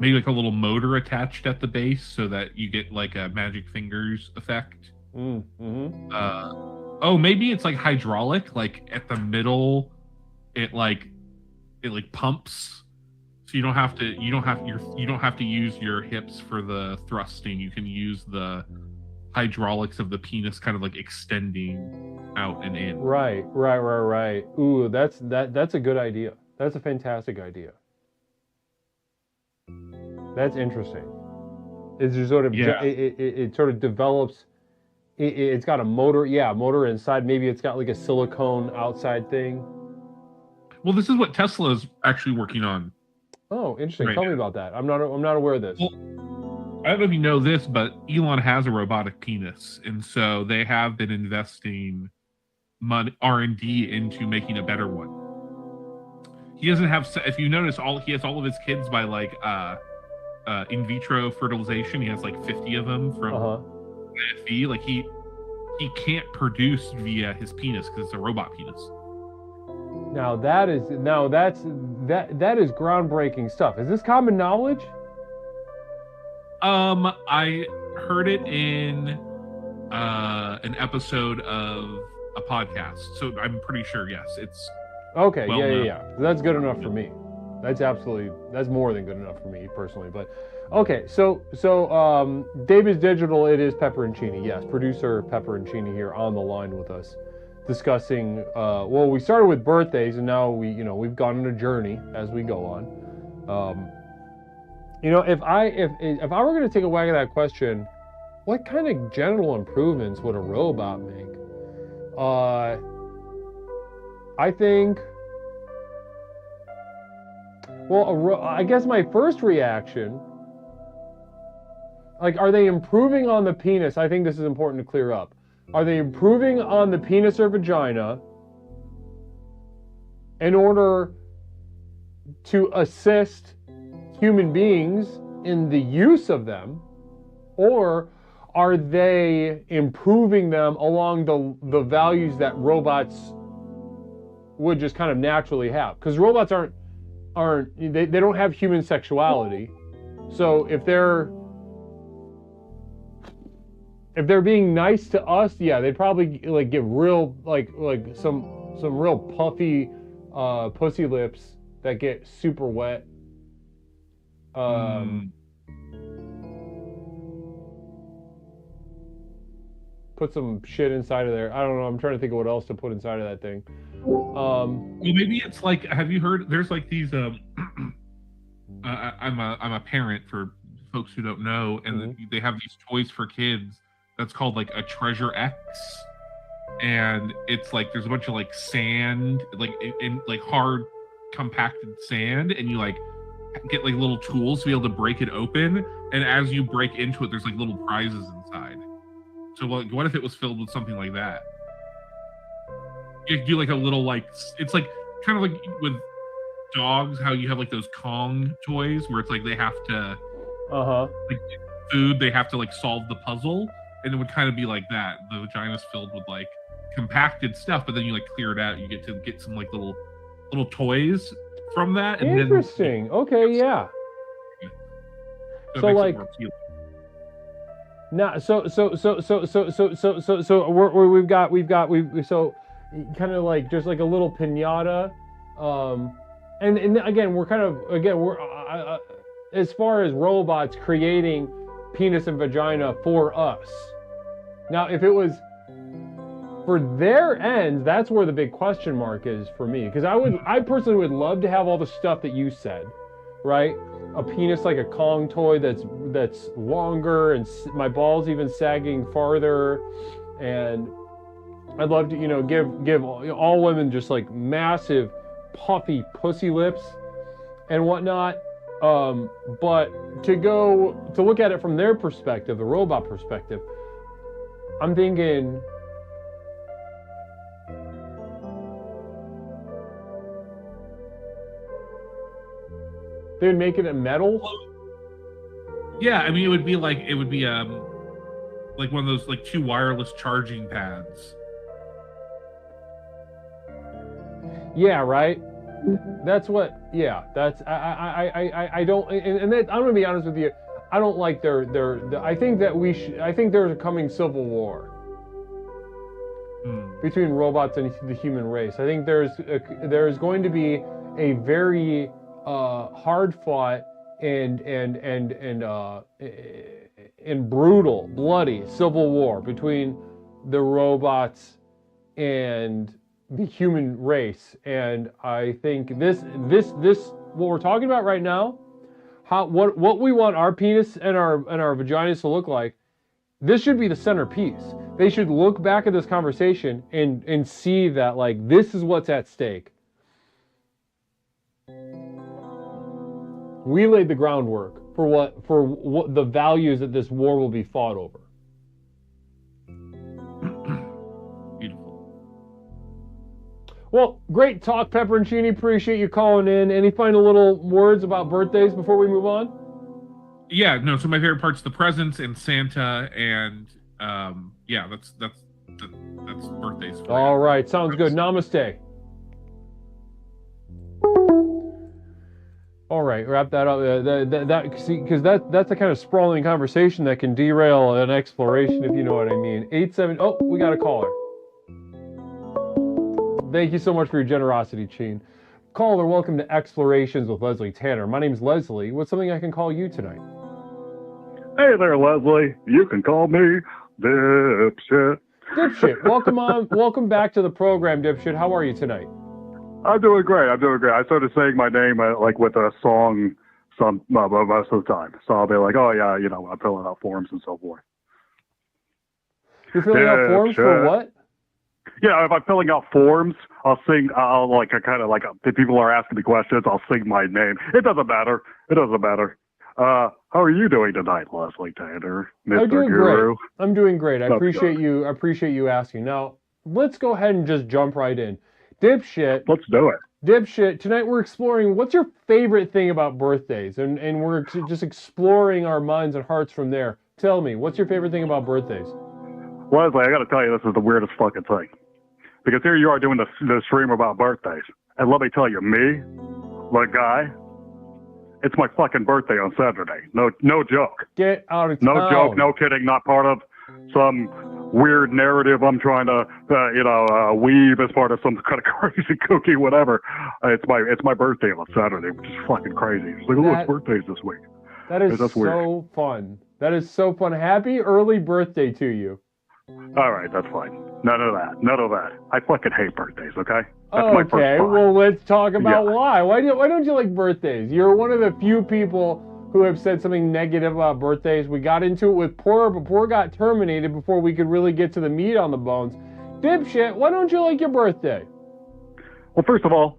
Maybe like a little motor attached at the base so that you get like a magic fingers effect. Maybe it's like hydraulic, like at the middle it pumps, so you don't have to use your hips for the thrusting. You can use the hydraulics of the penis kind of like extending out and in. Right. Ooh, that's a good idea. That's a fantastic idea. That's interesting. It's just sort of it sort of develops. It's got a motor inside. Maybe it's got like a silicone outside thing. Well, this is what Tesla is actually working on. Oh, interesting. Right Tell me now. about that. I'm not aware of this. Well, I don't know if you know this, but Elon has a robotic penis, and so they have been investing R&D into making a better one. He doesn't have. If you notice, he has all of his kids by like in vitro fertilization. He has like 50 of them from IFE. Like he can't produce via his penis because it's a robot penis. Now that is groundbreaking stuff. Is this common knowledge? I heard it in an episode of a podcast, so I'm pretty sure. Yes, it's okay. well Yeah. That's good enough for me. That's more than good enough for me personally. But okay, so David's Digital. It is Pepperoncini. Yes, producer Pepperoncini here on the line with us, discussing. Well, we started with birthdays, and now we've gone on a journey as we go on. If I were going to take a whack at that question, what kind of genital improvements would a robot make? I think. Well, I guess my first reaction, like, are they improving on the penis? I think this is important to clear up. Are they improving on the penis or vagina in order to assist human beings in the use of them, or are they improving them along the values that robots would just kind of naturally have? Because robots they don't have human sexuality, so if they're being nice to us, yeah, they'd probably like give real like some real puffy pussy lips that get super wet. Put some shit inside of there. I don't know. I'm trying to think of what else to put inside of that thing. Well, maybe it's like, have you heard? There's like these. I'm a parent for folks who don't know, and they have these toys for kids. That's called like a Treasure X, and it's like there's a bunch of like sand, like in like hard compacted sand, and you like get like little tools to be able to break it open, and as you break into it, there's like little prizes inside. So like, what if it was filled with something like that? You could do like a little like, it's like kind of like with dogs, how you have like those Kong toys where it's like they have to like food, they have to like solve the puzzle, and it would kind of be like that. The vagina's filled with like compacted stuff, but then you like clear it out, you get to get some like little toys from that. And interesting. Then, okay, yeah. So like now, so we've kind of like just like a little piñata, and again we're as far as robots creating penis and vagina for us. Now, if it was for their ends, that's where the big question mark is for me, because I personally would love to have all the stuff that you said. right? A penis like a Kong toy that's longer, and my balls even sagging farther. And I'd love to, give all women just like massive, puffy pussy lips and whatnot. But to look at it from their perspective, the robot perspective, I'm thinking, they would make it in metal? Yeah, I mean, it would be like one of those like 2 wireless charging pads. Yeah, right. That's what. Yeah, that's. I don't. And that, I'm gonna be honest with you. I don't like their. I think that we should. I think there's a coming civil war between robots and the human race. I think there's going to be a very hard-fought and brutal, bloody civil war between the robots and the human race. And I think this what we're talking about right now, what we want our penis and our vaginas to look like, this should be the centerpiece. They should look back at this conversation and see that, like, this is what's at stake. We laid the groundwork for what the values that this war will be fought over. Well, great talk, Pepperoncini. Appreciate you calling in. Any final little words about birthdays before we move on? Yeah, no. So my favorite part's the presents and Santa, and yeah, that's birthdays. All right, sounds good. Namaste. All right, wrap that up. Because that's the kind of sprawling conversation that can derail an exploration, if you know what I mean. 87. Oh, we got a caller. Thank you so much for your generosity, Cheen. Caller, welcome to Explorations with Leslie Tanner. My name's Leslie. What's something I can call you tonight? Hey there, Leslie. You can call me Dipshit. Dipshit, welcome on. Welcome back to the program, Dipshit. How are you tonight? I'm doing great. I started saying my name like with a song most of the time. So I'll be like, oh yeah, I'm filling out forms and so forth. You're filling out forms for what? Yeah, if I'm filling out forms, I'll sing. I'll like kind of like if people are asking me questions, I'll sing my name. It doesn't matter. How are you doing tonight, Leslie Tanner, Mr. I'm doing Guru? great. I'm doing great. I That's appreciate good. you. I appreciate you asking. Now, let's go ahead and just jump right in. Dipshit. Let's do it. Dipshit, tonight we're exploring what's your favorite thing about birthdays, and we're just exploring our minds and hearts from there. Tell me, what's your favorite thing about birthdays? Leslie, I got to tell you, this is the weirdest fucking thing. Because here you are doing the stream about birthdays. And let me tell you, me, the guy, it's my fucking birthday on Saturday. No joke. Get out of town. No joke, no kidding, not part of some weird narrative I'm trying to, weave as part of some kind of crazy cookie, whatever. It's my birthday on Saturday, which is fucking crazy. It's like, it's birthdays this week. That is That's so weird. fun. That is so fun. Happy early birthday to you. All right, that's fine. None of that. I fucking hate birthdays, okay? That's my first Okay, thought. well, let's talk about why. Why don't you like birthdays? You're one of the few people who have said something negative about birthdays. We got into it with Poor, but Poor got terminated before we could really get to the meat on the bones. Dipshit, why don't you like your birthday? Well, first of all,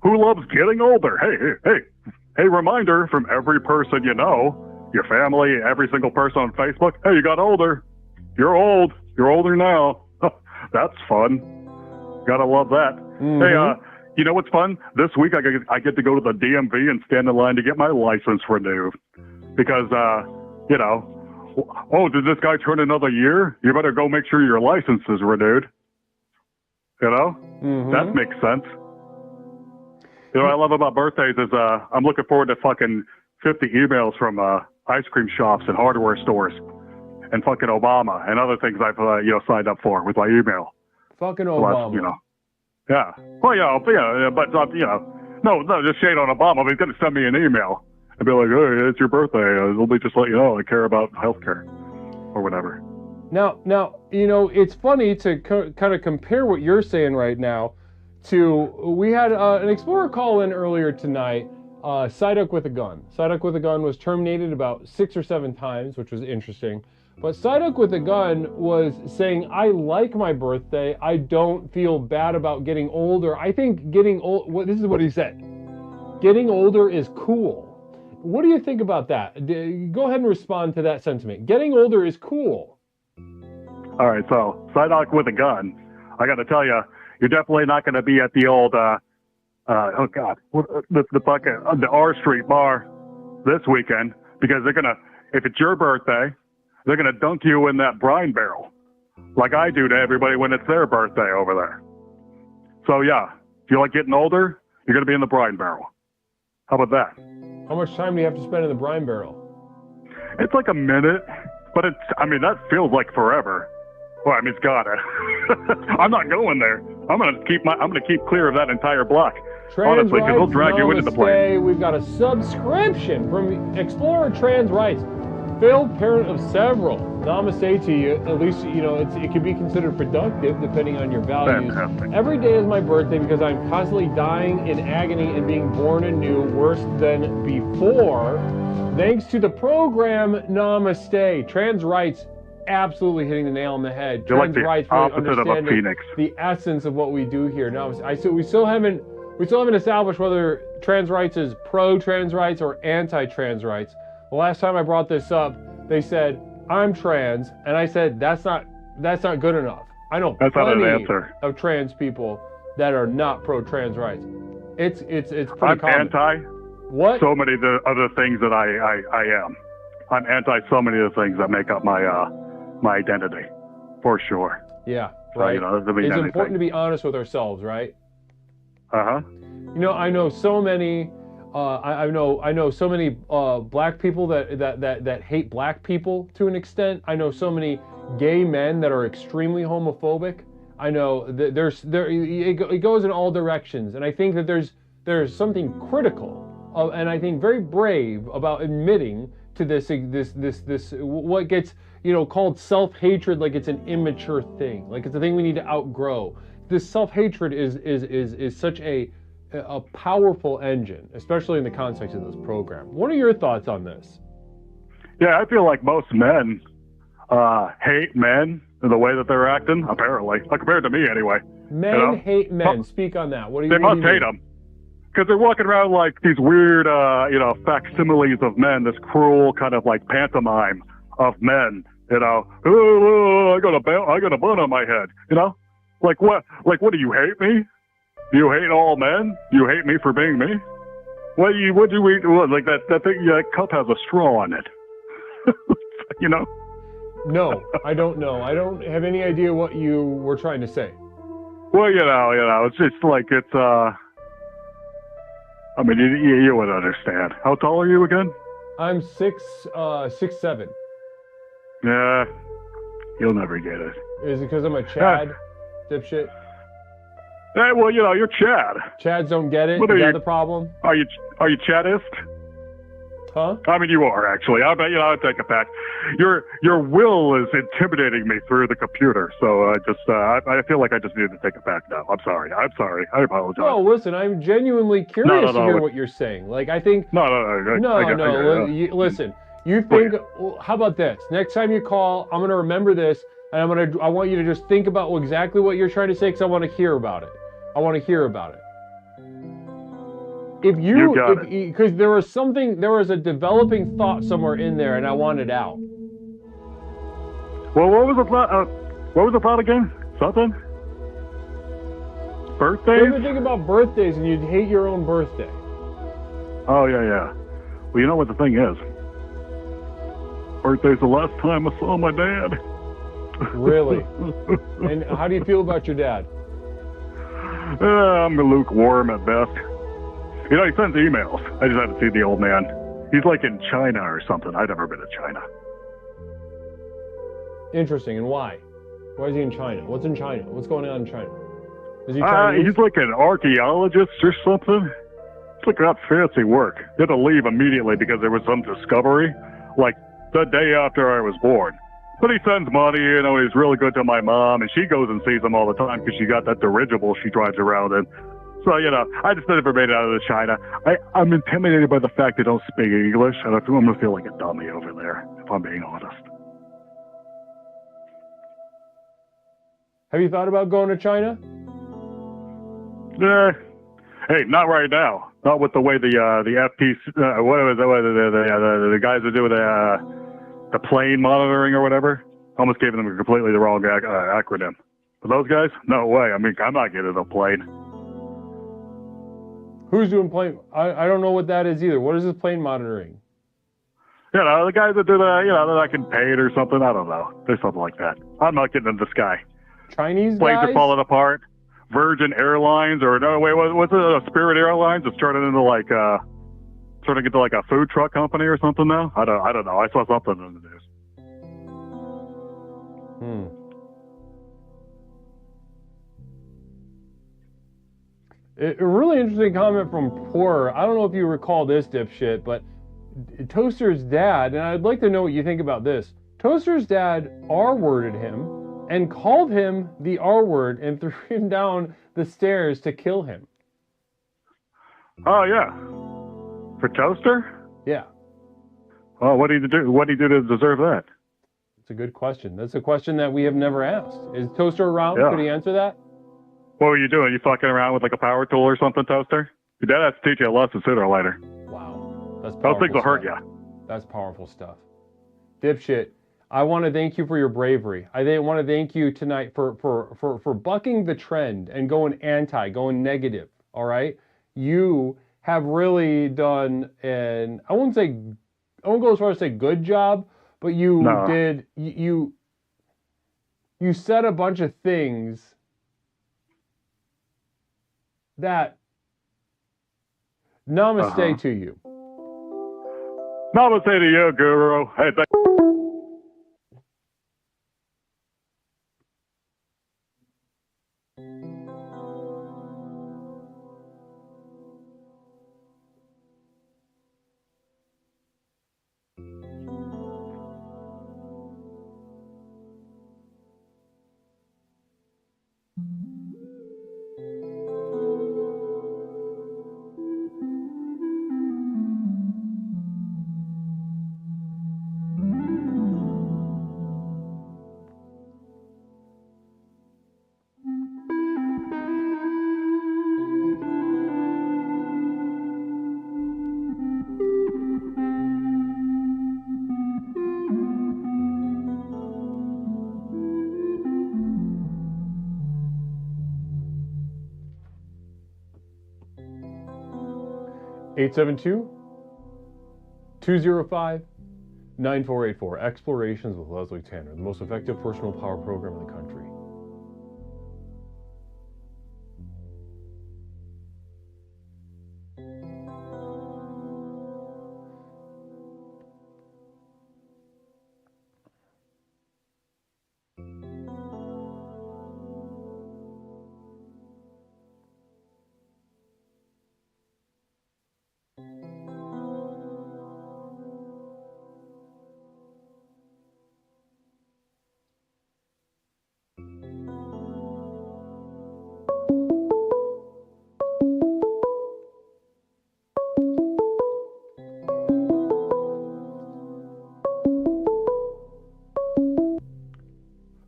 who loves getting older? Hey, reminder from every person you know, your family, every single person on Facebook. Hey, you got older. You're old. You're older now. That's fun. Gotta love that. Mm-hmm. Hey, you know what's fun? This week I get to go to the DMV and stand in line to get my license renewed. Because, did this guy turn another year? You better go make sure your license is renewed. Mm-hmm. That makes sense. What I love about birthdays is I'm looking forward to fucking 50 emails from ice cream shops and hardware stores and fucking Obama and other things I've signed up for with my email. Fucking Obama. Yeah. Well, but no, just shade on Obama. But he's gonna send me an email and be like, "Hey, it's your birthday. Let me just let you know I care about healthcare or whatever." Now, it's funny to kind of compare what you're saying right now to, we had an Explorer call in earlier tonight Psyduck with a Gun. Psyduck with a Gun was terminated about 6 or 7 times, which was interesting. But Psyduck with a Gun was saying, I like my birthday. I don't feel bad about getting older. I think getting old, this is what he said. Getting older is cool. What do you think about that? Go ahead and respond to that sentiment. Getting older is cool. All right, so Psyduck with a Gun. I got to tell you, you're definitely not going to be at the old, the R Street bar this weekend, because they're going to, if it's your birthday, they're going to dunk you in that brine barrel like I do to everybody when it's their birthday over there. So yeah, if you like getting older, you're going to be in the brine barrel. How about that? How much time do you have to spend in the brine barrel? It's like a minute, but it's, I mean, that feels like forever. Well, I mean, it's gotta. I'm not going there. I'm gonna keep clear of that entire block. Honestly, because they'll drag you into the place. We've got a subscription from Explorer Trans Rights. Failed parent of several. Namaste to you. At least, you know, it can be considered productive depending on your values. Fantastic. Every day is my birthday because I'm constantly dying in agony and being born anew, worse than before. Thanks to the program, Namaste. Trans rights, absolutely hitting the nail on the head. You're like Trans the rights really opposite of a understanding phoenix. the essence of what we do here. Now, we still haven't established whether trans rights is pro-trans rights or anti-trans rights. The last time I brought this up, they said, I'm trans, and I said, that's not good enough. I know That's not an plenty answer. of trans people that are not pro-trans rights. It's pretty I'm common. anti What? so many of the other things that I am. I'm anti so many of the things that make up my identity, for sure. Yeah, So, right. you know, doesn't mean It's anything. important to be honest with ourselves, right? Uh-huh. You know, I know so many. I know so many black people that hate black people to an extent. I know so many gay men that are extremely homophobic. I know that it goes in all directions, and I think that there's something critical and I think very brave about admitting to this what gets called self-hatred, like it's an immature thing, like it's a thing we need to outgrow. This self-hatred is such a powerful engine, especially in the context of this program. What are your thoughts on this? Yeah, I feel like most men hate men in the way that they're acting, apparently. Compared to me, anyway. Men hate men. Speak on that. What do you They must hate them. Because they're walking around like these weird, facsimiles of men, this cruel kind of like pantomime of men, Oh, I got a bun on my head, Like what? Like, what, do you hate me? Do you hate all men? Do you hate me for being me? What do you eat? Like that thing, that cup has a straw on it. No, I don't know. I don't have any idea what you were trying to say. Well, it's just like I mean, you would understand. How tall are you again? I'm 6'7". Yeah, you'll never get it. Is it because I'm a Chad, dipshit? Hey, well, you're Chad. Chads don't get it? What Is are that you- the problem? Are you Chadist? Huh? I mean, you are actually. I bet I'll take it back. Your will is intimidating me through the computer, so I feel like I just need to take it back now. I'm sorry. I apologize. No, listen, I'm genuinely curious to hear No. what you're saying. Like, I think... No. Listen, you think... Well, how about this? Next time you call, I'm going to remember this, and I want you to just think about exactly what you're trying to say, because I want to hear about it. Because there was a developing thought somewhere in there, and I want it out. Well, what was the thought? What was the thought again? Something? Birthdays? You ever think about birthdays and you'd hate your own birthday? Oh, yeah. Well, you know what the thing is? Birthday's the last time I saw my dad. Really? And how do you feel about your dad? I'm lukewarm at best. He sends emails. I just haven't seen the old man. He's like in China or something. I've never been to China. Interesting. And why? Why is he in China? What's in China? What's going on in China? Is he Chinese? He's like an archaeologist or something. It's like that fancy work. He had to leave immediately because there was some discovery, like the day after I was born. But he sends money, he's really good to my mom, and she goes and sees him all the time because she got that dirigible she drives around in. So, I just never made it out of China. I'm intimidated by the fact they don't speak English, and I'm going to feel like a dummy over there, if I'm being honest. Have you thought about going to China? Hey, not right now. Not with the way the FP, what was the guys that do the plane monitoring or whatever. Almost gave them completely the wrong acronym. For those guys, no way. I mean, I'm not getting a plane. Who's doing plane? I don't know what that is either. What is this plane monitoring? The guys that do that I can pay it or something. I don't know. There's something like that. I'm not getting in the sky. Chinese planes guys? are falling apart. Virgin Airlines or no, wait, what's it? Spirit Airlines? It's turning into like a food truck company or something now. I don't know. I saw something in the news. A really interesting comment from Poor. I don't know if you recall this, dipshit, but Toaster's dad, and I'd like to know what you think about this. Toaster's dad R-worded him and called him the R-word and threw him down the stairs to kill him. Oh, yeah. For Toaster? Yeah. Oh, what did he do? What did he do to deserve that? It's a good question. That's a question that we have never asked. Is Toaster around? Yeah. Could he answer that? What were you doing? You fucking around with like a power tool or something, Toaster? Your dad has to teach you a lesson sooner or later. Wow. That's Those things will hurt stuff. you. That's powerful stuff. Dipshit, I want to thank you for your bravery. I want to thank you tonight for bucking the trend and going going negative, all right? You have really done I won't go as far as say good job, but you did, you said a bunch of things that, namaste to you. Namaste to you, Guru. Hey, (872) 205-9484. Explorations with Leslie Tanner, the most effective personal power program in the country.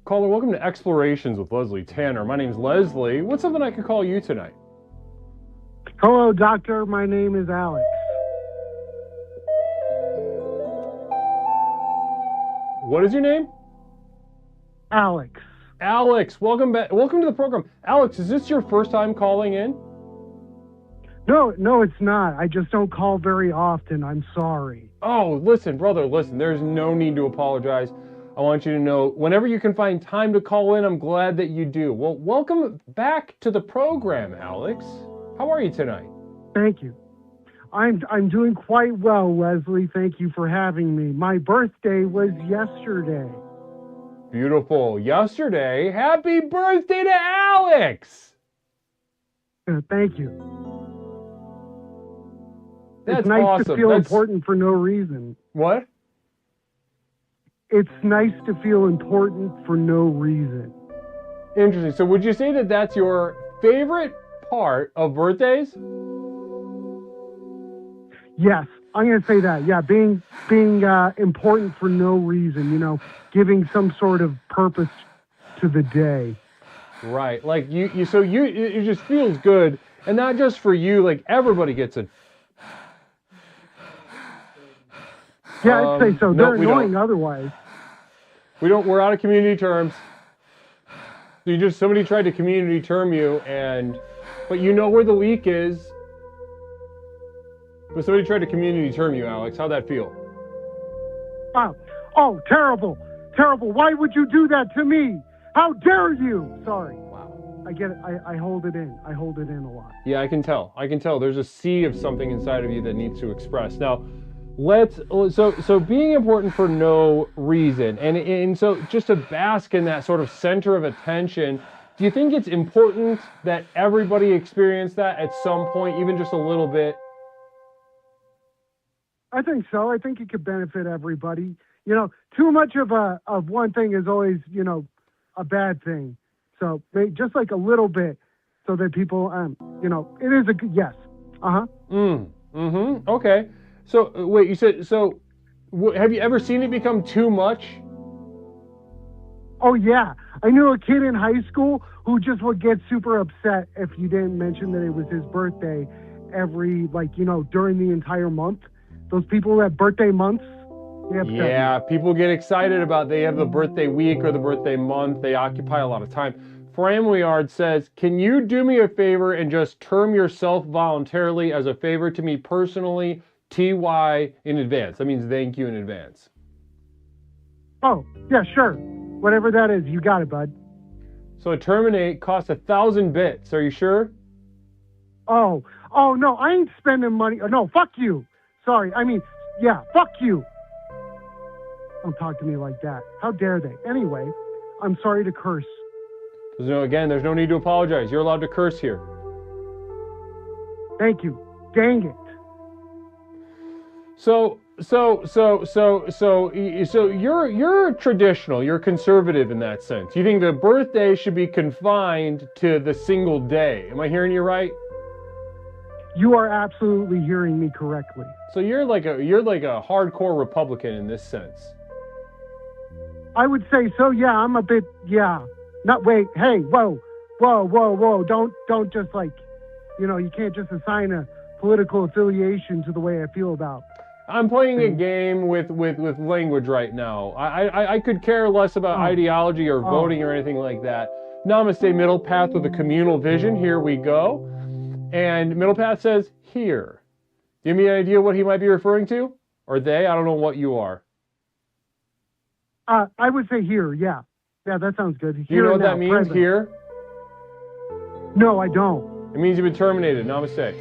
Caller, welcome to Explorations with Leslie Tanner. My name's Leslie. What's something I could call you tonight? Hello, doctor. My name is Alex. What is your name? Alex. Alex, welcome back. Welcome to the program. Alex, is this your first time calling in? No, it's not. I just don't call very often. I'm sorry. Oh, listen, brother, listen. There's no need to apologize. I want you to know, whenever you can find time to call in, I'm glad that you do. Well, welcome back to the program, Alex. How are you tonight? Thank you. I'm doing quite well, Leslie. Thank you for having me. My birthday was yesterday. Beautiful. Yesterday. Happy birthday to Alex! Thank you. That's it's nice awesome. to feel important for no reason. What? It's nice to feel important for no reason. Interesting. So would you say that that's your favorite part of birthdays? Yes, I'm going to say that. Yeah, being important for no reason, you know, giving some sort of purpose to the day. Right. Like so it just feels good, and not just for you. Like everybody gets it. Yeah, I'd say so. No, They're we annoying don't. otherwise. We're out of community terms. Somebody tried to community term you, but you know where the leak is. But somebody tried to community term you, Alex. How'd that feel? Oh, terrible. Terrible. Why would you do that to me? How dare you? Sorry. Wow. I get it. I hold it in. I hold it in a lot. Yeah, I can tell. There's a sea of something inside of you that needs to express. Now, so being important for no reason, and so just to bask in that sort of center of attention, do you think it's important that everybody experience that at some point, even just a little bit? I think so. I think it could benefit everybody. You know, too much of one thing is always, you know, a bad thing. So just like a little bit, so that people, you know, it is a good yes. Okay. So wait, you said so. Have you ever seen it become too much? Oh yeah, I knew a kid in high school who just would get super upset if you didn't mention that it was his birthday every, like, you know, during the entire month. Those people who have birthday months. Yeah, people get excited about they have the birthday week or the birthday month. They occupy a lot of time. Framweyard says, can you do me a favor and just term yourself voluntarily as a favor to me personally, TY in advance? That means thank you in advance. Oh, yeah, sure. Whatever that is, you got it, bud. So a terminate costs 1,000 bits. Are you sure? Oh, no, I ain't spending money. No, fuck you. Sorry, I mean, yeah, fuck you. Don't talk to me like that. How dare they? Anyway, I'm sorry to curse. There's no need to apologize. You're allowed to curse here. Thank you. Dang it. So you're traditional, you're conservative in that sense. You think the birthday should be confined to the single day. Am I hearing you right? You are absolutely hearing me correctly. So you're like a hardcore Republican in this sense. I would say so. Yeah, I'm a bit. Yeah. Not wait. Hey, whoa. Don't just like, you know, you can't just assign a political affiliation to the way I feel about. I'm playing a game with language right now. I could care less about ideology or voting or anything like that. Namaste, Middle Path with a communal vision. Here we go. And Middle Path says, here. Give me an idea what he might be referring to? Or they? I don't know what you are. I would say here, yeah. Yeah, that sounds good. Do you know what that means, present. here? No, I don't. It means you've been terminated. Namaste.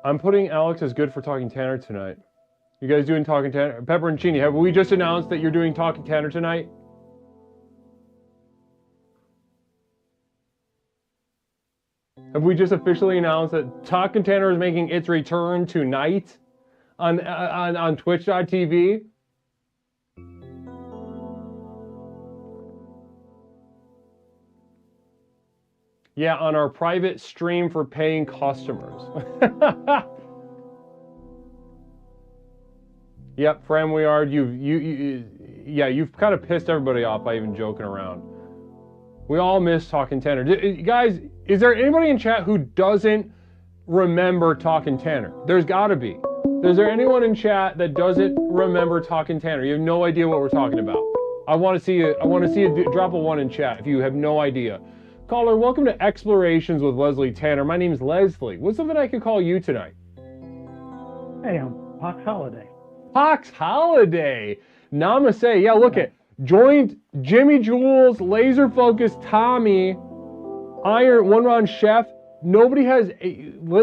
I'm putting Alex as good for Talking Tanner tonight. You guys doing Talking Tanner? Pepper and Chini, have we just announced that you're doing Talking Tanner tonight? Have we just officially announced that Talking Tanner is making its return tonight on Twitch.tv? Yeah, on our private stream for paying customers. Yep, Framweyard, you've kind of pissed everybody off by even joking around. We all miss Talking Tanner. Guys, is there anybody in chat who doesn't remember Talking Tanner? There's got to be. Is there anyone in chat that doesn't remember Talking Tanner? You have no idea what we're talking about. I want to see you drop a 1 in chat if you have no idea. Caller, welcome to Explorations with Leslie Tanner. My name's Leslie. What's something I could call you tonight? Hey, I'm Pox Holiday. Pox Holiday. Namaste. Yeah, look at joined Jimmy Jules, Laser Focus, Tommy, Iron, One Ron Chef. Nobody has,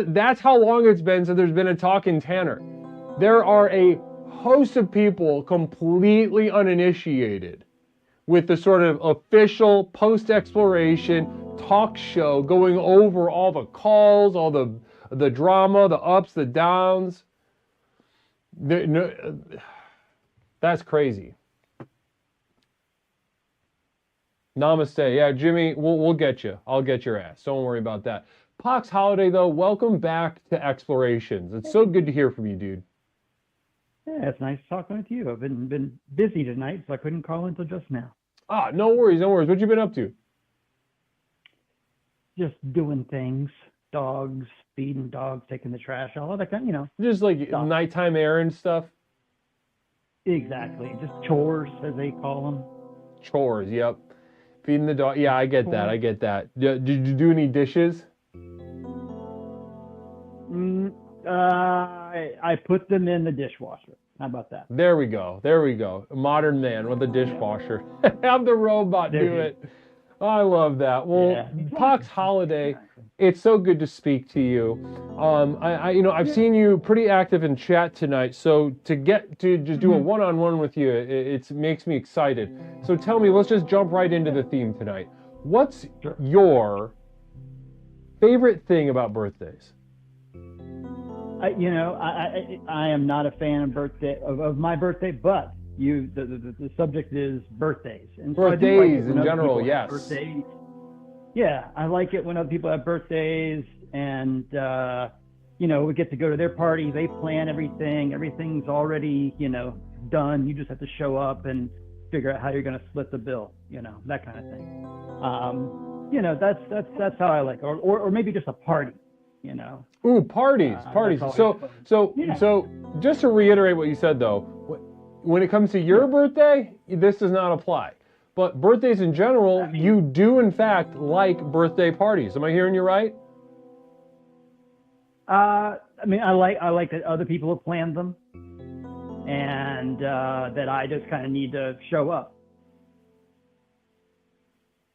that's how long it's been since there's been a Talking Tanner. There are a host of people completely uninitiated with the sort of official post-exploration talk show going over all the calls, all the drama, the ups, the downs. That's crazy. Namaste. Yeah, Jimmy, we'll get you. I'll get your ass. Don't worry about that. Pox Holiday, though, welcome back to Explorations. It's so good to hear from you, dude. Yeah, it's nice talking with you. I've been busy tonight, so I couldn't call until just now. Ah, no worries, no worries. What you been up to? Just doing things. Dogs, feeding dogs, taking the trash, all that kind, Just like stuff. Nighttime errand stuff? Exactly. Just chores, as they call them. Chores, yep. Feeding the dog. Yeah, I get that. I get that. Did you do any dishes? I put them in the dishwasher. How about that? There we go. There we go. A modern man with a dishwasher. Have the robot do it. I love that. Well, Yeah. Pox Holiday, it's so good to speak to you. I've seen you pretty active in chat tonight, so to get to just do a one-on-one with you, it makes me excited. So tell me, let's just jump right into the theme tonight. What's your favorite thing about birthdays? I am not a fan of my birthday, but the subject is birthdays. And so Birthdays in general, yes. Birthdays. Yeah, I like it when other people have birthdays, and we get to go to their party. They plan everything. Everything's already done. You just have to show up and figure out how you're going to split the bill. That kind of thing. That's how I like it. Or maybe just a party. Ooh, parties. So just to reiterate what you said though, when it comes to your birthday, this does not apply. But birthdays in general, you do in fact like birthday parties. Am I hearing you right? I like that other people have planned them, and that I just kind of need to show up.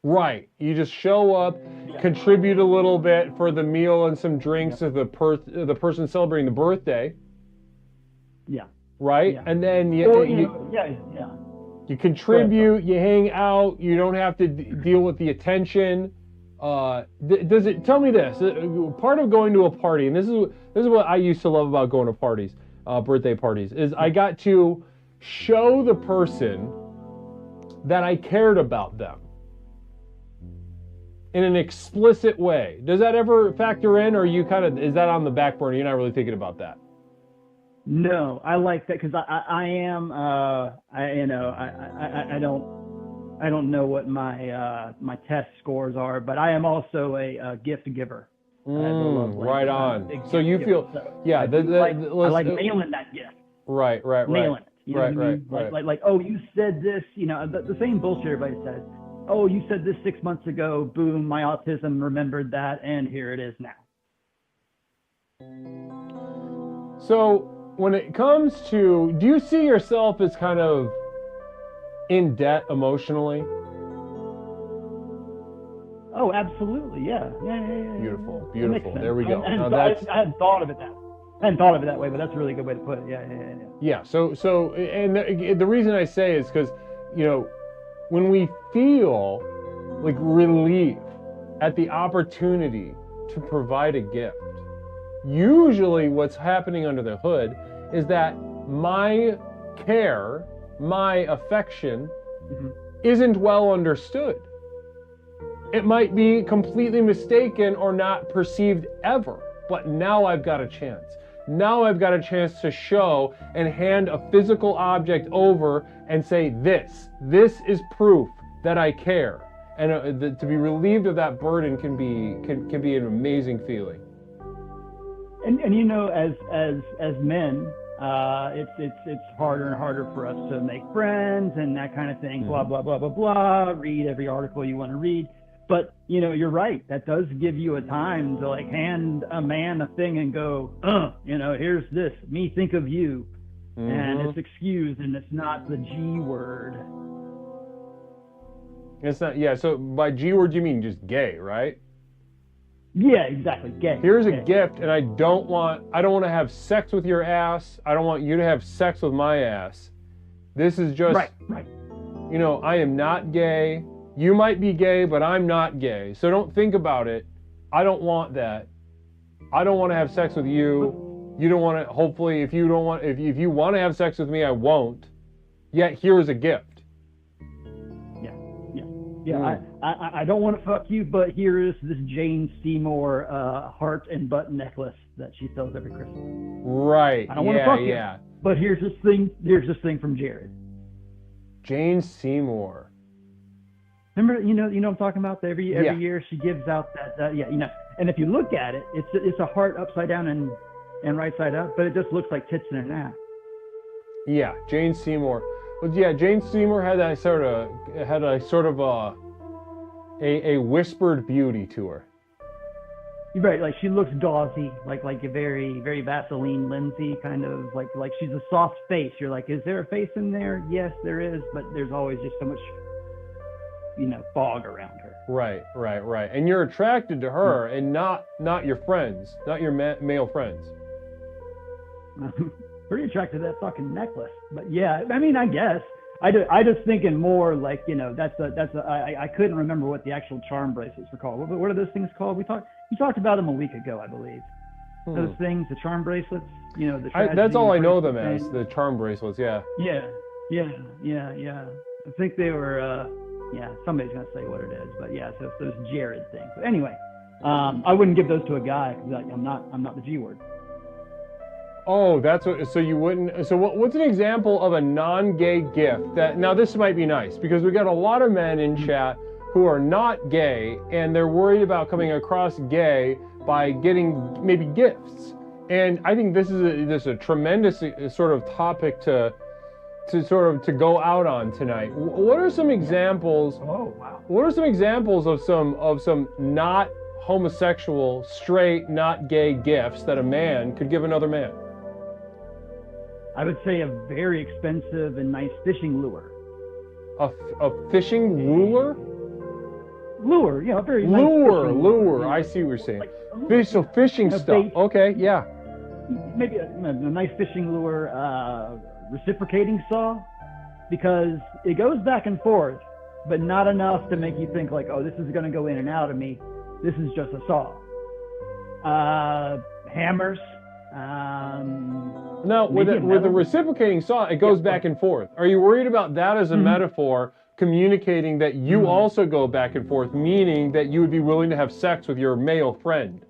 Right. You just show up, contribute a little bit for the meal and some drinks to the person celebrating the birthday. Yeah. Right? Yeah. And then you contribute, you hang out, you don't have to deal with the attention. Tell me this, part of going to a party, and this is what I used to love about going to parties, birthday parties, is I got to show the person that I cared about them in an explicit way. Does that ever factor in, or is that on the back burner? You're not really thinking about that? No, I like that because I don't know what my test scores are, but I am also a gift giver. Right on. So you feel, I like mailing that gift. Right. Mailing it. You know Right. what I mean? Like, oh, you said this. The same bullshit everybody says. Oh, you said this 6 months ago. Boom, my autism remembered that, and here it is now. So when it comes to, do you see yourself as kind of in debt emotionally? Oh, absolutely, yeah. Beautiful. There we go. I hadn't thought of it that way, but that's a really good way to put it. Yeah. So, and the reason I say is because, when we feel like relief at the opportunity to provide a gift, usually what's happening under the hood is that my care, my affection isn't well understood. It might be completely mistaken or not perceived ever, but now I've got a chance. Now I've got a chance to show and hand a physical object over and say, this is proof that I care. And to be relieved of that burden can be an amazing feeling. And you know, as men, it's harder and harder for us to make friends and that kind of thing. Blah blah blah blah blah. Read every article you want to read. But you know, you're right. That does give you a time to like hand a man a thing and go, you know, here's this. Me think of you, and it's excused, and it's not the G word. It's not. Yeah. So by G word you mean just gay, right? Yeah, exactly. Gay. Here's a gay. gift, and I don't want to have sex with your ass. I don't want you to have sex with my ass. This is just, right. You know, I am not gay. You might be gay, but I'm not gay. So don't think about it. I don't want that. I don't want to have sex with you. You don't want to. Hopefully, if you want to have sex with me, I won't. Yet here's a gift. Yeah, I don't want to fuck you, but here is this Jane Seymour heart and button necklace that she sells every Christmas. Right. I don't want to fuck you, but here's this thing from Jared. Jane Seymour. Remember, you know what I'm talking about? Every year she gives out that you know. And if you look at it, it's a heart upside down and right side up, but it just looks like tits and an ass. Yeah, Jane Seymour. Well, yeah, Jane Seymour had a sort of a whispered beauty to her. You're right, like she looks gauzy, like a very, very Vaseline Lindsay kind of like she's a soft face. You're like, is there a face in there? Yes, there is, but there's always just so much, you know, fog around her. Right. And you're attracted to her, and not your friends, not your male friends. Pretty attracted to that fucking necklace, but yeah, I mean, I guess I just thinking more like, you know, I couldn't remember what the actual charm bracelets were called. What are those things called? You talked about them a week ago, I believe. Those things, the charm bracelets, you know, that's all I know them as, the charm bracelets. Yeah. I think they were. Somebody's gonna say what it is, but yeah, so it's those Jared things. But anyway, I wouldn't give those to a guy because I'm not the G word. Oh, that's what. So you wouldn't. So what's an example of a non-gay gift that? Now this might be nice because we got a lot of men in chat who are not gay and they're worried about coming across gay by getting maybe gifts. And I think this is a tremendous sort of topic to go out on tonight. What are some examples? Oh wow. What are some examples of some not homosexual, straight, not gay gifts that a man could give another man? I would say a very expensive and nice fishing lure. A fishing ruler? Lure, yeah, very nice lure. I see what you're saying. Like fishing stuff. Bait. Okay, yeah. Maybe a nice fishing lure, reciprocating saw, because it goes back and forth, but not enough to make you think like, oh, this is going to go in and out of me. This is just a saw. Hammers. No, with the reciprocating saw, it goes back and forth. Are you worried about that as a metaphor, communicating that you also go back and forth, meaning that you would be willing to have sex with your male friend?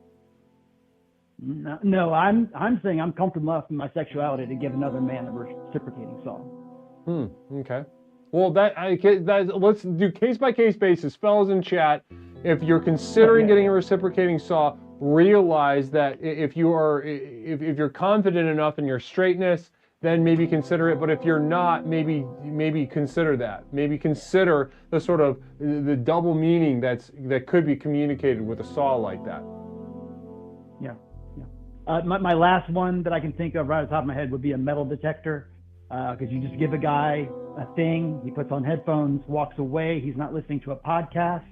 No, I'm saying I'm comfortable enough in my sexuality to give another man a reciprocating saw. Okay. Well, let's do case by case basis, fellas in chat. If you're considering getting a reciprocating saw, realize that if you're confident enough in your straightness, then maybe consider it. But if you're not, maybe consider that. Maybe consider the sort of the double meaning that could be communicated with a saw like that. Yeah. My last one that I can think of right off the top of my head would be a metal detector, because you just give a guy a thing, he puts on headphones, walks away. He's not listening to a podcast.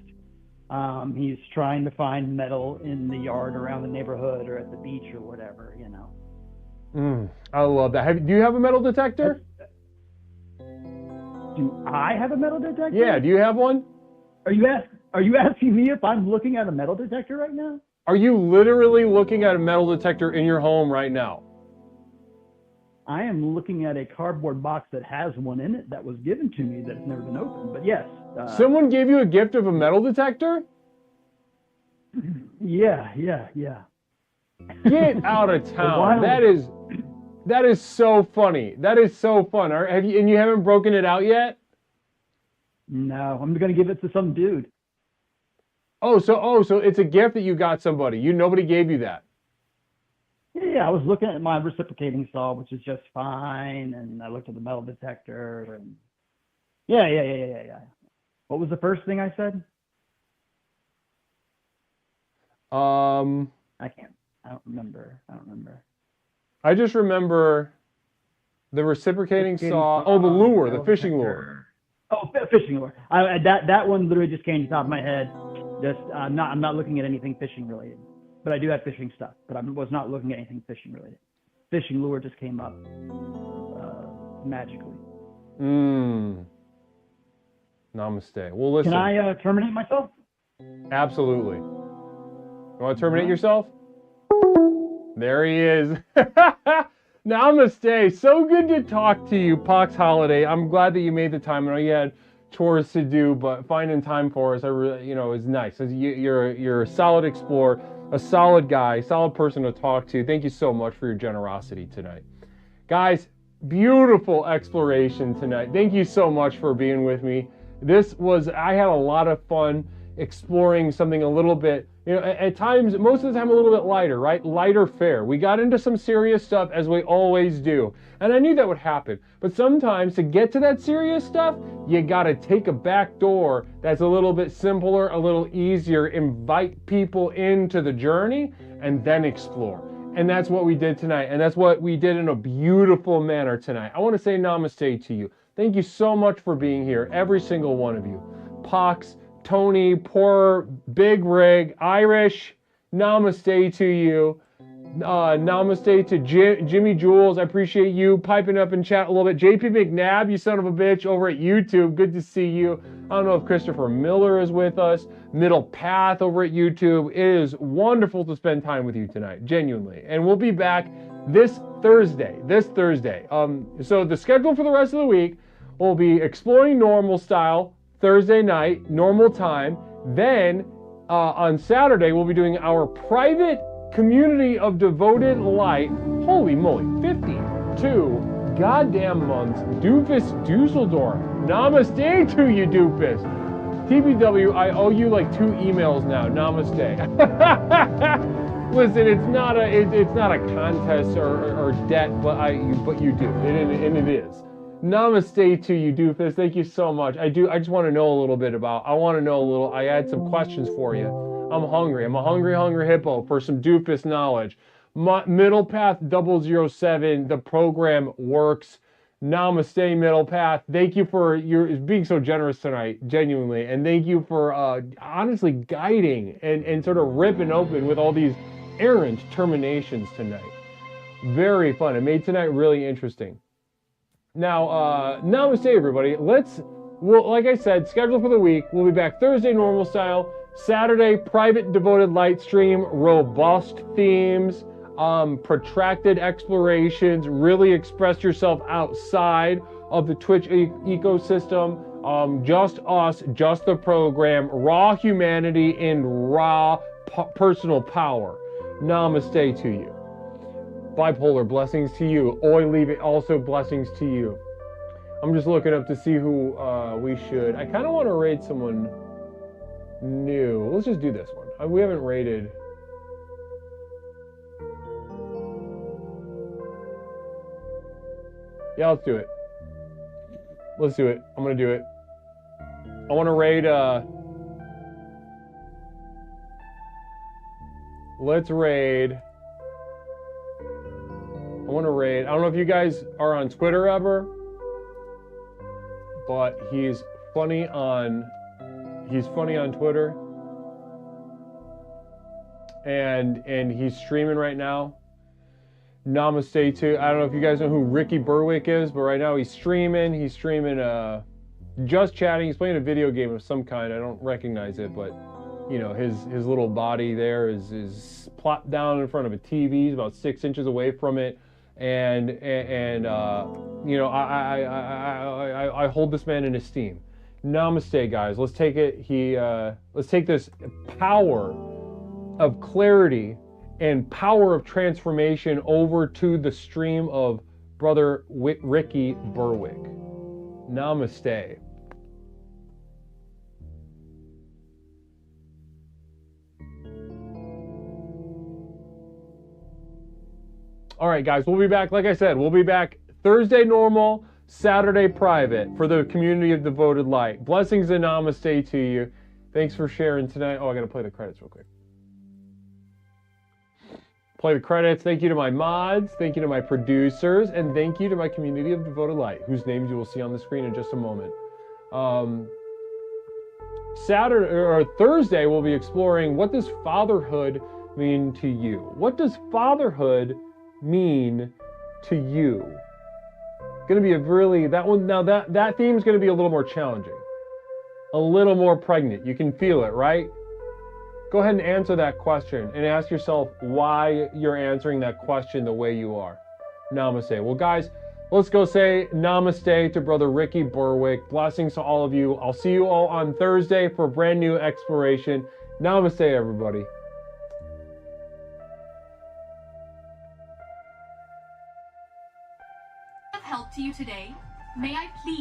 He's trying to find metal in the yard around the neighborhood or at the beach or whatever, you know. I love that. Do you have a metal detector? Do I have a metal detector? Yeah, do you have one? Are you asking me if I'm looking at a metal detector right now? Are you literally looking at a metal detector in your home right now? I am looking at a cardboard box that has one in it that was given to me that's never been opened, but yes. Someone gave you a gift of a metal detector? Yeah. Get out of town. That is so funny. That is so fun. And you haven't broken it out yet? No, I'm going to give it to some dude. So it's a gift that you got somebody. Nobody gave you that. Yeah, I was looking at my reciprocating saw, which is just fine, and I looked at the metal detector, and yeah. What was the first thing I said? I can't. I don't remember. I just remember the reciprocating saw. Oh, the lure, the fishing lure. Oh, fishing lure. That one literally just came to the top of my head. Just I'm not looking at anything fishing related, but I do have fishing stuff. But I was not looking at anything fishing related. Fishing lure just came up magically. Namaste. Well, listen. Can I terminate myself? Absolutely. You want to terminate yourself? There he is. Namaste. So good to talk to you, Pox Holiday. I'm glad that you made the time. I know you had chores to do, but finding time for us, I really, is nice. You're a solid explorer, a solid guy, solid person to talk to. Thank you so much for your generosity tonight. Guys, beautiful exploration tonight. Thank you so much for being with me. I had a lot of fun exploring something a little bit, at times, most of the time a little bit lighter, right? Lighter fare. We got into some serious stuff as we always do. And I knew that would happen. But sometimes to get to that serious stuff, you gotta take a back door that's a little bit simpler, a little easier, invite people into the journey, and then explore. And that's what we did tonight. And that's what we did in a beautiful manner tonight. I want to say namaste to you. Thank you so much for being here, every single one of you. Pox, Tony, Poor, Big Rig, Irish, namaste to you. Namaste to Jimmy Jules. I appreciate you piping up in chat a little bit. JP McNabb, you son of a bitch, over at YouTube. Good to see you. I don't know if Christopher Miller is with us. Middle Path over at YouTube. It is wonderful to spend time with you tonight, genuinely. And we'll be back this Thursday. So the schedule for the rest of the week will be exploring normal style, Thursday night, normal time. Then on Saturday, we'll be doing our private community of devoted light. Holy moly, 52 goddamn months. Doofus Dusseldorf. Namaste to you, Doofus. TBW, I owe you like 2 emails now. Namaste. Listen, it's not a contest or debt, but you do, and it is. Namaste to you, Doofus. Thank you so much. I just want to know a little bit I had some questions for you. I'm hungry. I'm a hungry hippo for some Doofus knowledge. Middle Path 007, the program works. Namaste, Middle Path. Thank you for your being so generous tonight, genuinely. And thank you for honestly guiding and sort of ripping open with all these errant terminations tonight. Very fun. It made tonight really interesting. Now, namaste, everybody. Like I said, schedule for the week. We'll be back Thursday, normal style. Saturday, private devoted light stream, robust themes, protracted explorations, really express yourself outside of the Twitch ecosystem. Just us, just the program, raw humanity and raw personal power. Namaste to you. Bipolar, blessings to you. Oi, leave it, also blessings to you. I'm just looking up to see who we should. I kind of want to raid someone new. Let's just do this one. We haven't raided. Yeah, let's do it. Let's do it. I'm gonna do it. I want to raid. Let's raid. I want to raid. I don't know if you guys are on Twitter ever, but he's funny on Twitter, and he's streaming right now. Namaste to, I don't know if you guys know who Ricky Berwick is, but right now he's streaming just chatting. He's playing a video game of some kind. I don't recognize it, but his little body there is plopped down in front of a TV. He's about 6 inches away from it. And I hold this man in esteem. Namaste, guys. Let's take it. Let's take this power of clarity and power of transformation over to the stream of Brother Ricky Berwick. Namaste. All right, guys, we'll be back. Like I said, we'll be back Thursday normal, Saturday private for the community of devoted light. Blessings and namaste to you. Thanks for sharing tonight. Oh, I got to play the credits real quick. Play the credits. Thank you to my mods. Thank you to my producers. And thank you to my community of devoted light, whose names you will see on the screen in just a moment. Saturday or Thursday, we'll be exploring what does fatherhood mean to you? What does fatherhood mean to you? Going to be a really, that one, now that theme is going to be a little more challenging. A little more pregnant. You can feel it, right? Go ahead and answer that question and ask yourself why you're answering that question the way you are. Namaste. Well, guys, let's go say namaste to Brother Ricky Berwick. Blessings to all of you. I'll see you all on Thursday for a brand new exploration. Namaste, everybody. Help to you today. May I please